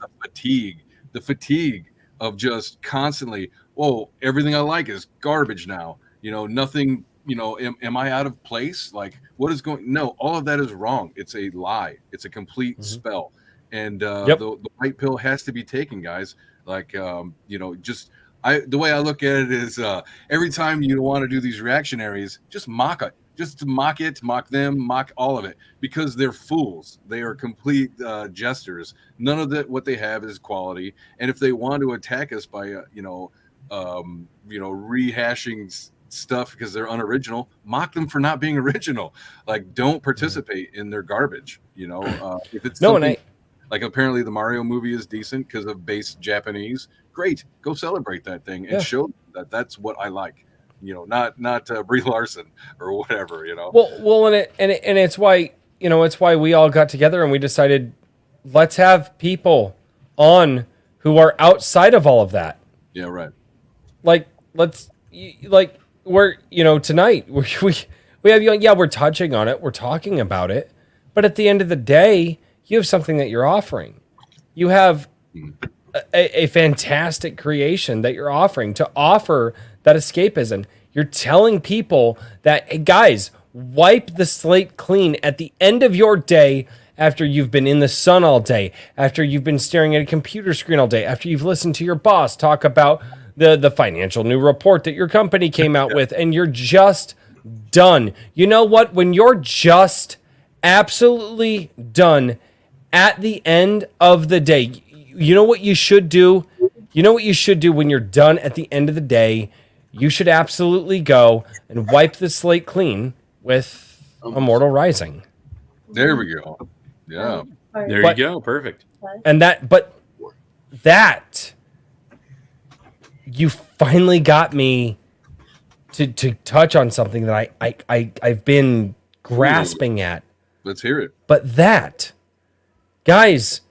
the fatigue of just constantly, everything I like is garbage now. Nothing. Am I out of place? Like, what is going? No, all of that is wrong. It's a lie. It's a complete spell. And the white pill has to be taken, guys. Like, the way I look at it is every time you want to do these reactionaries, just mock it. Just mock it, mock them, mock all of it, because they're fools. They are complete jesters. None of what they have is quality. And if they want to attack us by, rehashing stuff because they're unoriginal, mock them for not being original. Like, don't participate in their garbage. If it's like apparently the Mario movie is decent because of base Japanese. Great, go celebrate that thing and show that that's what I like. Not Brie Larson or whatever. Well, and it's why it's why we all got together and we decided, let's have people on who are outside of all of that. Yeah, right. We're tonight we have you on. Yeah, we're touching on it. We're talking about it, but at the end of the day, you have something that you're offering. You have a fantastic creation that you're offering to offer that escapism. You're telling people that, hey, guys, wipe the slate clean at the end of your day, after you've been in the sun all day, after you've been staring at a computer screen all day, after you've listened to your boss talk about the financial new report that your company came out with, and you're just done. You know what? When you're just absolutely done at the end of the day, you know what you should do? You know what you should do when you're done at the end of the day? You should absolutely go and wipe the slate clean with Immortal Rising. There we go. Yeah. There But- you go. Perfect. And that you finally got me to touch on something that I've been grasping at. Let's hear it. But that, guys,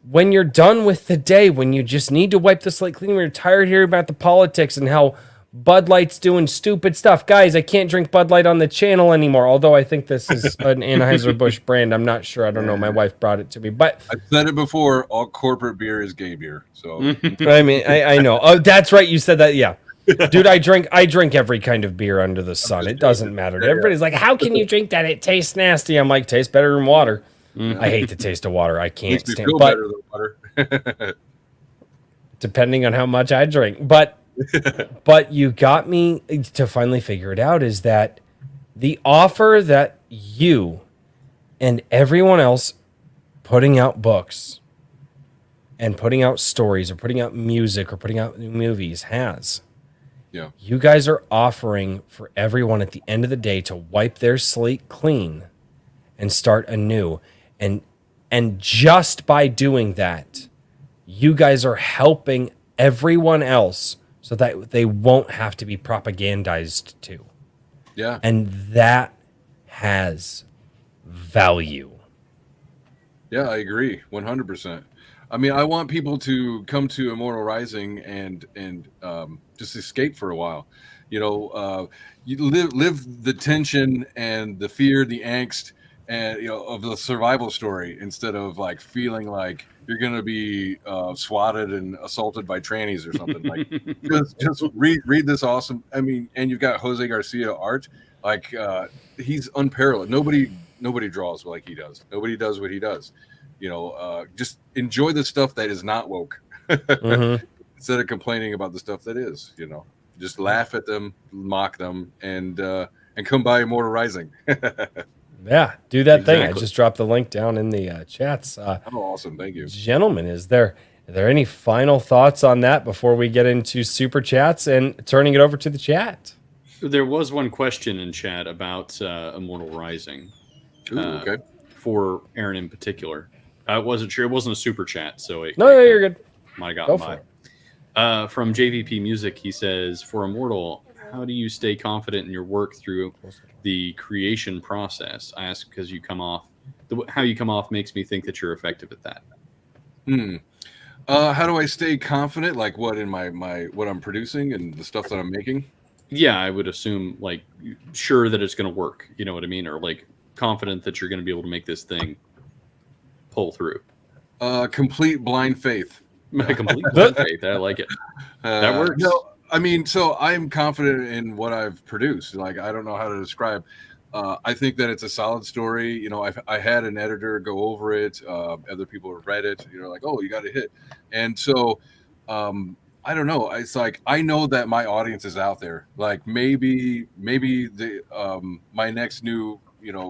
when you're done with the day, when you just need to wipe the slate clean, when you're tired of hearing about the politics and how Bud Light's doing stupid stuff. Guys, I can't drink Bud Light on the channel anymore, although I think this is an Anheuser-Busch brand. I'm not sure. I don't know. My wife brought it to me. But I've said it before, all corporate beer is gay beer. So I mean, I know. Oh, that's right. You said that. Yeah. Dude, I drink every kind of beer under the sun. It doesn't matter. Everybody's like, how can you drink that? It tastes nasty. I'm like, tastes better than water. I hate the taste of water. I can't makes me stand feel but better than water. depending on how much I drink. But you got me to finally figure it out, is that the offer that you and everyone else putting out books and putting out stories or putting out music or putting out movies has. Yeah. You guys are offering for everyone at the end of the day to wipe their slate clean and start anew. And just by doing that, you guys are helping everyone else so that they won't have to be propagandized to. Yeah. And that has value. Yeah, I agree 100%. I mean, I want people to come to Immortal Rising and just escape for a while. You know, you live the tension and the fear, the angst, and of the survival story instead of like feeling like you're gonna be swatted and assaulted by trannies or something. Like, just read this awesome. I mean, and you've got Jose Garcia art. Like, he's unparalleled. Nobody draws like he does. Nobody does what he does. Just enjoy the stuff that is not woke instead of complaining about the stuff that is. Just laugh at them, mock them, and come by Immortal Rising. Yeah, do that thing. I Exactly. just dropped the link down in the chats. Oh, awesome. Thank you. Gentlemen, are there any final thoughts on that before we get into super chats and turning it over to the chat? There was one question in chat about Immortal Rising. Ooh, okay. For Aaron in particular. I wasn't sure. It wasn't a super chat, so it No, you're good. might have Go gotten for by. From JVP Music, he says, for Immortal, how do you stay confident in your work through the creation process? I ask because how you come off makes me think that you're effective at that. How do I stay confident? Like what in my what I'm producing and the stuff that I'm making? Yeah, I would assume like sure that it's going to work. You know what I mean? Or like confident that you're going to be able to make this thing pull through. Complete blind faith. Complete blind faith. I like it. That works. No, I mean, so I'm confident in what I've produced. Like, I don't know how to describe. I think that it's a solid story. I had an editor go over it. Other people have read it. Like, oh, you got a hit. And so, I don't know. It's like I know that my audience is out there. Like maybe the my next new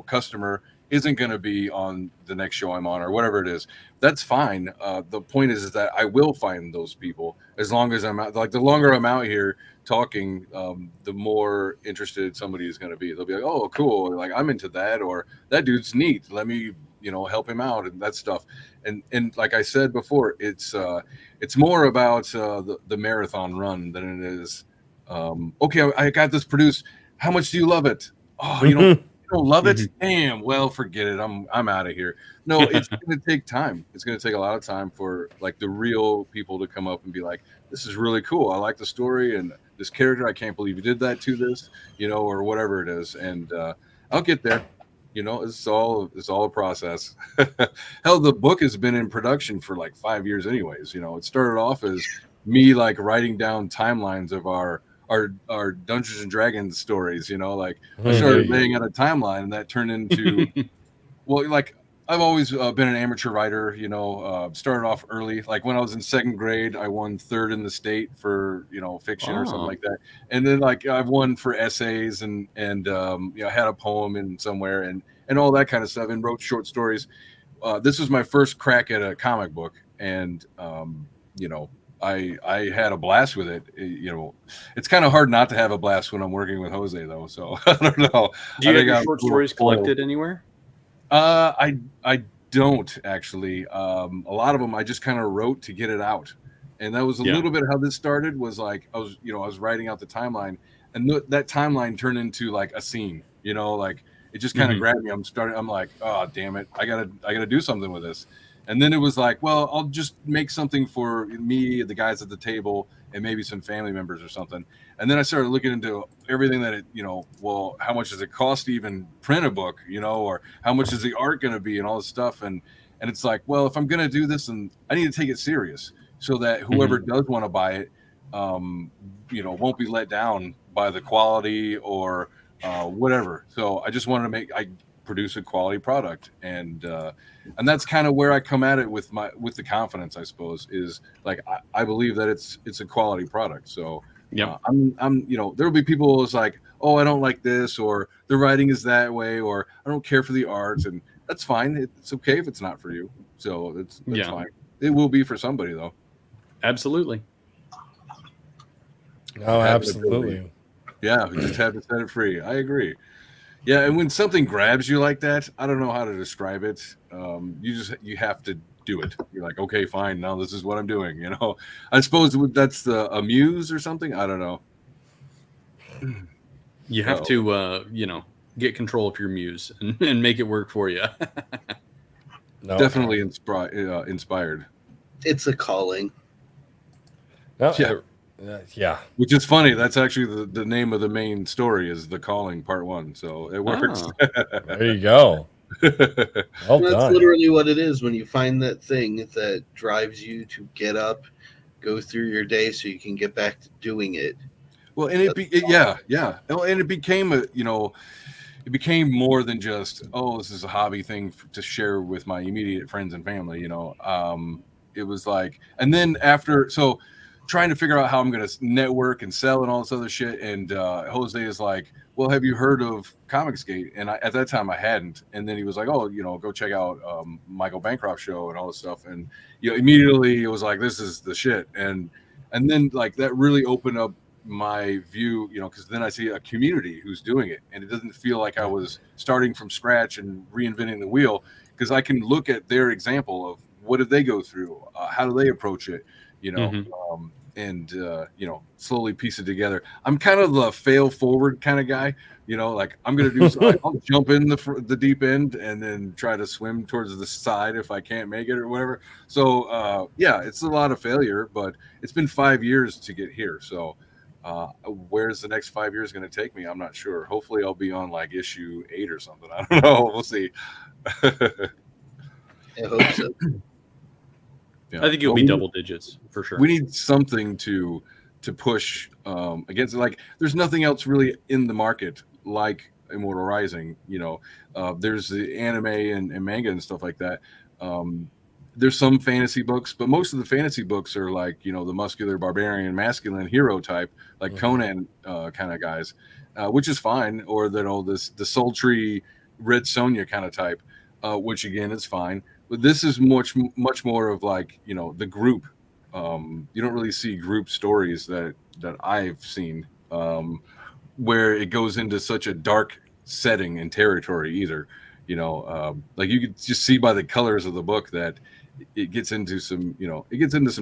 customer isn't going to be on the next show I'm on or whatever it is. That's fine. The point is that I will find those people as long as I'm out. Like the longer I'm out here talking, the more interested somebody is going to be. They'll be like, oh, cool. Like I'm into that, or that dude's neat. Let me, help him out and that stuff. And like I said before, it's more about the marathon run than it is. Okay, I got this produced. How much do you love it? Oh, you don't love it? Damn. Well, forget it. I'm out of here. No, it's going to take time. It's going to take a lot of time for like the real people to come up and be like, this is really cool. I like the story and this character. I can't believe you did that to this, or whatever it is. And I'll get there. It's all a process. Hell, the book has been in production for like 5 years anyways. It started off as me like writing down timelines of our Dungeons and Dragons stories, like I started laying out a timeline and that turned into well, like I've always been an amateur writer. Started off early. Like when I was in second grade, I won third in the state for fiction or something Oh. like that. And then like I've won for essays and had a poem in somewhere and all that kind of stuff and wrote short stories. This was my first crack at a comic book, and I had a blast with it. It's kind of hard not to have a blast when I'm working with Jose though. So I don't know. Do you I have think your I'm short a little stories spoiled. collected anywhere? I don't actually. A lot of them I just kind of wrote to get it out, and that was a Yeah. little bit how this started. Was like I was writing out the timeline, and that timeline turned into like a scene. Like it just kind of Mhm. grabbed me. I'm like, oh damn it, I gotta do something with this. And then it was like, well, I'll just make something for me, the guys at the table, and maybe some family members or something. And then I started looking into everything that well, how much does it cost to even print a book, or how much is the art going to be and all this stuff. And it's like, well, if I'm going to do this, and I need to take it serious so that whoever does want to buy it, won't be let down by the quality or whatever. So I just wanted to I produce a quality product, and that's kind of where I come at it with the confidence, I suppose, is like I believe that it's a quality product. So Yep. I'm there will be people who's like, oh, I don't like this, or the writing is that way, or I don't care for the art, and that's fine. It's okay if it's not for you. So that's Yeah. fine. It will be for somebody though. Absolutely. Oh, absolutely. Yeah, we just have to set it free. I agree. Yeah, and when something grabs you like that, I don't know how to describe it. You have to do it. You're like, okay, fine. Now this is what I'm doing. I suppose that's a muse or something. I don't know. You have to, get control of your muse and make it work for you. No, Definitely inspired. It's a calling. No, Yeah. yeah. Which is funny. That's actually the name of the main story is The Calling Part 1. So it works. There you go. Well That's done. literally what it is when you find that thing that drives you to get up, go through your day so you can get back to doing it. Well, and yeah. And it became it became more than just, oh, this is a hobby thing to share with my immediate friends and family. It was like, and then so trying to figure out how I'm going to network and sell and all this other shit. And Jose is like, well, have you heard of Comicsgate? And at that time I hadn't. And then he was like, oh, go check out Michael Bancroft's show and all this stuff. And immediately it was like, this is the shit. And then like that really opened up my view, because then I see a community who's doing it, and it doesn't feel like I was starting from scratch and reinventing the wheel, because I can look at their example of what did they go through, how do they approach it, and slowly piece it together. I'm kind of the fail forward kind of guy, like I'm gonna do I'll jump in the deep end and then try to swim towards the side if I can't make it or whatever. So it's a lot of failure, but it's been 5 years to get here. So where's the next 5 years going to take me? I'm not sure. Hopefully I'll be on like issue 8 or something. I don't know. We'll see. I hope so. Yeah. I think you'll be double digits for sure. We need something to push against. Like, there's nothing else really in the market like Immortal Rising. There's the anime and manga and stuff like that. There's some fantasy books, but most of the fantasy books are like, the muscular barbarian, masculine hero type, like Conan kind of guys, which is fine. Or the sultry Red Sonja kind of type, which again is fine. But this is much more of like, the group. You don't really see group stories that I've seen where it goes into such a dark setting and territory either. Like you could just see by the colors of the book that it gets into some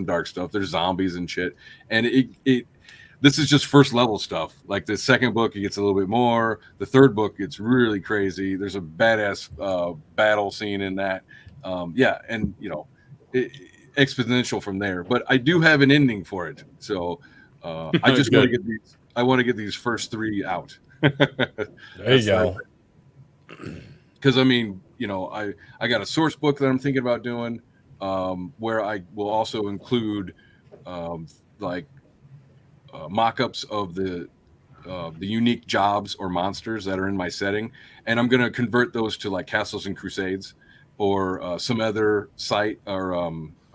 dark stuff. There's zombies and shit, and this is just first level stuff. Like the second book, it gets a little bit more. The third book, it's really crazy. There's a badass battle scene in that. And exponential from there. But I do have an ending for it, so I just want to get these. I want to get these first 3 out. There you go. Because I got a source book that I'm thinking about doing, where I will also include mock-ups of the unique jobs or monsters that are in my setting, and I'm going to convert those to like Castles and Crusades, or some other site or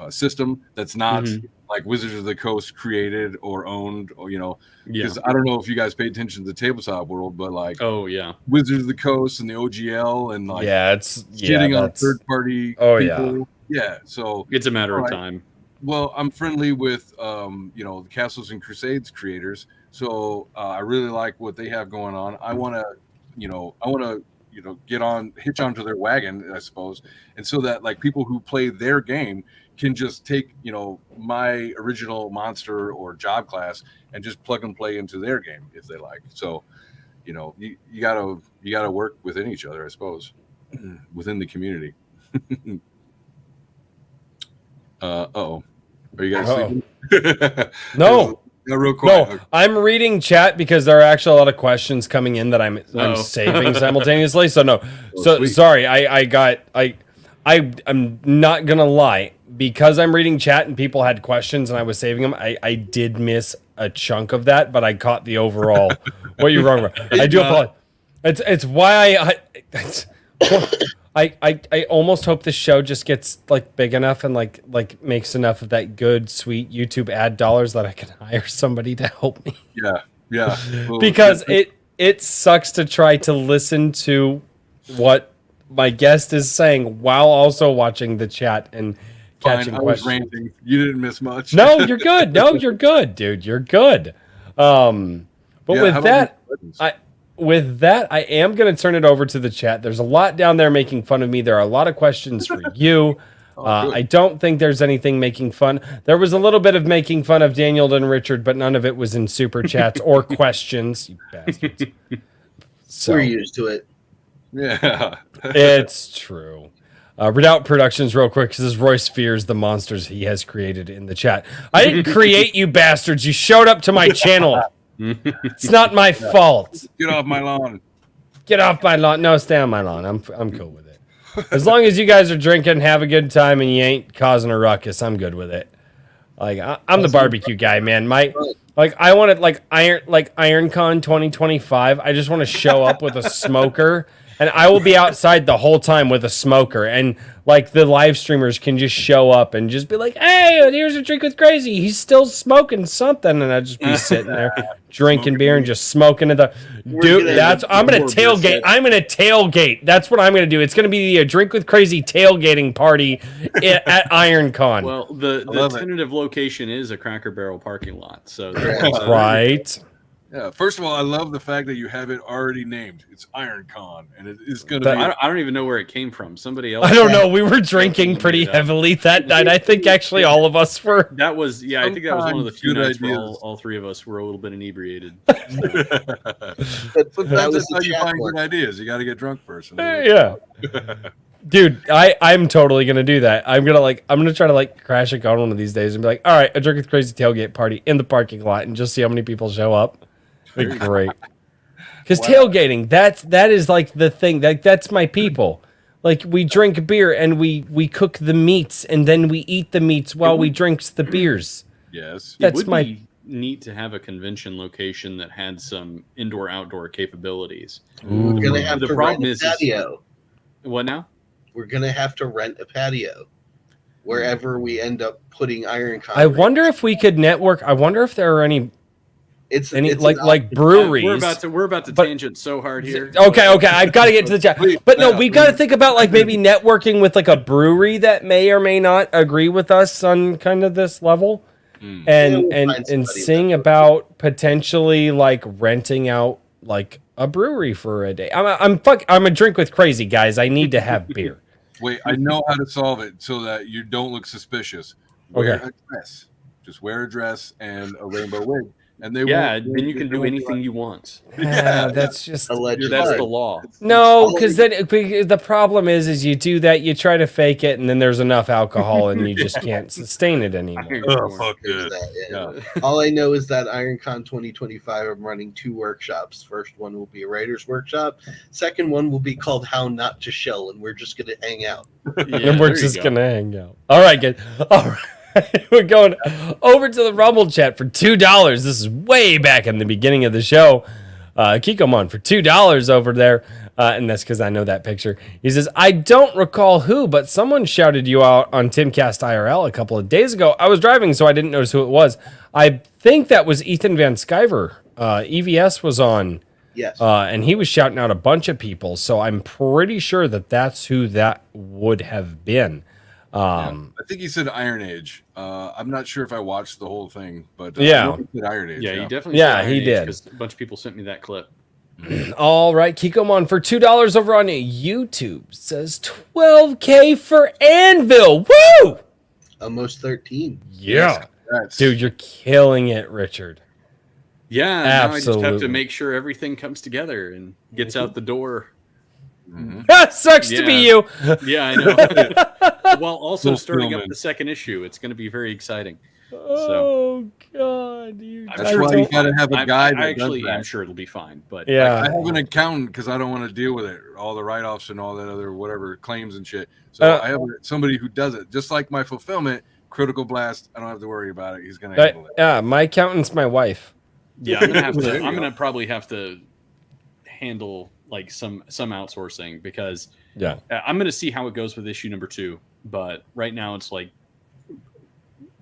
system that's not Mhm. like Wizards of the Coast created or owned, or Yeah. because I don't know if you guys pay attention to the tabletop world, but like Oh yeah. Wizards of the Coast and the OGL and like It's shitting on that's third party Oh, yeah. people. Yeah. So It's a matter of Alright. time. well, I'm friendly with the Castles and Crusades creators, so I really like what they have going on. I want to hitch onto their wagon, I suppose, and so that like people who play their game can just take my original monster or job class and just plug and play into their game if they like. So you gotta work within each other, I suppose, within the community. Are you guys Uh-oh. sleeping? No. Real quick. No, I'm reading chat because there are actually a lot of questions coming in that I'm Oh. saving simultaneously. So no, Oh, so sweet. sorry. I'm not gonna lie, because I'm reading chat and people had questions and I was saving them. I did miss a chunk of that, but I caught the overall what you're wrong about. I do apologize. It's why I almost hope the show just gets like big enough and like makes enough of that good sweet YouTube ad dollars that I can hire somebody to help me. Yeah. Well, Because it sucks to try to listen to what my guest is saying while also watching the chat and catching I was questions. ranting. You didn't miss much. No, you're good. No, you're good, dude. You're good. But Yeah, how with about that, these questions? I am going to turn it over to the chat. There's a lot down there making fun of me. There are a lot of questions for you. Good. I don't think there's anything making fun. There was a little bit of making fun of Daniel and Richard, but none of it was in super chats or questions. You bastards. So We're used to it. Yeah. it's true. Redoubt Productions, real quick, because Royce fears the monsters he has created in the chat. I didn't create you bastards. You showed up to my channel. It's not my fault. Get off my lawn. Get off my lawn. No, stay on my lawn. I'm cool with it. As long as you guys are drinking, have a good time, and you ain't causing a ruckus, I'm good with it. Like I'm the barbecue guy, man. I wanted IronCon 2025. I just want to show up with a smoker, and I will be outside the whole time with a smoker, and like the live streamers can just show up and just be like, "Hey, here's a drink with Crazy. He's still smoking something," and I'd just be sitting there drinking beer and just smoking at the dude. I'm gonna tailgate. I'm gonna tailgate. That's what I'm gonna do. It's gonna be the Drink with Crazy tailgating party at IronCon. Well, the love it. tentative location is a Cracker Barrel parking lot. So Right. Yeah. First of all, I love the fact that you have it already named. It's IronCon, and it is going to be. I don't even know where it came from. Somebody else. I don't know. We were drinking pretty heavily that night. I think actually all of us were. That was I think that was one of the few Sometimes nights where good all three of us were a little bit inebriated. But that Sometimes was that's how the you chat find one. good ideas. You got to get drunk first. and then- Yeah. Dude, I'm totally gonna do that. I'm gonna try to crash a gun one of these days and be like, all right, a Drink with Crazy tailgate party in the parking lot and just see how many people show up. It'd be great. Because tailgating, that is like the thing. That's my people. Like we drink beer and we cook the meats and then we eat the meats while we drink the beers. Yes. It That's would my- be neat to have a convention location that had some indoor-outdoor capabilities. We're gonna have The to problem rent is- a patio. What now? We're gonna have to rent a patio wherever we end up putting IronCon. I wonder if we could network. I wonder if there are any it's like breweries. We're about to But- tangent so hard here. Okay, I've got to get to the chat. But no, we've got to think about maybe networking with a brewery that may or may not agree with us on kind of this level, and Yeah, we'll find and somebody seeing that- about potentially renting out a brewery for a day. I'm a Drink with Crazy, guys. I need to have beer. Wait, I know how to solve it so that you don't look suspicious. Wear Okay. a dress. Just wear a dress and a rainbow wig. And they Yeah, won't- then you can do anything you want. Yeah, that's just allegedly. That's the law. no, because then the problem is you do that, you try to fake it, and then there's enough alcohol, and you just can't sustain it anymore. Oh, fuck There's it. that, yeah. All I know is that IronCon 2025, I'm running 2 workshops. First one will be a writer's workshop. Second one will be called How Not to Shell, and we're just going to hang out. And we're just gonna hang out. All right, good. All right. We're going over to the Rumble chat for $2. This is way back in the beginning of the show. Kikomon for $2 over there. And that's because I know that picture. He says, I don't recall who, but someone shouted you out on Timcast IRL a couple of days ago. I was driving, so I didn't notice who it was. I think that was Ethan Van Sciver. EVS was on. Yes. And he was shouting out a bunch of people. So I'm pretty sure that that's who that would have been. I think he said Iron Age. I'm not sure if I watched the whole thing, but Yeah. I know he said Iron Age. Yeah, he definitely. Yeah, said he Iron Age did. 'cause a bunch of people sent me that clip. All right, Kikomon for $2 over on YouTube says 12K for Anvil. Woo! Almost 13. Yeah. Congrats. Dude, you're killing it, Richard. Yeah, now I just have Absolutely. to make sure everything comes together and gets out the door. Sucks to be you. Yeah, I know. While also starting up Fulfillment. the second issue, it's going to be very exciting. Oh God, you I'm That's sure why it'll you be gotta fine. have a I- guy I that actually does that. am sure it'll be fine, but Yeah. I have an accountant because I don't want to deal with it, all the write-offs and all that other whatever claims and shit. So I have somebody who does it, just like my fulfillment. Critical Blast, I don't have to worry about it. He's gonna handle it. Yeah, my accountant's my wife. yeah, I'm gonna have There to. you I'm go. gonna probably have to handle like some outsourcing because Yeah. I'm gonna see how it goes with issue number 2. But right now it's like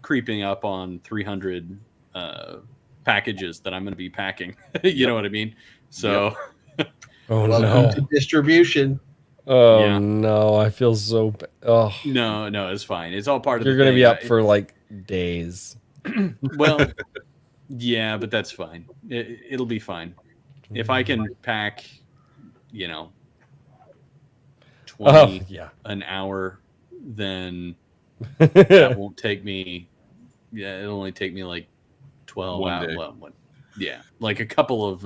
creeping up on 300 packages that I'm gonna be packing. You know what I mean? So Oh Welcome no. to distribution. Oh Yeah. no, I feel so bad. Oh, no, it's fine. It's all part of. you're the gonna thing. be up for like days. Well, yeah, but that's fine. It'll be fine. If I can pack, 20 Oh yeah. an hour, then that won't take me. Yeah, it'll only take me like 12 One hours. day. Yeah, like a couple of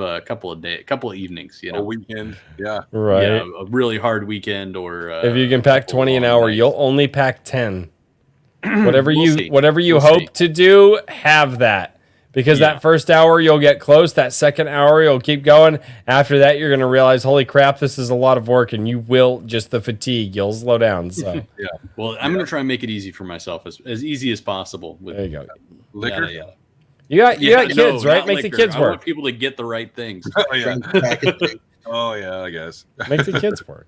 evenings. A weekend, yeah. Right. Yeah, a really hard weekend or. If you can pack couple 20 an long hour, nights. you'll only pack 10. Whatever We'll you see. whatever you We'll hope see. to do, have that. Because Yeah. that first hour you'll get close, that second hour you'll keep going. After that you're going to realize, holy crap, this is a lot of work, and you will just the fatigue, you'll slow down. So Well, I'm gonna try and make it easy for myself, as easy as possible. With there you go. Liquor. yada. You got Yeah, kids, no, right? not Make the liquor. kids I want work. people to get the right things. Oh yeah. Packaging. Oh yeah. I guess. Make the kids work.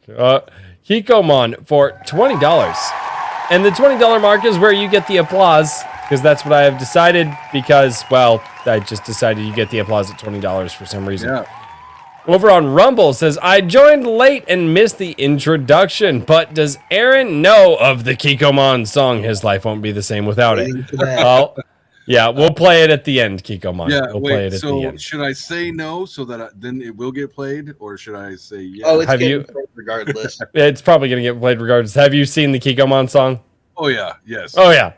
Hikomon for $20. And the $20 mark is where you get the applause, because that's what I have decided, because, well, I just decided you get the applause at $20 for some reason. Yeah. Over on Rumble says, I joined late and missed the introduction, but does Aaron know of the Kikomon song? His life won't be the same without it. Waiting for that. Oh, yeah, we'll play it at the end, Kikomon. Yeah. We'll play it Wait. at the So end. should I say no so that then it will get played, or should I say yeah? Oh, it's Have getting you- played regardless. It's probably going to get played regardless. Have you seen the Kikomon song? Oh yeah. Yes. Oh, yeah.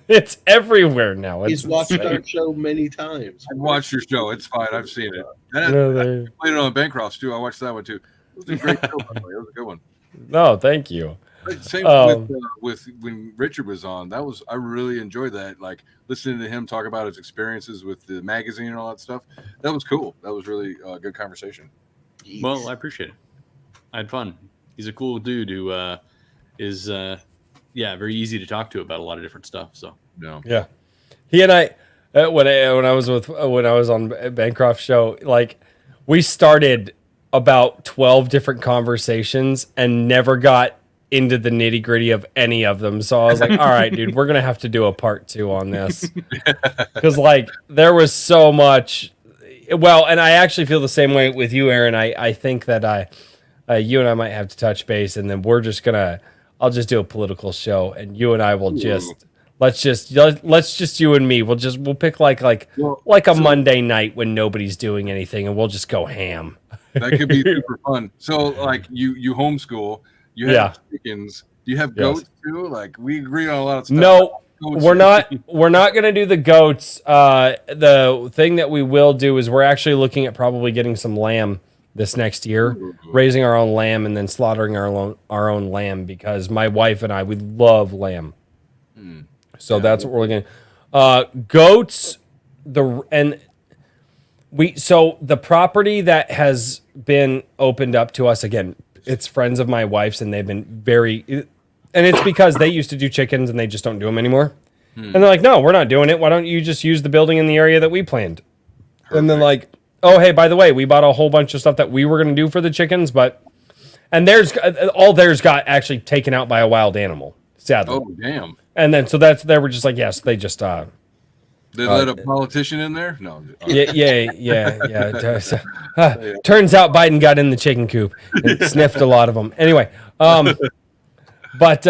it's everywhere now. It's He's watched insane. our show many times. I've watched your show. It's fine. I've seen it. No, I they- played it on Bancrofts too. I watched that one too. It was a great show, by the way. It was a good one. No, thank you. Same Um, with when Richard was on. I really enjoyed that. Like listening to him talk about his experiences with the magazine and all that stuff. That was cool. That was really a good conversation. Well, I appreciate it. I had fun. He's a cool dude who is very easy to talk to about a lot of different stuff. So No. Yeah, he and I when I was on Bancroft's show, like we started about 12 different conversations and never got into the nitty gritty of any of them. So I was like, all right, dude, we're gonna have to do a part 2 on this because like there was so much. Well, and I actually feel the same way with you, Aaron. I think that you and I might have to touch base, and then I'll just do a political show, and you and I will let's just you and me. We'll pick like a Monday night when nobody's doing anything, and we'll just go ham. That could be super fun. So like you homeschool, you have chickens. Do you have Yes. goats too? Like we agree on a lot of stuff. No, Goats. we're not gonna do the goats. The thing that we will do is we're actually looking at probably getting some lamb this next year, raising our own lamb and then slaughtering our own lamb, because my wife and I, we love lamb. So that's what we're looking at. Goats, so the property that has been opened up to us, again, it's friends of my wife's, and they've been and it's because they used to do chickens and they just don't do them anymore. And they're like, no, we're not doing it. Why don't you just use the building in the area that we planned? And then like, oh, hey, by the way, we bought a whole bunch of stuff that we were going to do for the chickens, and theirs got actually taken out by a wild animal, sadly. Oh, damn. And then, they were just like, yes, they just, They let a politician in there? No. yeah. Turns out Biden got in the chicken coop and sniffed a lot of them. Anyway, but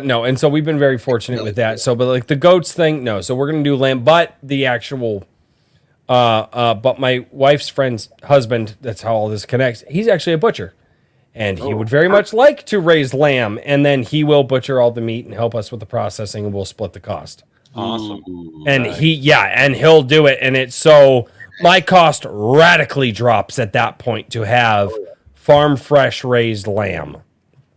no. And so we've been very fortunate with that. So, but like the goats thing, no. So we're going to do lamb, but the actual, but my wife's friend's husband, that's how all this connects. He's actually a butcher. And he would very much like to raise lamb, and then he will butcher all the meat and help us with the processing, and we'll split the cost. Awesome. And he'll do it. And it's so my cost radically drops at that point to have farm fresh raised lamb.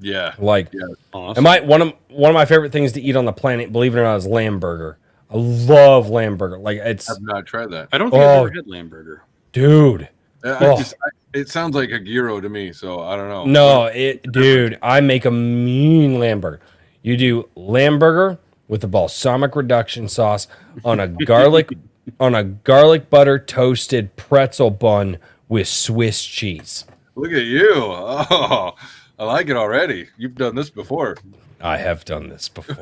Yeah. Like, Awesome. one of my favorite things to eat on the planet, believe it or not, is lamb burger. I love lamb burger. Like it's I've not tried that. I don't think I've ever had lamb burger. dude. It sounds like a gyro to me, so I don't know. No, dude, I make a mean lamb burger. You do lamb burger with a balsamic reduction sauce on a garlic butter toasted pretzel bun with Swiss cheese. Look at you. Oh, I like it already. You've done this before. I have done this before.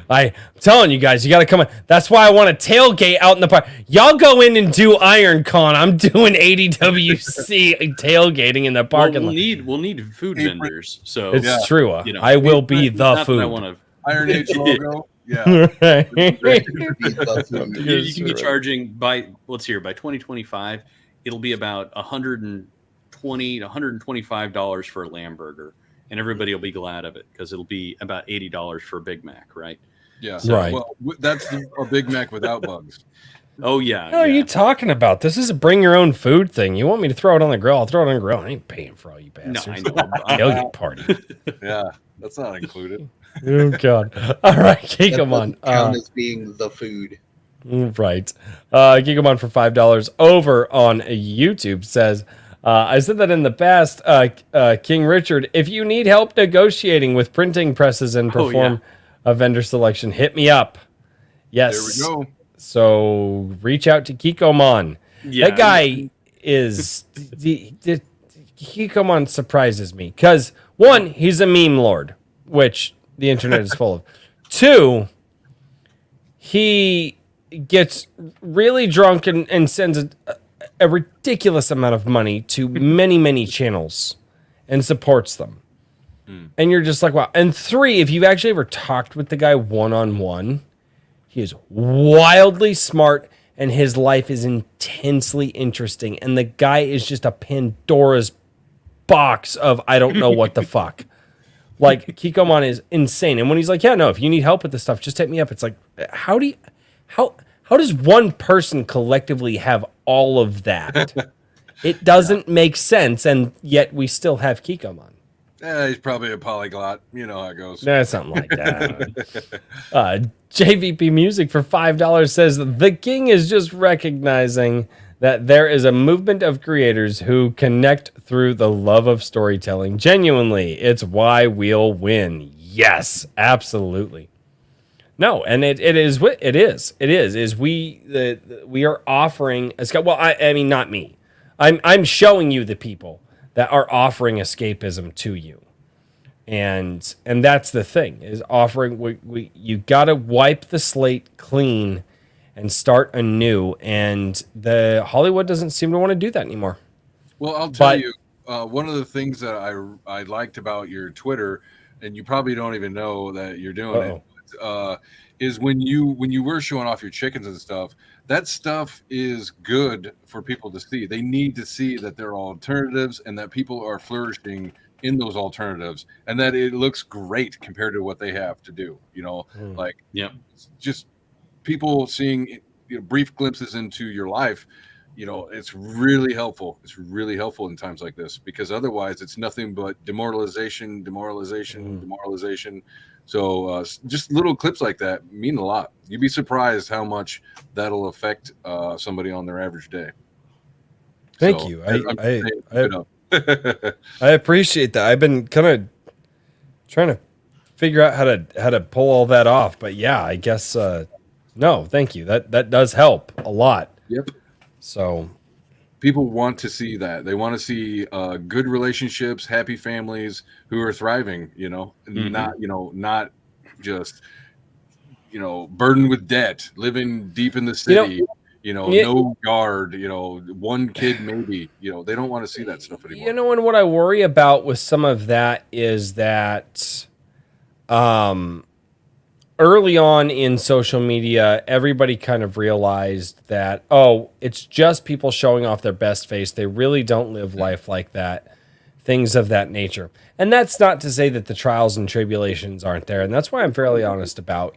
I'm telling you guys, you got to come in. That's why I want a tailgate out in the park. Y'all go in and do Iron Con. I'm doing ADWC tailgating in the parking lot. We'll need food vendors. So It's true. I will be the food. Iron Age logo. Yeah. You can be charging by 2025. It'll be about $120 to $125 for a lamb burger. And everybody will be glad of it because it'll be about $80 for a Big Mac, right? Yeah. Right. Well, that's a Big Mac without bugs. Oh, yeah. What are you talking about? This is a bring your own food thing. You want me to throw it on the grill? I'll throw it on the grill. I ain't paying for all you bastards. No, I know. Tailgate party. Yeah. That's not included. Oh, God. All right. Kikomon. Count as being the food. Right. Kikomon for $5 over on YouTube says, I said that in the past, King Richard, if you need help negotiating with printing presses and perform a vendor selection, hit me up. Yes. There we go. So reach out to Kikomon. Yeah, that guy is the Kikomon surprises me because one, he's a meme lord, which the internet is full of. Two, he gets really drunk and sends a ridiculous amount of money to many, many channels and supports them. And you're just like, wow. And three, if you've actually ever talked with the guy one-on-one, he is wildly smart and his life is intensely interesting. And the guy is just a Pandora's box of I don't know what the fuck. Like, Kikomon is insane. And when he's like, yeah, no, if you need help with this stuff, just hit me up. It's like, how does one person collectively have all of that? It doesn't make sense, and yet we still have Kikomon. Yeah, he's probably a polyglot. You know how it goes. Nah, something like that. JVP Music for $5 says, the king is just recognizing that there is a movement of creators who connect through the love of storytelling. Genuinely, it's why we'll win. Yes, absolutely. No, and it is what it is. It is we are offering I mean not me. I'm showing you the people that are offering escapism to you. And that's the thing, is offering you got to wipe the slate clean and start anew, and the Hollywood doesn't seem to want to do that anymore. Well, I'll tell you, one of the things that I liked about your Twitter, and you probably don't even know that you're doing it, is when you were showing off your chickens and stuff. That stuff is good for people to see. They need to see that there are alternatives and that people are flourishing in those alternatives, and that it looks great compared to what they have to do. Just people seeing brief glimpses into your life. It's really helpful. It's really helpful in times like this, because otherwise it's nothing but demoralization. So just little clips like that mean a lot. You'd be surprised how much that'll affect somebody on their average day. Thank you. I appreciate that. I've been kind of trying to figure out how to pull all that off, but yeah, I guess no, thank you. That does help a lot. Yep. So people want to see that. They want to see good relationships, happy families who are thriving, not just, burdened with debt, living deep in the city, no yard, one kid maybe, they don't want to see that stuff anymore. And what I worry about with some of that is that early on in social media, everybody kind of realized that, it's just people showing off their best face. They really don't live life like that, things of that nature. And that's not to say that the trials and tribulations aren't there. And that's why I'm fairly honest about,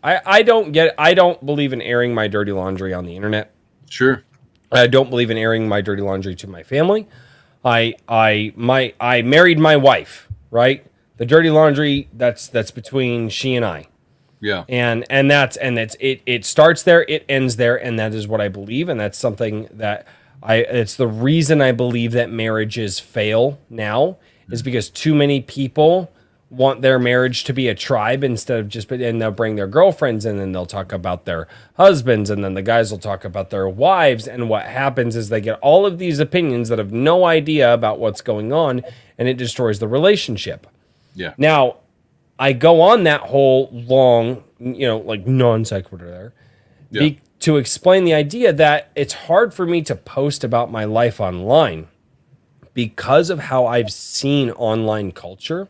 I don't believe in airing my dirty laundry on the internet. Sure. I don't believe in airing my dirty laundry to my family. I married my wife, right? The dirty laundry, that's between she and I. Yeah. And it starts there, it ends there, and that is what I believe, and that's something that it's the reason I believe that marriages fail now is because too many people want their marriage to be a tribe instead of and they'll bring their girlfriends in and they'll talk about their husbands, and then the guys will talk about their wives, and what happens is they get all of these opinions that have no idea about what's going on, and it destroys the relationship. Yeah. Now, I go on that whole long, like non sequitur there, to explain the idea that it's hard for me to post about my life online because of how I've seen online culture.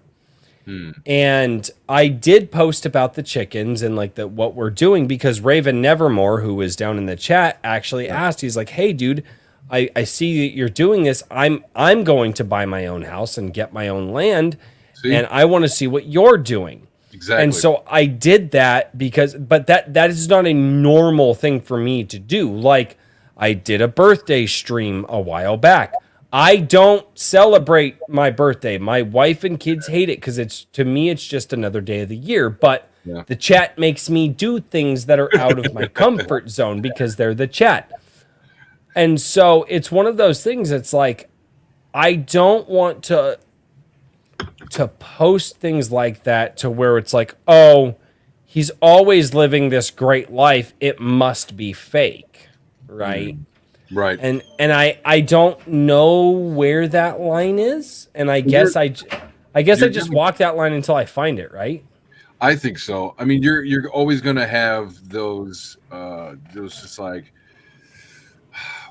And I did post about the chickens and like what we're doing because Raven Nevermore, who was down in the chat, actually asked, he's like, hey, dude, I see that you're doing this. I'm going to buy my own house and get my own land. And I want to see what you're doing. Exactly. And so I did that but that is not a normal thing for me to do. Like, I did a birthday stream a while back. I don't celebrate my birthday. My wife and kids hate it because to me, it's just another day of the year. But the chat makes me do things that are out of my comfort zone because they're the chat. And so it's one of those things. It's like, I don't want to post things like that to where it's like, oh, he's always living this great life, it must be fake, right? Right. And I don't know where that line is, and I guess I just walk that line until I find it, right? I think so. I mean, you're always going to have those just like,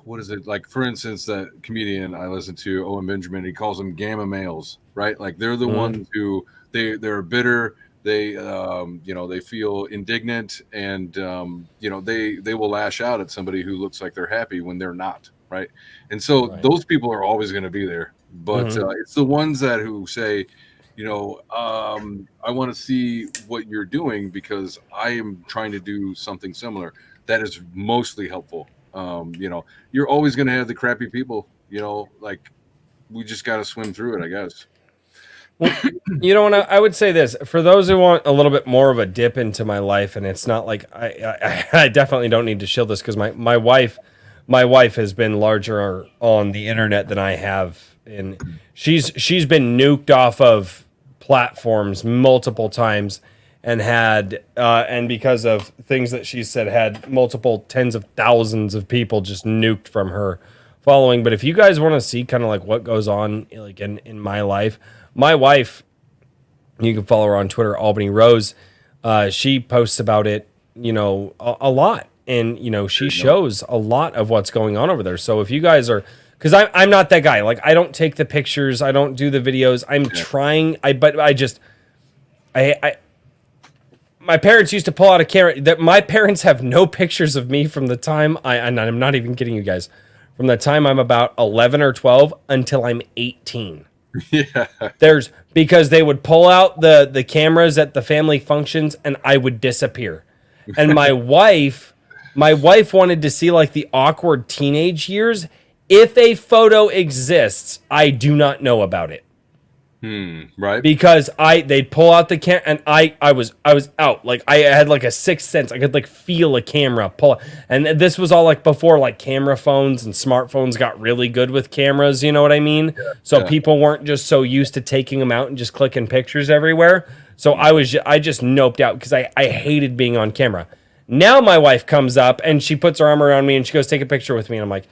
what is it? Like, for instance, that comedian I listen to, Owen Benjamin, he calls them gamma males, right? Like, they're the ones who they're bitter. They, they feel indignant, and, they will lash out at somebody who looks like they're happy when they're not, right? And so those people are always going to be there. But it's the ones who say, I want to see what you're doing because I am trying to do something similar. That is mostly helpful. You're always going to have the crappy people, like, we just got to swim through it, I guess. Well, and I would say this for those who want a little bit more of a dip into my life, and it's not like I definitely don't need to shield this because my wife has been larger on the internet than I have, and she's been nuked off of platforms multiple times and and because of things that she said, had multiple tens of thousands of people just nuked from her following. But if you guys want to see kind of like what goes on like in my life, my wife, you can follow her on Twitter, Albany Rose. She posts about it, a lot. And, she shows a lot of what's going on over there. So if you guys are, because I'm not that guy. Like, I don't take the pictures. I don't do the videos. I'm trying. My parents used to pull out a camera. My parents have no pictures of me from the time and I'm not even kidding you guys, from the time I'm about 11 or 12 until I'm 18. Yeah. Because they would pull out the cameras at the family functions and I would disappear. And my wife wanted to see like the awkward teenage years. If a photo exists, I do not know about it. Right. Because they'd pull out the camera and I was out. Like, I had like a sixth sense. I could like feel a camera pull. And this was all like before like camera phones and smartphones got really good with cameras. You know what I mean? Yeah. So people weren't just so used to taking them out and just clicking pictures everywhere. So I just noped out because I hated being on camera. Now my wife comes up and she puts her arm around me and she goes, take a picture with me. And I'm like,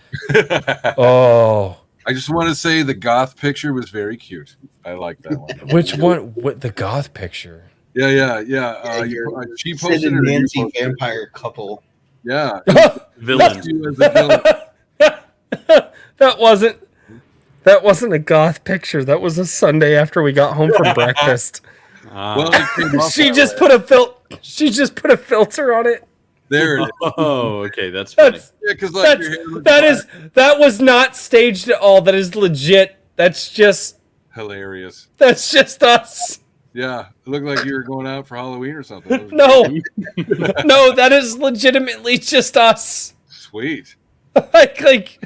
oh. I just want to say the goth picture was very cute. I like that one. Which one? What, the goth picture? Yeah. She Sid posted and it. Nancy vampire couple. Yeah. Villain. You as a villain. That wasn't a goth picture. That was a Sunday after we got home from breakfast. Well, it came off She that just way. put a filter on it. There it is. Oh, okay, that's funny. That's Yeah, because like your hair looks that was not staged at all. That is legit. That's just hilarious. us. Yeah, it looked like you were going out for Halloween or something. No, no, that is legitimately just us. Sweet. like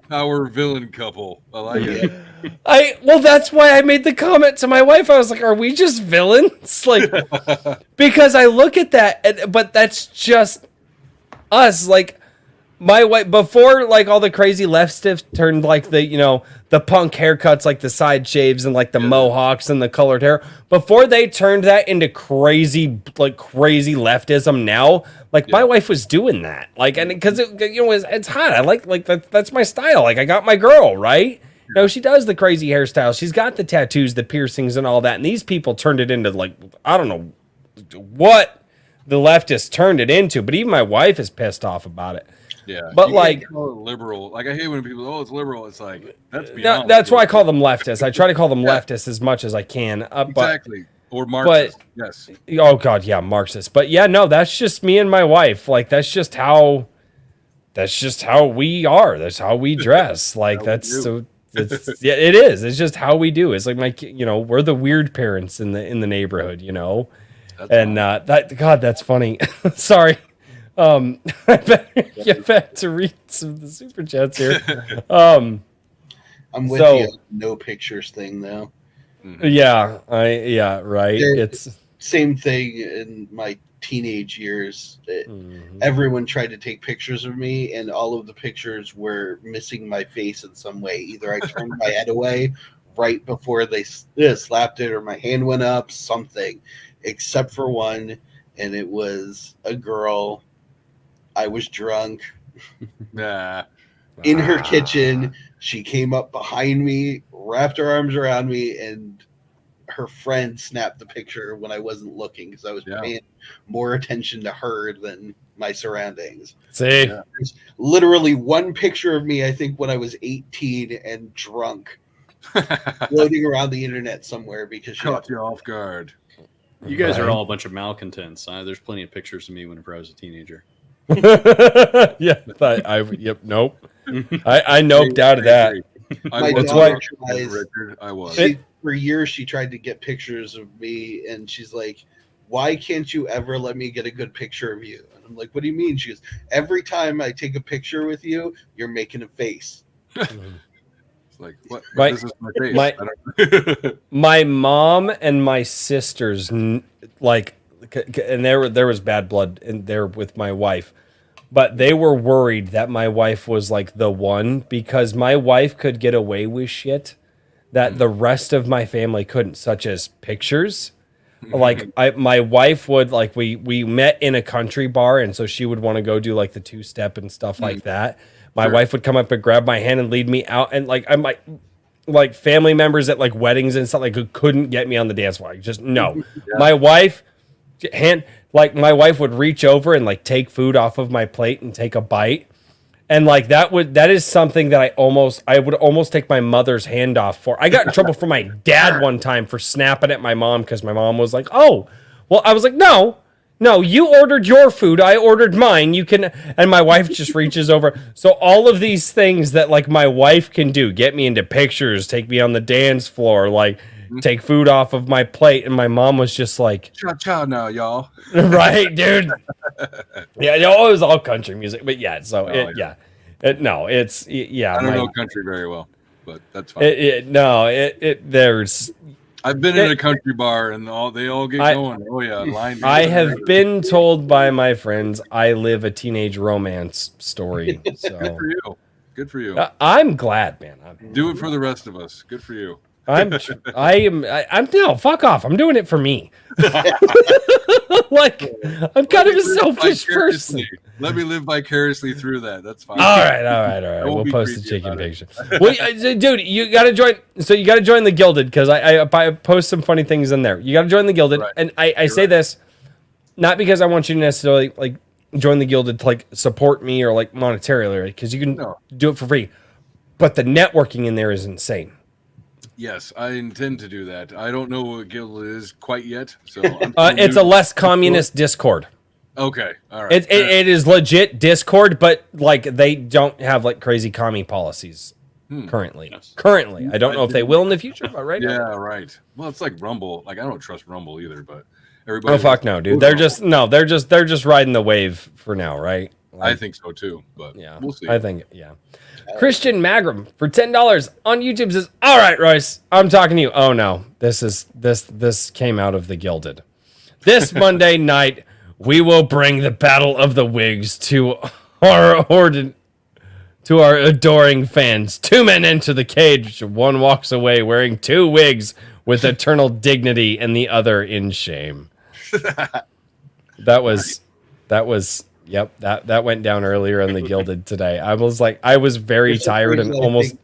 Power villain couple. I like it. well, that's why I made the comment to my wife. I was like, "Are we just villains?" Like, because I look at that, but that's just us. Like, my wife before, like all the crazy left stiff turned like the punk haircuts, like the side shaves and like the mohawks and the colored hair. Before they turned that into crazy leftism now, like my wife was doing that. Like, and because it's hot. I like that's my style. Like I got my girl, right? No, she does the crazy hairstyle. She's got the tattoos, the piercings and all that. And these people turned it into like, I don't know what the leftists turned it into, but even my wife is pissed off about it. Yeah, but you like can't call it liberal. Like I hate when people, it's liberal. It's like that's beyond. that's why I call them leftists. I try to call them leftists as much as I can. Exactly, or Marxist. Yes. Oh God, yeah, Marxist. But yeah, no, that's just me and my wife. Like that's just how we are. That's how we dress. Like that's so. It's yeah, it is. It's just how we do. It's like we're the weird parents in the neighborhood. That's And that's funny. Sorry. I better get back to read some of the super chats here. I'm with you. No pictures thing though. Yeah, right. It's same thing in my teenage years. Everyone tried to take pictures of me, and all of the pictures were missing my face in some way. Either I turned my head away right before they slapped it, or my hand went up. Something, except for one, and it was a girl. I was drunk in her kitchen. She came up behind me, wrapped her arms around me, and her friend snapped the picture when I wasn't looking because I was paying more attention to her than my surroundings. See, there's literally one picture of me, I think, when I was 18 and drunk, floating around the internet somewhere because she caught you off guard. You guys are all a bunch of malcontents. There's plenty of pictures of me whenever I was a teenager. Nope. I noped out of that. My daughter tries. For years, she tried to get pictures of me, and she's like, "Why can't you ever let me get a good picture of you?" And I'm like, "What do you mean?" She goes, "Every time I take a picture with you, you're making a face." It's like what? This is my face. My mom and my sisters like. And there was bad blood in there with my wife, but they were worried that my wife was like the one because my wife could get away with shit that the rest of my family couldn't, such as pictures. Like my wife would like we met in a country bar, and so she would want to go do like the 2-step and stuff like that. My wife would come up and grab my hand and lead me out, and like I'm like family members at like weddings and stuff like who couldn't get me on the dance floor. Just no, my wife. My wife would reach over and like take food off of my plate and take a bite, and like that is something that I would almost take my mother's hand off for. I got in trouble from my dad one time for snapping at my mom because my mom was like, "Oh, well," I was like, "No, you ordered your food, I ordered mine. You can," and my wife just reaches over. So all of these things that like my wife can do, get me into pictures, take me on the dance floor, like. Take food off of my plate, and my mom was just like, "Cha now, y'all." Right, dude. Yeah, it was all country music, but yeah. So I don't know country very well, but that's fine. There's. I've been in a country bar, and they all get going. Oh yeah, line. I have been told by my friends I live a teenage romance story. So good for you. Good for you. I'm glad, man. Do it for the rest of us. Good for you. I'm no, fuck off. I'm doing it for me. Like, I'm kind of a selfish person. Let me live vicariously through that. That's fine. All right. We'll post the chicken picture. Well, dude, you got to join. So you got to join the Gilded because I post some funny things in there. You got to join the Gilded, Right. and I say this not because I want you to necessarily like join the Gilded to like support me or like monetarily, because you can do it for free. But the networking in there is insane. Yes, I intend to do that. I don't know what guild is quite yet, so it's a less communist Discord. Okay, all right. It is legit Discord, but like they don't have like crazy commie policies currently. Yes. Currently, I don't know if they will in the future, but right now. Yeah, right. Well, it's like Rumble. Like I don't trust Rumble either, but everybody. Oh fuck no, dude. They're just riding the wave for now, right? Like, I think so too, but yeah, we'll see. I think yeah. Christian Magram for $10 on YouTube says, "All right, Royce, I'm talking to you." Oh no, this came out of the Gilded. This Monday night, we will bring the Battle of the Wigs to our adoring fans. 2 men enter the cage. One walks away wearing 2 wigs with eternal dignity, and the other in shame. That was. Yep, that went down earlier in the Gilded today. I was very tired and almost.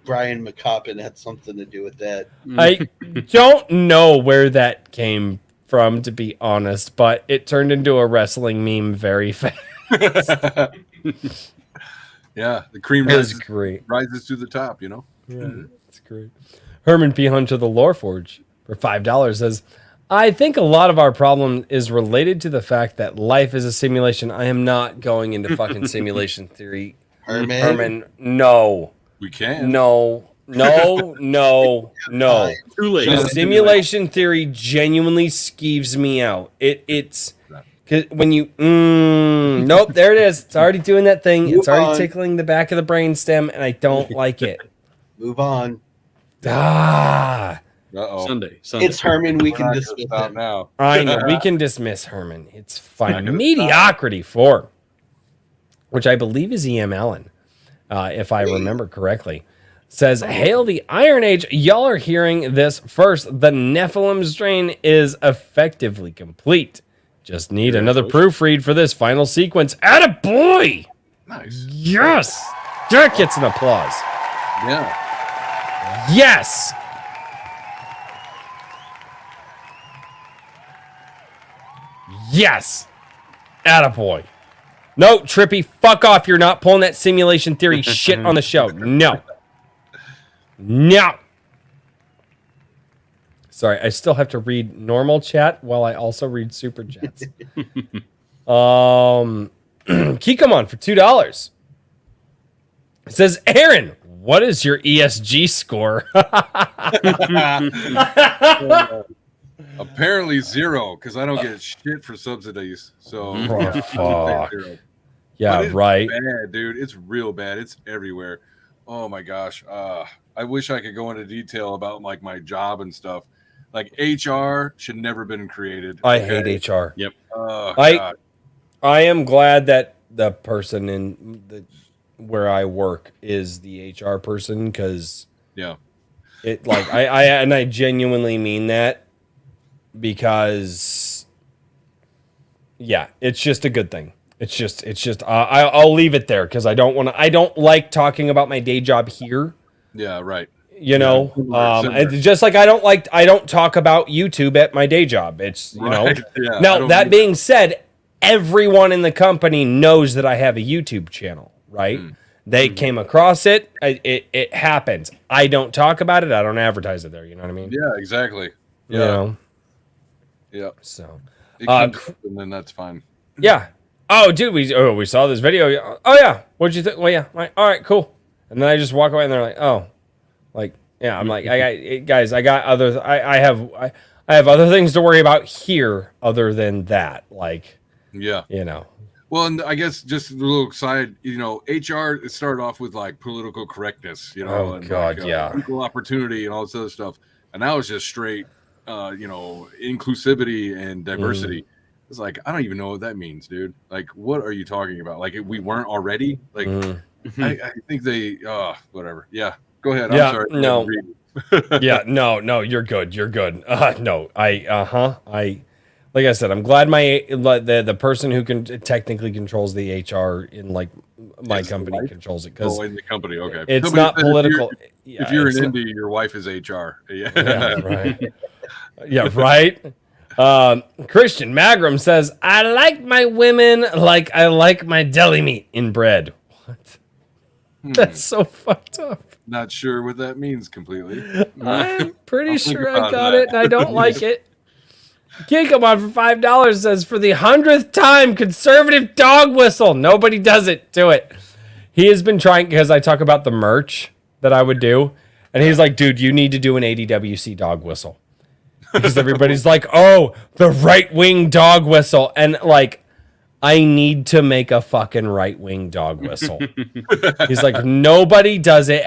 Brian McCoppin had something to do with that. I don't know where that came from, to be honest, but it turned into a wrestling meme very fast. Yeah, the cream It was great. rises to the top, you know? Yeah, it's great. Herman P. Hunter, the Lore Forge, for $5 says, "I think a lot of our problem is related to the fact that life is a simulation." I am not going into fucking simulation theory. Herman, no. We can. No. Too late. The simulation theory genuinely skeeves me out. It's because when you nope, there it is. It's already doing that thing. It's already tickling the back of the brainstem, and I don't like it. Move on. Uh-oh. Sunday. It's Herman. We can dismiss stop him now. I know we can dismiss Herman. It's fine. Mediocrity 4, which I believe is EM Allen, if I remember correctly. Says, "Hail the Iron Age. Y'all are hearing this first. The Nephilim strain is effectively complete. Just need another proofread for this final sequence. Attaboy! Nice. Yes! That gets an applause. Yeah. Yes! Yes! Attaboy. No, Trippy, fuck off. You're not pulling that simulation theory shit on the show. No. Sorry, I still have to read normal chat while I also read super chats. Kikomon for $2. It says, "Aaron, what is your ESG score?" Apparently 0, because I don't get shit for subsidies. So fuck. Yeah, it's right. bad, dude. It's real bad. It's everywhere. Oh my gosh. I wish I could go into detail about like my job and stuff. Like HR should never been created. I hate HR. Yep. God. I am glad that the person where I work is the HR person, because Yeah. it like I genuinely mean that, because yeah, it's just a good thing. It's just I'll leave it there, because I don't like talking about my day job here. Yeah, right. You know, it's just like I don't talk about YouTube at my day job. It's, you know. Yeah, Now, that being said, everyone in the company knows that I have a YouTube channel, right? They came across it. It happens. I don't talk about it. I don't advertise it there. You know what I mean? Yeah, exactly. Yeah. You know? Yeah. So, It comes up and then that's fine. yeah. Oh, dude, we saw this video. Oh, yeah. What'd you think? Well, yeah. Like, all right, cool. And then I just walk away and they're like, oh. Like, yeah, I'm like, I have other things to worry about here other than that. Like, Yeah. you know. Well, and I guess just a little side, you know, HR, it started off with like political correctness, you know, Oh, and God, like, yeah. equal opportunity and all this other stuff. And now it's just straight, you know, inclusivity and diversity. It's like, I don't even know what that means, dude. Like, what are you talking about? Like, we weren't already? Like, I think they, whatever. Yeah. Go ahead. Yeah, I'm sorry. no. Yeah, no, you're good. You're good. No, like I said, I'm glad the person who can technically controls the HR in like my Is the company wife? controls it because In the company, okay. it's Somebody not said political. If you're an indie, your wife is HR. Yeah. Yeah, right. Yeah, right. Christian Magram says, "I like my women like I like my deli meat in bread." What? That's so fucked up. Not sure what that means completely. I'm pretty I'll think sure I about got that. it, and I don't like it. Gigamon for $5 says, "For the 100th time, conservative dog whistle. Nobody does it. Do it." He has been trying because I talk about the merch that I would do, and he's like, "Dude, you need to do an ADWC dog whistle." Because everybody's like, "Oh, the right-wing dog whistle," and like, I need to make a fucking right-wing dog whistle. He's like, nobody does it.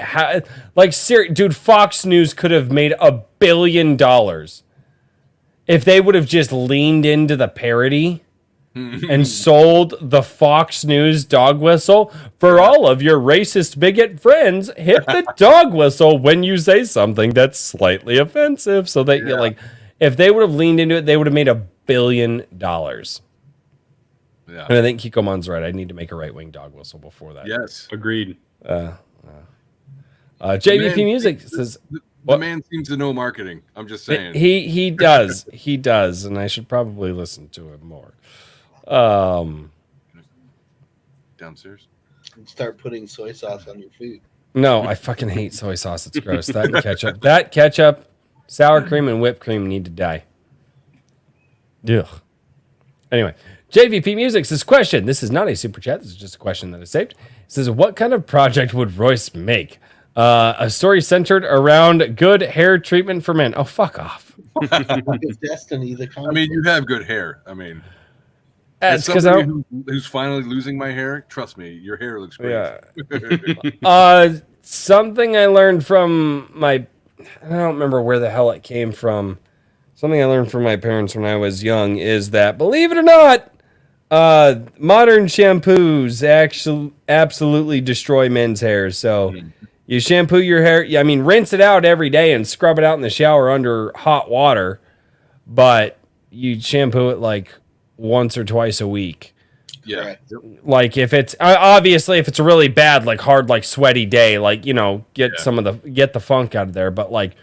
Dude, Fox News could have made $1 billion if they would have just leaned into the parody and sold the Fox News dog whistle. For all of your racist bigot friends, hit the dog whistle when you say something that's slightly offensive. So that you like, if they would have leaned into it, they would have made $1 billion. Yeah. And I think Kikomon's right. I need to make a right-wing dog whistle before that. Yes. Agreed. JVP Music says the man seems to know marketing. I'm just saying. he does. He does, and I should probably listen to him more. Downstairs. Start putting soy sauce on your food. No, I fucking hate soy sauce. It's gross. That and ketchup. That ketchup, sour cream, and whipped cream need to die. Ugh. Anyway, JVP Music says, question. This is not a super chat. This is just a question that I saved. It says, what kind of project would Royce make? A story centered around good hair treatment for men. Oh, fuck off. It's Destiny, the I mean, you have good hair. I mean, That's as because somebody who's finally losing my hair, trust me, your hair looks great. Yeah. Something I learned from I don't remember where the hell it came from. Something I learned from my parents when I was young is that, believe it or not, modern shampoos actually absolutely destroy men's hair. So you shampoo your hair. I mean, rinse it out every day and scrub it out in the shower under hot water, but you shampoo it like once or twice a week. Yeah. Like if it's obviously if it's a really bad, like hard, like sweaty day, like, you know, get the funk out of there. But like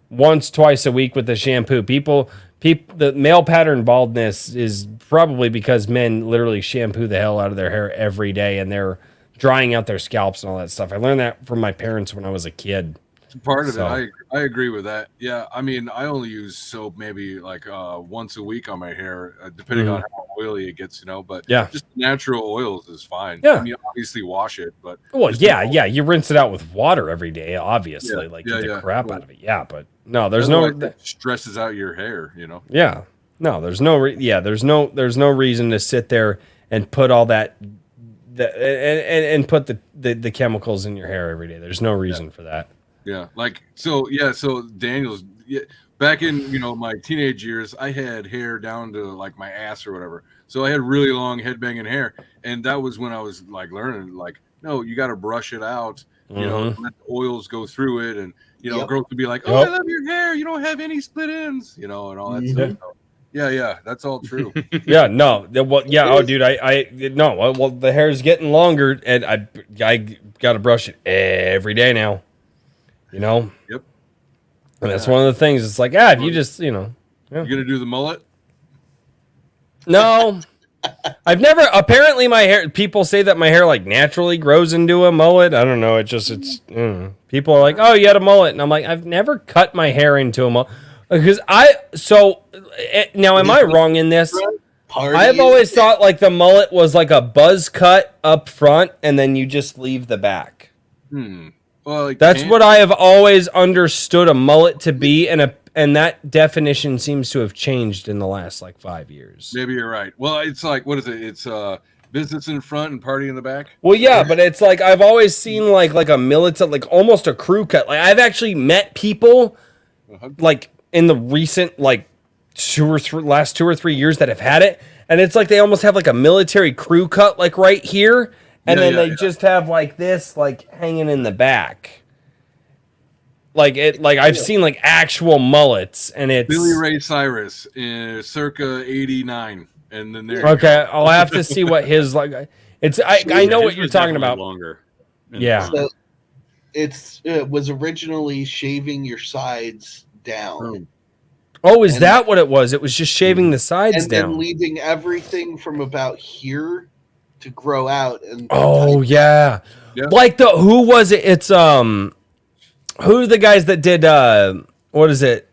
once, twice a week with the shampoo, the male pattern baldness is probably because men literally shampoo the hell out of their hair every day and they're drying out their scalps and all that stuff. I learned that from my parents when I was a kid. Part of it, I agree with that. Yeah, I mean, I only use soap maybe like once a week on my hair, depending on how oily it gets, you know. But just natural oils is fine. Yeah, I mean, obviously wash it, but you rinse it out with water every day, obviously, get the crap out of it. Yeah, but no, there's no it stresses out your hair, you know. Yeah, no, there's no there's no reason to sit there and put all that and put the chemicals in your hair every day. There's no reason for that. Yeah, so Daniel's back in, you know, my teenage years, I had hair down to like my ass or whatever. So I had really long headbanging hair, and that was when I was like learning, like, no, you got to brush it out, you know, let the oils go through it, and you know, girls would be like, "Oh, I love your hair. You don't have any split ends," you know, and all that stuff. So, yeah, that's all true. Yeah, no, well, yeah, oh, dude, well, the hair's getting longer, and I got to brush it every day now. You know? Yep. And that's one of the things. It's like, if you just, you know. Yeah. You going to do the mullet? No. I've never, apparently my hair, people say that my hair like naturally grows into a mullet. I don't know. People are like, oh, you had a mullet. And I'm like, I've never cut my hair into a mullet. Because now am I wrong in this? I've always thought like the mullet was like a buzz cut up front and then you just leave the back. Well, that's what I have always understood a mullet to be, and that definition seems to have changed in the last like 5 years. Maybe you're right. Well, it's like, what is it? It's business in front and party in the back. Well, yeah, but it's like I've always seen like a militant, like almost a crew cut. Like I've actually met people like in the recent like last 2 or 3 years that have had it, and it's like they almost have like a military crew cut like right here. And then they just have like this, like hanging in the back. Like I've seen like actual mullets, and it's Billy Ray Cyrus in circa 89, and then there. okay. I'll have to see what his like. It's I know what His you're was talking definitely about. Longer. Yeah. So it was originally shaving your sides down. Oh, is that what it was? It was just shaving the sides and down. then leaving everything from about here to grow out. And Oh yeah. Yep. Like who was it? It's who are the guys that did what is it?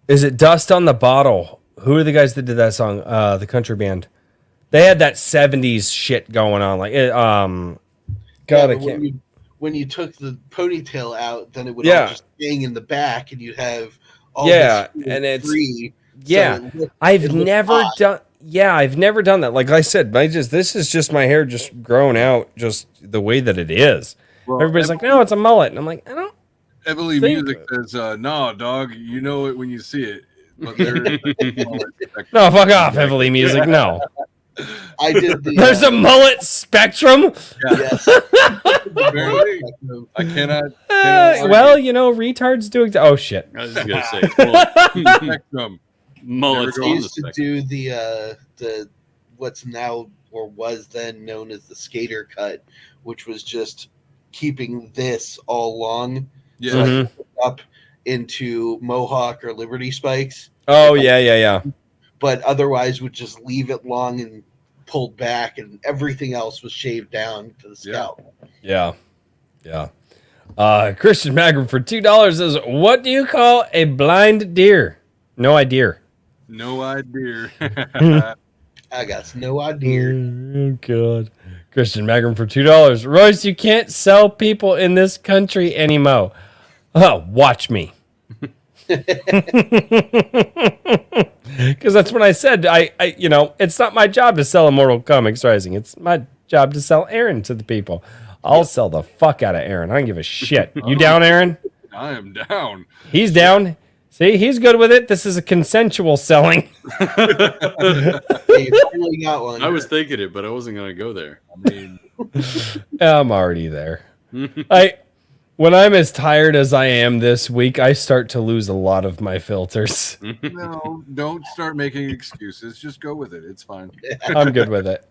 Is it Dust on the Bottle? Who are the guys that did that song? The country band. They had that 70s shit going on. Like God, I can't. When you took the ponytail out, then it would all just hang in the back, and you'd have all Yeah, this and it's free. yeah. I've never done. Yeah, I've never done that. Like I said, this is just my hair just growing out, just the way that it is. Well, Everybody's like, no, it's a mullet, and I'm like, I don't. Heavily think- Music says, "No, dog, you know it when you see it." But there, No, fuck off, Heavily Music. No, I did the. there's a mullet spectrum. Yes. Apparently, I cannot. Well, you know, retards doing. Oh shit. I was just gonna say it's Spectrum. mullets I on the used to spectrum. do the what's now or was then known as the skater cut, which was just keeping this all long, Yeah. so I Mhm. could put up into Mohawk or Liberty spikes, Oh yeah. but otherwise would just leave it long and pulled back, and everything else was shaved down to the scalp. Yeah. Christian Magram for $2 says, "What do you call a blind deer?" No idea. No idea. I got no idea. Oh God. Christian Magram for $2. Royce, you can't sell people in this country anymore. Oh, watch me. Because that's what I said. I, it's not my job to sell Immortal Comics Rising. It's my job to sell Aaron to the people. I'll sell the fuck out of Aaron. I don't give a shit. You down, Aaron? I am down. He's down. See, he's good with it. This is a consensual selling. Hey, you finally got one. I was thinking it, but I wasn't gonna go there. I mean, I'm already there. When I'm as tired as I am this week, I start to lose a lot of my filters. no, don't start making excuses. Just go with it. It's fine. I'm good with it.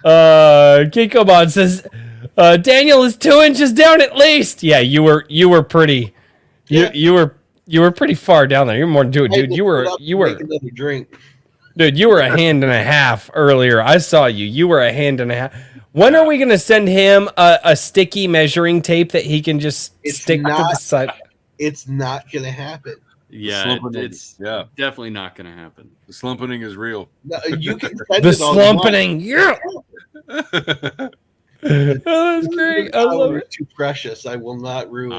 Kikobot says Daniel is 2 inches down at least. Yeah, you were pretty. You were pretty far down there. You're more than dude. You were Make another drink. dude. You were a hand and a half earlier. I saw you. You were a hand and a half. When are we gonna send him a sticky measuring tape that he can just stick to the side? It's not gonna happen. Yeah, Slumping. it's definitely not gonna happen. The slumping is real. No, you can send The it all you want. slumping. Yeah. Oh, that's great. I love Hours it. Too precious. I will not ruin it.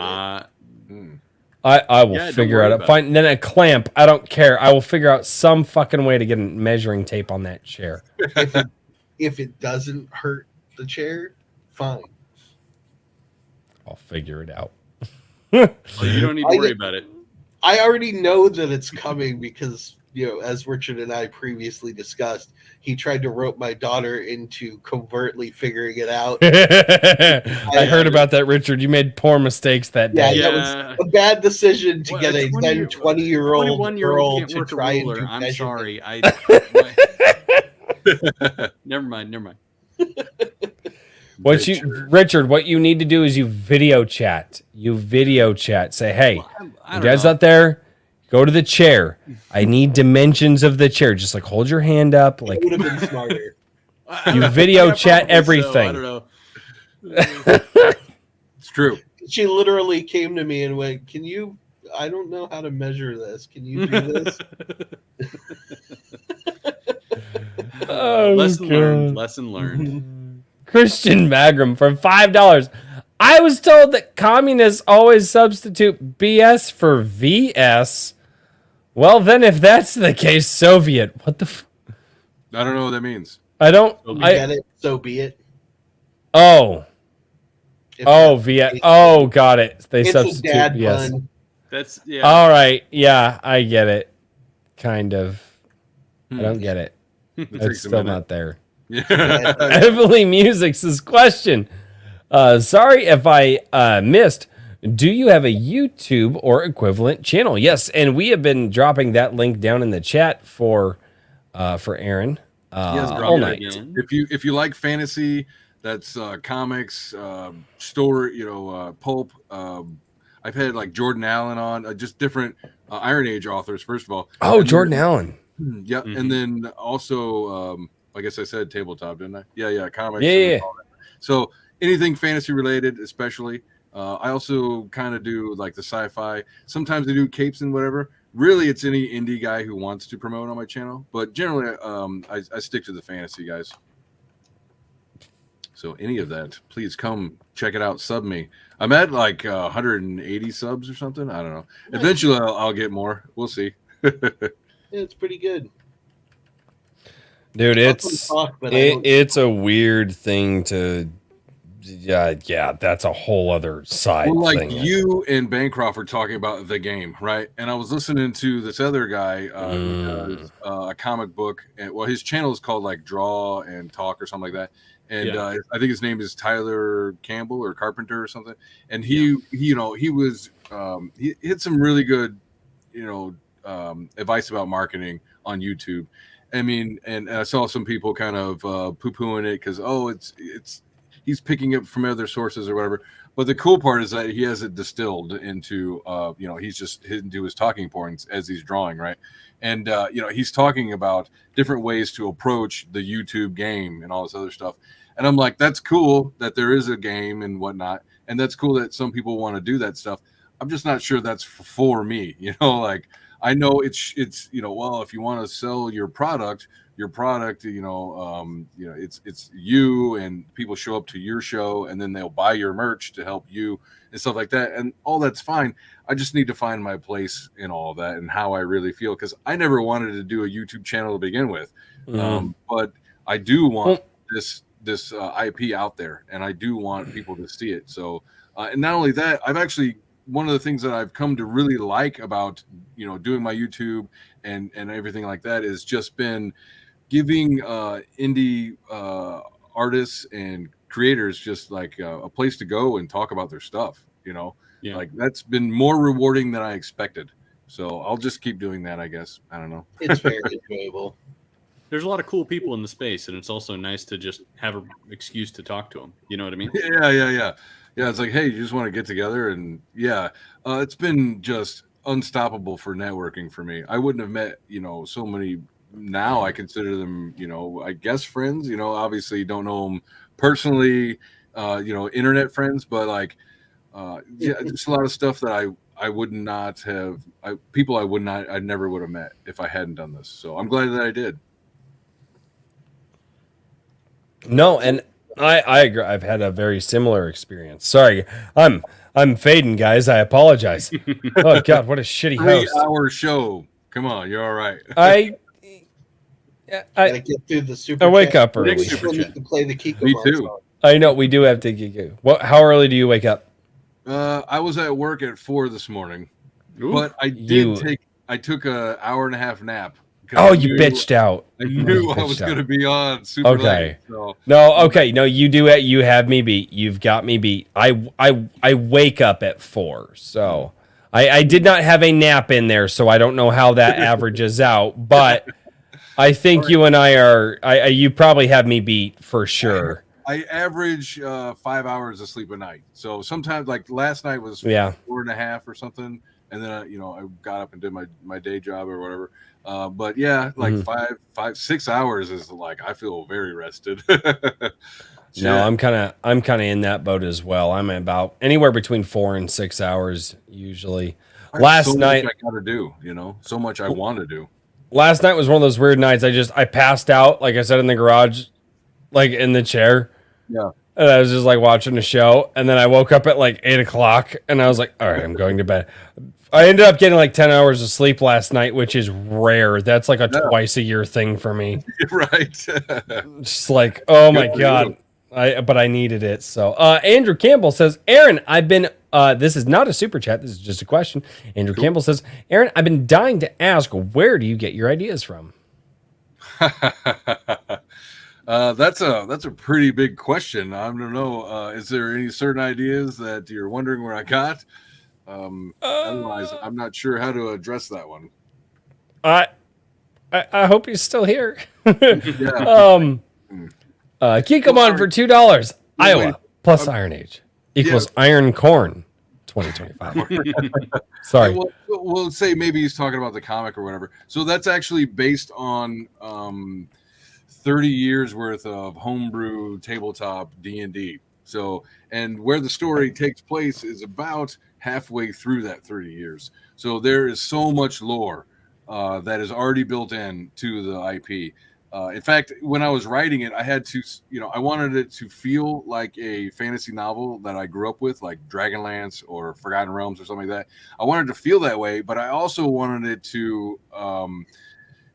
I will Yeah, don't figure worry out about find then a clamp. I don't care. I will figure out some fucking way to get a measuring tape on that chair. If it doesn't hurt the chair, fine. I'll figure it out. Well, you don't need to worry about it. I already know that it's coming because, as Richard and I previously discussed, he tried to rope my daughter into covertly figuring it out. I heard about that, Richard. You made poor mistakes that Yeah, day. that was a bad decision to Well, get a then 20-year-old 21-year-old girl can't to work a try and ruler. do I'm measurement. sorry. Never mind. Richard, what you need to do is you video chat. Say, hey, I you don't guys know. out there, go to the chair. I need dimensions of the chair. Just like hold your hand up, like It would have been smarter. you video Yeah, chat probably everything. So, I don't know. It's true. She literally came to me and went, "Can you? I don't know how to measure this. Can you do this?" Oh, Lesson God. learned. Lesson learned. Christian Magram for $5. I was told that communists always substitute BS for VS. Well, then, if that's the case, Soviet. What the? I don't know what that means. I don't. You get it? So be it. Oh, If VS. Oh, got it. They it's a substitute dad BS. pun. That's yeah. All right. Yeah, I get it. Kind of. I don't get it. It It's takes a still minute. not there. Yeah. Heavily Music's question. Sorry if I missed. Do you have a YouTube or equivalent channel? Yes, and we have been dropping that link down in the chat for Aaron Yes, all yeah, night. Again. if you like fantasy, that's comics, story, pulp. I've had like Jordan Allen on, just different Iron Age authors. First of all, Oh, and Jordan then, Allen. yeah, Mhm. and then also, I guess I said tabletop, didn't I? Yeah, comics. Yeah, and yeah. all that. So anything fantasy related, especially. I also kind of do like the sci-fi. Sometimes I do capes and whatever. Really, it's any indie guy who wants to promote on my channel, but generally, I stick to the fantasy guys. So any of that, please come check it out. Sub me. I'm at like 180 subs or something. I don't know. Nice. Eventually, I'll get more. We'll see. Yeah, it's pretty good. Dude, It's talk, but I don't- it's a weird thing to. Yeah, that's a whole other side Well, like thing. you and Bancroft were talking about the game, right? And I was listening to this other guy who does a comic book, and well, his channel is called like Draw and Talk or something like that. And Yeah. I think his name is Tyler Campbell or Carpenter or something. And he was he had some really good, advice about marketing on YouTube. I mean, and I saw some people kind of poo-pooing it because it's he's picking up from other sources or whatever. But the cool part is that he has it distilled into, he's just into his talking points as he's drawing, right? And he's talking about different ways to approach the YouTube game and all this other stuff. And I'm like, that's cool that there is a game and whatnot, and that's cool that some people want to do that stuff. I'm just not sure that's for me, like. I know it's well, if you want to sell your product, it's you, and people show up to your show and then they'll buy your merch to help you and stuff like that, and all that's fine. I just need to find my place in all of that and how I really feel, because I never wanted to do a YouTube channel to begin with. But I do want this IP out there, and I do want people to see it. So and not only that, I've actually, one of the things that I've come to really like about doing my YouTube and everything like that is just been giving indie artists and creators just like a place to go and talk about their stuff. Yeah. Like that's been more rewarding than I expected. So I'll just keep doing that, I guess. I don't know. It's very enjoyable. There's a lot of cool people in the space, and it's also nice to just have an excuse to talk to them. You know what I mean? Yeah, it's like, hey, you just want to get together, and it's been just unstoppable for networking for me. I wouldn't have met, so many. Now I consider them, I guess friends. Obviously don't know them personally, internet friends, but like, just a lot of stuff that I would not have, people I never would have met if I hadn't done this. So I'm glad that I did. No, and I agree. I've had a very similar experience. Sorry, I'm fading, guys. I apologize. Oh God, what a shitty host. 3-hour show. Come on, you're all right. I Gotta get through the super. I wake chat. up early. We still need to play the Kiko Me Ball too. song. I know we do have to get. What? How early do you wake up? I was at work at 4 this morning, Ooh. but I took a hour and a half nap. Oh, you bitched out. I knew I was going to be on super Okay. late. So. No, okay. No, you do it. You have me beat. You've got me beat. I wake up at 4, so I did not have a nap in there, so I don't know how that averages out. But I think you and I are. You probably have me beat for sure. I average 5 hours of sleep a night. So sometimes, like last night was 4.5 or something, and then I got up and did my day job or whatever. But yeah, like 6 hours is like I feel very rested. No, I'm kind of in that boat as well. I'm about anywhere between 4 and 6 hours usually. Last night much I got to do, so much I want to do. Last night was one of those weird nights. I passed out, like I said, in the garage, like in the chair. Yeah. And I was just like watching a show, and then I woke up at like 8 o'clock, and I was like, all right, I'm going to bed. I ended up getting like 10 hours of sleep last night, which is rare. That's like a twice a year thing for me. Right. Just like, oh my God. But I needed it. So Andrew Campbell says, Aaron, I've been this is not a super chat, this is just a question. Andrew Campbell says, Aaron, I've been dying to ask, where do you get your ideas from? That's a pretty big question. I don't know. Is there any certain ideas that you're wondering where I got? Otherwise, I'm not sure how to address that one. I hope he's still here. Yeah. Kikomon for $2. Iowa plus Iron Age equals Iron Corn 2025. Sorry. We'll say maybe he's talking about the comic or whatever. So that's actually based on 30 years worth of homebrew tabletop D&D. So, and where the story takes place is about halfway through that 30 years. So there is so much lore that is already built in to the IP. In fact, when I was writing it, I had to, I wanted it to feel like a fantasy novel that I grew up with, like Dragonlance or Forgotten Realms or something like that. I wanted to feel that way, but I also wanted it to,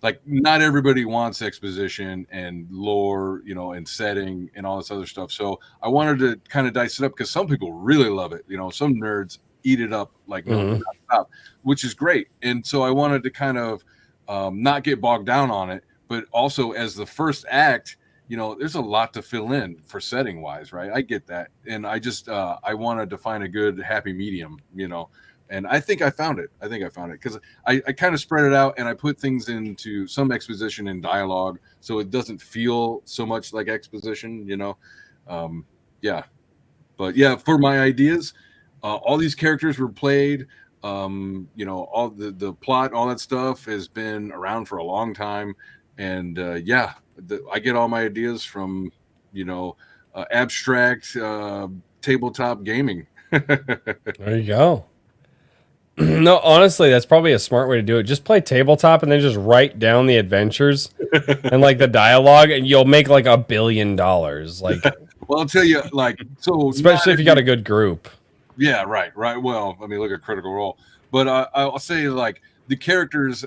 like, not everybody wants exposition and lore, and setting and all this other stuff. So I wanted to kind of dice it up because some people really love it. Some nerds eat it up like no stop, which is great. And so I wanted to kind of not get bogged down on it. But also, as the first act, there's a lot to fill in for setting wise, right? I get that, and I just I wanted to find a good happy medium, and I think I found it. Because I kind of spread it out and I put things into some exposition and dialogue, so it doesn't feel so much like exposition, yeah. But yeah, for my ideas, all these characters were played. All the plot, all that stuff has been around for a long time. And I get all my ideas from, abstract tabletop gaming. There you go. No, honestly, that's probably a smart way to do it. Just play tabletop and then just write down the adventures and like the dialogue, and you'll make like $1 billion. Like, well, I'll tell you, especially if you got a good group. Yeah, right. Well, I mean, look at Critical Role, but I'll say like the characters.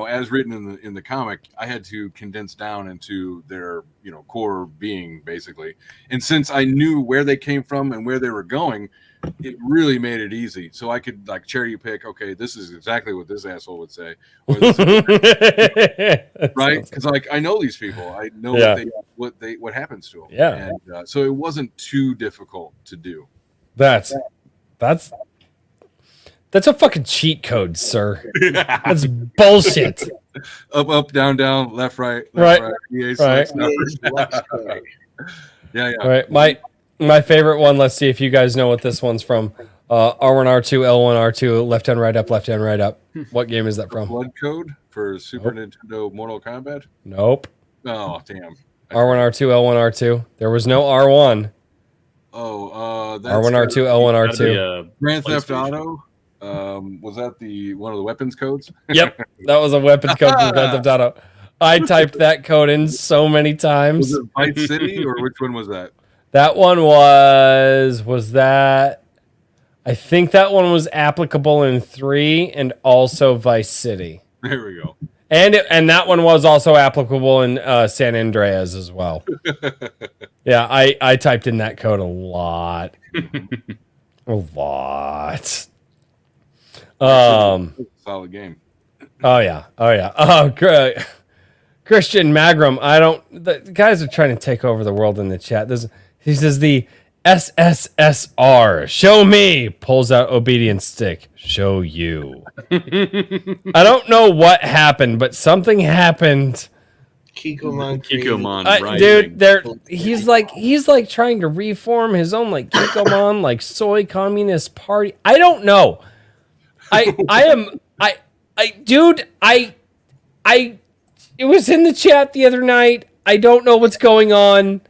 As written in the comic, I had to condense down into their, core being basically. And since I knew where they came from and where they were going, it really made it easy. So I could like cherry pick, okay, this is exactly what this asshole would say. Or this right? Because like I know these people. I know what happens to them. Yeah. And so it wasn't too difficult to do. That's a fucking cheat code, sir. That's bullshit. Up, down, left, right. Right. Yeah. All right. My favorite one, let's see if you guys know what this one's from. R1, R2, L1, R2, left hand, right up, left hand, right up. What game is that from? Blood Code for Super Nintendo Mortal Kombat? Nope. Oh, damn. R1, R2, L1, R2. There was no R1. Oh, that's R1, R2, L1, R2. Grand Theft Auto? Was that one of the weapons codes? Yep, that was a weapons code from Grand Theft Auto. I typed that code in so many times. Was it Vice City or which one was that? That one was that. I think that one was applicable in 3 and also Vice City. There we go. And that one was also applicable in San Andreas as well. Yeah, I typed in that code a lot. A lot. Solid game. Oh yeah. Christian Magram. The guys are trying to take over the world in the chat. He says the SSSR. Show me. Pulls out obedience stick. Show you. I don't know what happened, but something happened. Kikomon, right? Dude, he's like trying to reform his own like Kikomon, like soy communist party. I don't know. It was in the chat the other night. I don't know what's going on.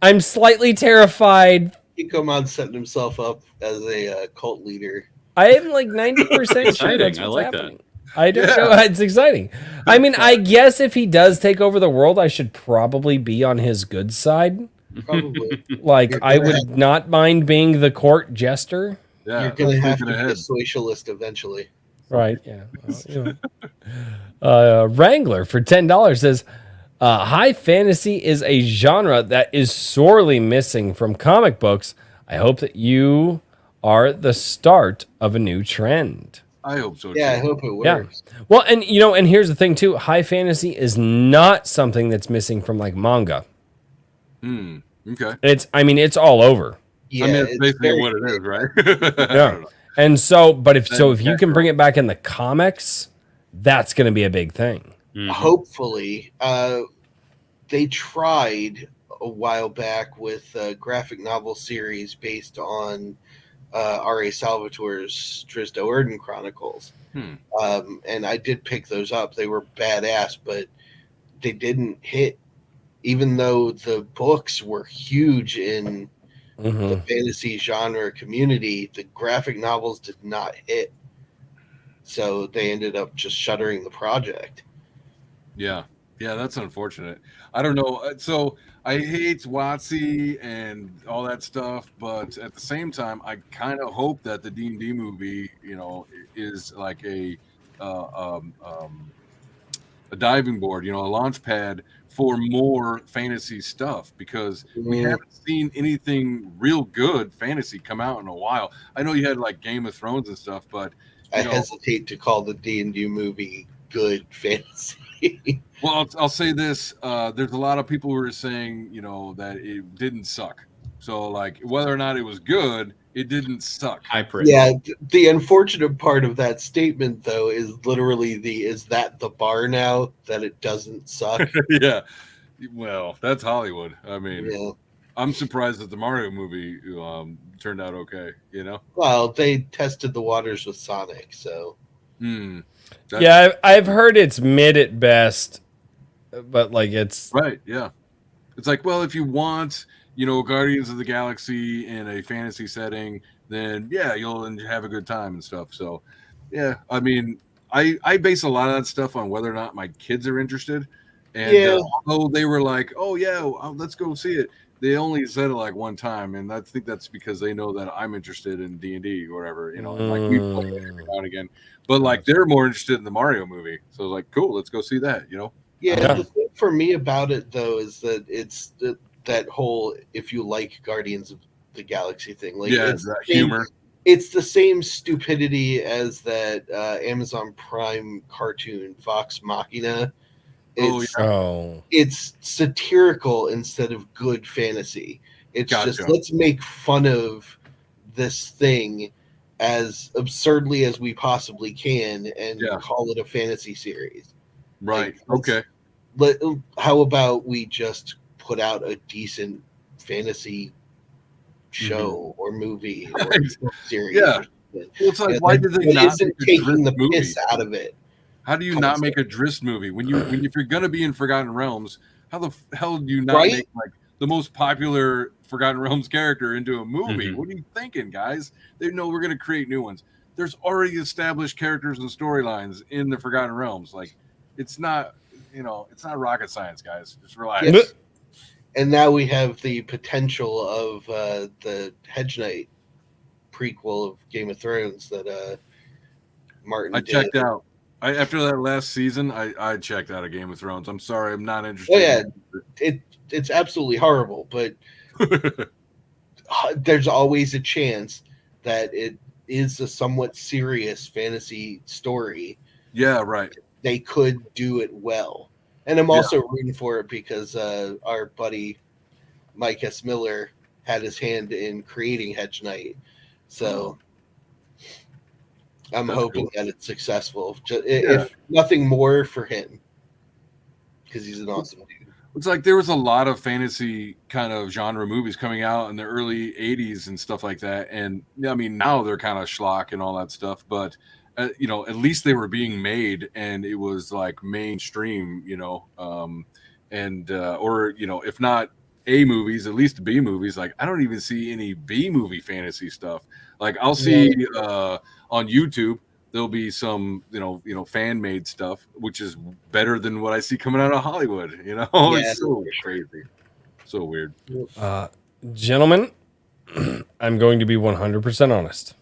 I'm slightly terrified. Kikomon setting himself up as a cult leader. I am like 90% sure that's what's I like happening. that. I don't know. It's exciting. I mean, I guess if he does take over the world, I should probably be on his good side. Probably. Like, I would not mind being the court jester. Yeah, you're going to have to be a socialist eventually. Right, yeah. Wrangler for $10 says, high fantasy is a genre that is sorely missing from comic books. I hope that you are the start of a new trend. I hope so. Yeah, too. I hope it works. Yeah. Well, and here's the thing too. High fantasy is not something that's missing from like manga. Okay. It's all over. Yeah, I mean, it's basically very what it is, right? I Yeah. don't know. And so, but if Then you can bring it back in the comics, that's going to be a big thing. Mhm. Hopefully, they tried a while back with a graphic novel series based on R.A. Salvatore's Drizzt Do'Urden Chronicles. And I did pick those up. They were badass, but they didn't hit. Even though the books were huge in the fantasy genre community, the graphic novels did not hit. So they ended up just shuttering the project. Yeah, that's unfortunate. I don't know. So I hate WotC and all that stuff, but at the same time, I kind of hope that the D&D movie, is like a diving board, a launch pad for more fantasy stuff, because we haven't seen anything real good fantasy come out in a while. I know you had like Game of Thrones and stuff, but I hesitate to call the D&D movie good fantasy. Well, I'll say this: there's a lot of people who are saying, that it didn't suck. So, like, whether or not it was good, it didn't suck. High praise. Yeah, the unfortunate part of that statement, though, is literally is that the bar now that it doesn't suck? Yeah. Well, that's Hollywood. I mean, Yeah. I'm surprised that the Mario movie turned out okay. Well, they tested the waters with Sonic, so. Yeah, I've heard it's mid at best, but like it's right. Yeah, it's like, well, if you want, Guardians of the Galaxy in a fantasy setting, then yeah, you'll have a good time and stuff. So, yeah, I mean, I base a lot of that stuff on whether or not my kids are interested. And although they were like, oh yeah, let's go see it, they only said it like one time, and I think that's because they know that I'm interested in D&D or whatever, and like we play it every now and again. But like they're more interested in the Mario movie, so I was like, cool, let's go see that. Yeah, the thing for me about it though is that it's that whole if you like Guardians of the Galaxy thing, like it's that humor. It's the same stupidity as that Amazon Prime cartoon Vox Machina. It's satirical instead of good fantasy. It's just let's make fun of this thing as absurdly as we possibly can and call it a fantasy series. Right. Like, okay. How about we just put out a decent fantasy show or movie or series? Yeah. Well, it's like, why did they not isn't taking the piss out of it? How do you not make a Drizzt movie when if you're gonna be in Forgotten Realms? How the hell do you not make like the most popular Forgotten Realms character into a movie? What are you thinking, guys? They know we're gonna create new ones. There's already established characters and storylines in the Forgotten Realms. Like, it's not, it's not rocket science, guys. Just relax. Yes. And now we have the potential of the Hedge Knight prequel of Game of Thrones that Martin did. Checked out. After that last season, I checked out of Game of Thrones. I'm sorry, I'm not interested. Oh yeah, it's absolutely horrible, but there's always a chance that it is a somewhat serious fantasy story. Yeah, right. They could do it well, and I'm also rooting for it because our buddy Mike S. Miller had his hand in creating Hedge Knight, so. I'm hoping that it's successful. If nothing more for him, because he's an awesome dude. It's like there was a lot of fantasy kind of genre movies coming out in the early 80s and stuff like that. And I mean, now they're kind of schlock and all that stuff. But, at least they were being made and it was like mainstream, or, if not A movies, at least B movies. Like, I don't even see any B movie fantasy stuff. Like, I'll see on YouTube, there'll be some, fan made stuff, which is better than what I see coming out of Hollywood. It's so crazy, so weird. Gentlemen, I'm going to be 100% honest.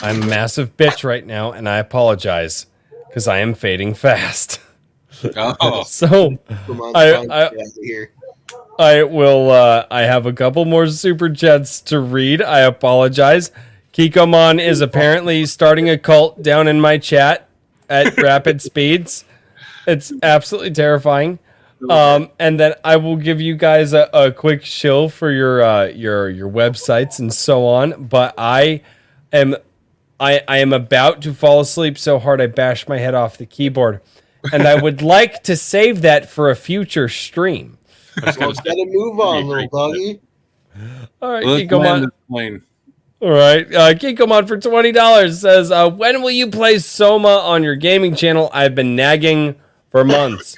I'm a massive bitch right now, and I apologize because I am fading fast. So I will. I have a couple more super chats to read. I apologize. Kikomon is apparently starting a cult down in my chat at rapid speeds. It's absolutely terrifying. And then I will give you guys a quick shill for your websites and so on. But I am about to fall asleep so hard I bashed my head off the keyboard, and I would like to save that for a future stream. Well, gotta move on, little doggy. All right, Let's land Geekomon. this plane. All right, Geekomon for $20 says, "When will you play Soma on your gaming channel? I've been nagging for months.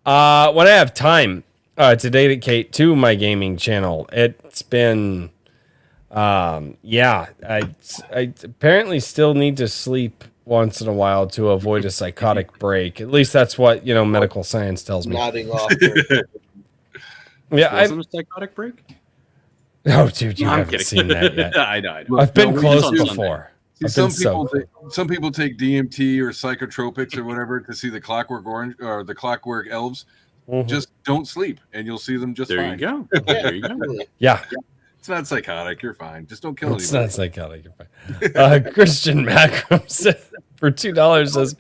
When I have time to dedicate to my gaming channel. It's been, I apparently still need to sleep once in a while to avoid a psychotic break. At least that's what medical science tells me. Nodding off. Yeah, Wasn't a psychotic break? Oh, dude, you No, I'm haven't kidding. seen that yet. I know. I've been No, close on Sunday. before. See, I've some been so people some people take DMT or psychotropics or whatever to see the Clockwork Orange or the Clockwork Elves. Mhm. Just don't sleep, and you'll see them just There fine. you go. Yeah, There you go. totally. Yeah. It's not psychotic. You're fine. Just don't kill It's anybody. not psychotic. You're fine. Christian Macrum says, for $2 says,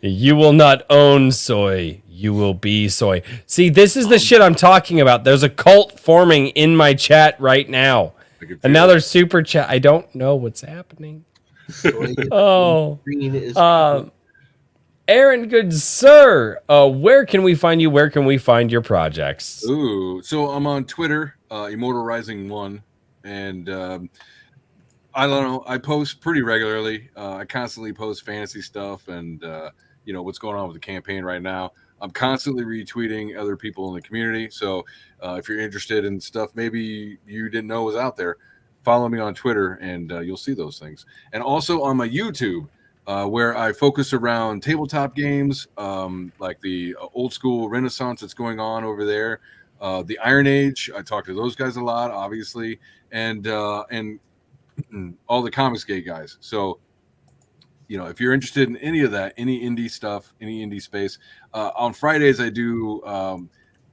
"You will not own soy. You will be soy." See, this is the shit I'm talking about. There's a cult forming in my chat right now. I can feel Another super chat. I don't know what's happening. Oh. Green is Aaron, good sir, where can we find you? Where can we find your projects? Ooh, so I'm on Twitter, Immortal Rising 1, and I don't know. I post pretty regularly. I constantly post fantasy stuff and what's going on with the campaign right now. I'm constantly retweeting other people in the community. So if you're interested in stuff maybe you didn't know was out there, follow me on Twitter and you'll see those things. And also on my YouTube, where I focus around tabletop games, like the old school Renaissance that's going on over there. The Iron Age, I talk to those guys a lot, obviously, and all the Comicsgate guys. So, if you're interested in any of that, any indie stuff, any indie space, on Fridays I do.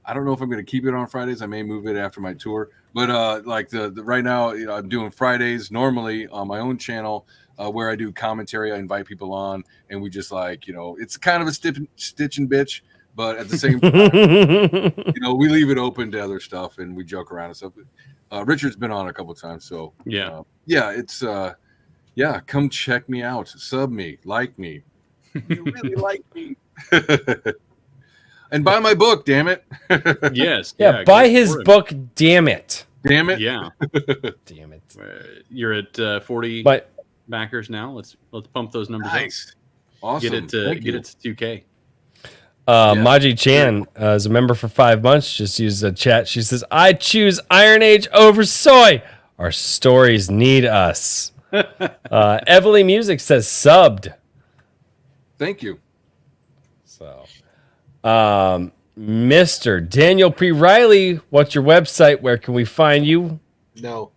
I don't know if I'm going to keep it on Fridays. I may move it after my tour, but like the right now, I'm doing Fridays normally on my own channel. Where I do commentary, I invite people on, and we just it's kind of a stitch and bitch, but at the same time, we leave it open to other stuff and we joke around and stuff. Richard's been on a couple of times, so it's come check me out, sub me, like me, you really like me, and buy my book, damn it. Yes. Yeah, buy his book, damn it. Damn it. Yeah. Damn it. You're at 40 But backers now. Let's pump those numbers Nice. up. Awesome. Get it to 2K. Maji Chan, as a member for 5 months, just used a chat. She says, "I choose Iron Age over soy. Our stories need us." Evely Music says subbed. Thank you. So, Mr. Daniel P. Riley, what's your website? Where can we find you? no.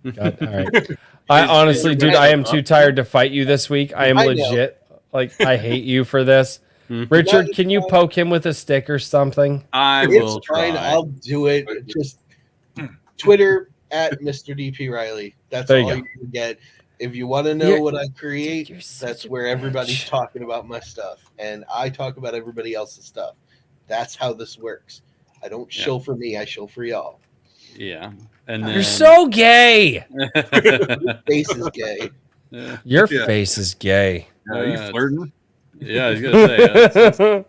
God, all right. I honestly, dude, I am too tired to fight you this week. I am I know. legit. Like, I hate you for this. Richard, can you poke him with a stick or something? I will It's fine. try. I'll do it. Just Twitter at Mr. DP Riley. That's There you all go. you can get. If you want to know You're- what I create, You're such that's a where everybody's bitch. talking about my stuff, and I talk about everybody else's stuff. That's how this works. I don't shill for me. I shill for y'all. Yeah. And then You're so gay. Face is gay. Your Yeah. face is gay. Are you flirting? Yeah, I was gonna say.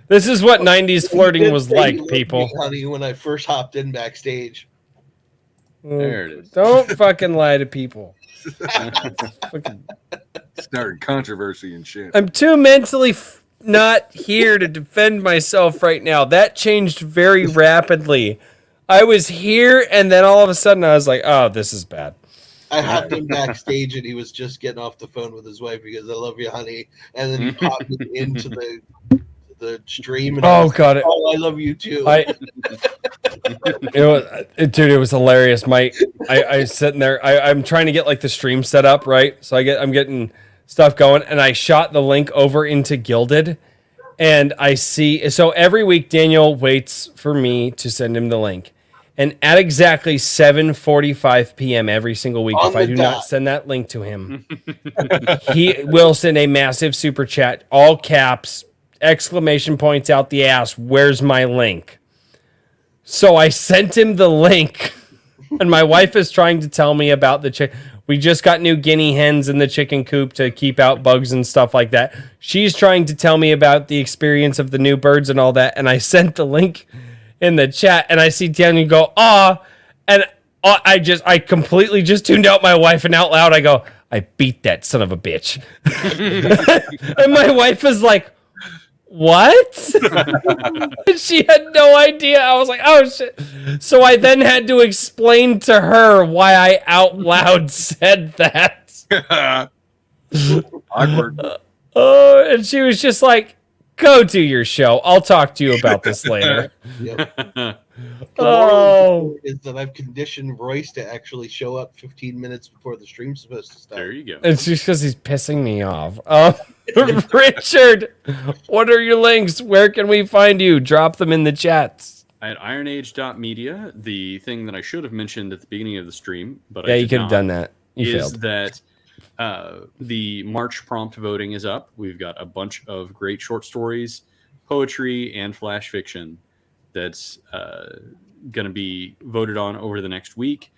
This is what 90s flirting was like, Looked at people. me, honey, when I first hopped in backstage. There it is. Don't fucking lie to people. Fucking- Started controversy and shit. I'm too mentally not here to defend myself right now. That changed very rapidly. I was here, and then all of a sudden I was like, oh, this is bad. I hopped in backstage and he was just getting off the phone with his wife because I love you, honey. And then he popped it into the stream. And I Oh, was got it. like, oh, I love you too. It was hilarious. I sitting there. I'm trying to get like the stream set up, right? So I'm getting stuff going, and I shot the link over into Gilded, and I see. So every week, Daniel waits for me to send him the link, and at exactly 7:45 p.m. every single week, On if I the do not dot. send that link to him, he will send a massive super chat, all caps, exclamation points out the ass. Where's my link? So I sent him the link, and my wife is trying to tell me about the chick. We just got new guinea hens in the chicken coop to keep out bugs and stuff like that. She's trying to tell me about the experience of the new birds and all that. And I sent the link in the chat, and I see Daniel go, "Ah," and I completely just tuned out my wife, and out loud I go, "I beat that son of a bitch." And my wife is like, "What?" She had no idea. I was like, "Oh shit." So I then had to explain to her why I out loud said that. Awkward. Oh, and she was just like, "Go do your show. I'll talk to you about this later." Yep. Oh, Is that I've conditioned Royce to actually show up 15 minutes before the stream's supposed to start. There you go. it's just because he's pissing me off. Richard, what are your links? Where can we find you? Drop them in the chats. At ironage.media, the thing that I should have mentioned at the beginning of the stream, but Yeah, I you did could have not, done that. You is failed. that the March prompt voting is up. We've got a bunch of great short stories, poetry, and flash fiction that's going to be voted on over the next week.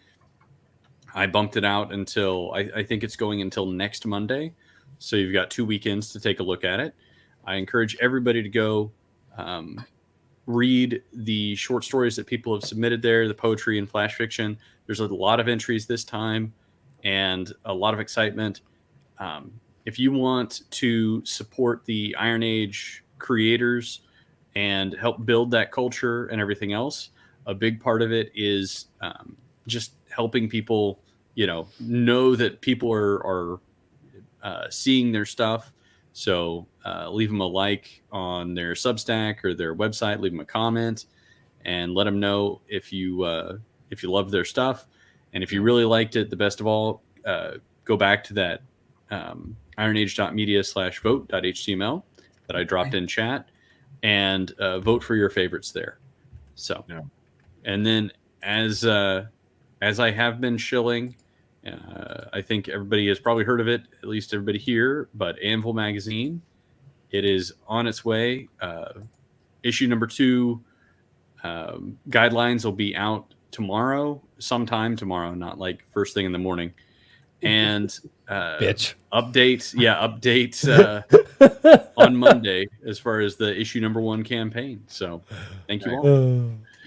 I bumped it out until I think it's going until next Monday. So you've got 2 weekends to take a look at it. I encourage everybody to go read the short stories that people have submitted there, the poetry and flash fiction. There's a lot of entries this time and a lot of excitement. If you want to support the Iron Age creators and help build that culture and everything else, a big part of it is just helping people, know that people are seeing their stuff. So leave them a like on their Substack or their website. Leave them a comment and let them know if you love their stuff. And if you really liked it, the best of all, go back to that ironage.media/vote.html that I dropped in chat and vote for your favorites there. So, Yeah. And then as I have been shilling, I think everybody has probably heard of it, at least everybody here, but Anvil Magazine, it is on its way. Issue number 2 guidelines will be out sometime tomorrow, not like first thing in the morning. And Bitch. updates on Monday as far as the issue number 1 campaign. So thank you all.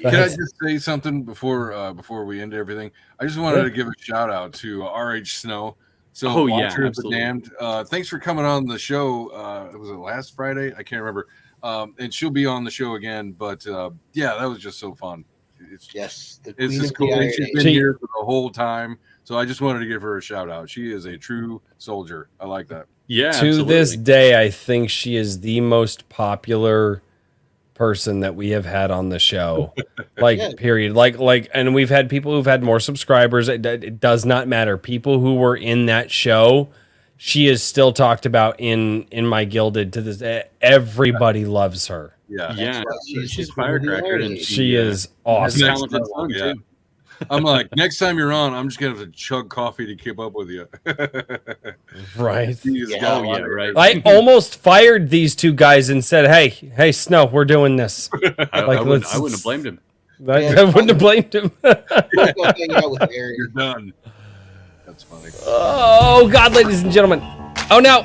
Can I just say something before we end everything? I just wanted to give a shout out to RH Snow. So Watcher of the Damned. Thanks for coming on the show. Was it last Friday? I can't remember. And she'll be on the show again. But yeah, that was just so fun. It's just cool. And she's been here for the whole time. So I just wanted to give her a shout out. She is a true soldier. I like that. Yeah. To absolutely. this day, I think she is the most popular person that we have had on the show. Period. And we've had people who've had more subscribers. It does not matter. People who were in that show, she is still talked about in my Gilded to this day. Everybody loves her. Yeah. She's a firecracker. And she is awesome. Talented son, too. I'm like, next time you're on, I'm just gonna have to chug coffee to keep up with you. Right. Right. I almost fired these 2 guys and said, "Hey, Snow, we're doing this." I wouldn't have blamed him. I wouldn't have blamed him. You're done. That's funny. Oh God, ladies and gentlemen. Oh no,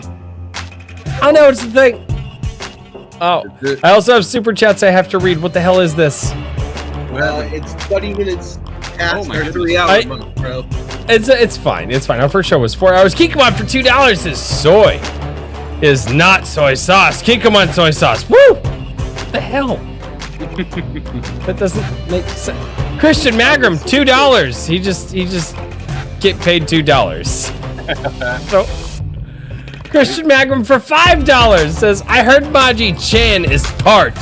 it's the thing. Oh, I also have super chats I have to read. What the hell is this? It's 20 minutes past our 3 hour month, bro. It's fine. It's fine. Our first show was 4 hours. Kikomon for $2 is soy. Is not soy sauce. Kikomon soy sauce. Woo! What the hell? That doesn't make sense. Christian Magram, $2. He just get paid $2. So Christian Magram for $5 says, "I heard Maji Chan is part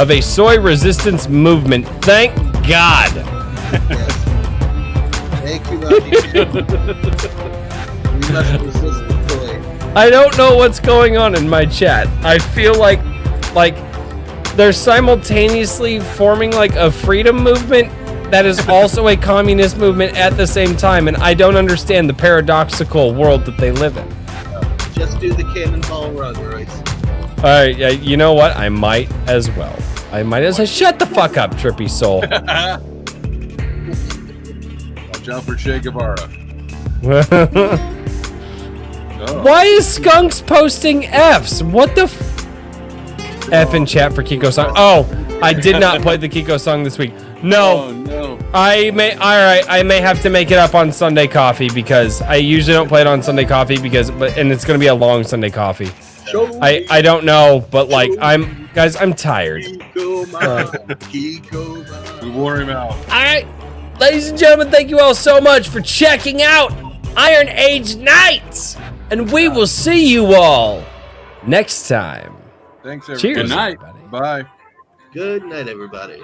of a soy resistance movement. Thank God." Thank you, Maji. We must resist the soy. I don't know what's going on in my chat. I feel like they're simultaneously forming like a freedom movement that is also a communist movement at the same time, and I don't understand the paradoxical world that they live in. Just do the cannonball run, Royce. All right, you know what? I might as well. I might as well shut the fuck up, Trippy Soul. Watch out for Che Guevara. Oh. Why is Skunks posting Fs? What the F in chat for Kiko song? Oh, I did not play the Kiko song this week. No. Oh no. I may have to make it up on Sunday Coffee because I usually don't play it on Sunday Coffee and it's gonna be a long Sunday Coffee. I don't know, but like I'm tired. We wore him out. Alright, ladies and gentlemen, thank you all so much for checking out Iron Age Nights. And we will see you all next time. Thanks, everybody. Cheers. Good night. Everybody. Bye. Good night, everybody.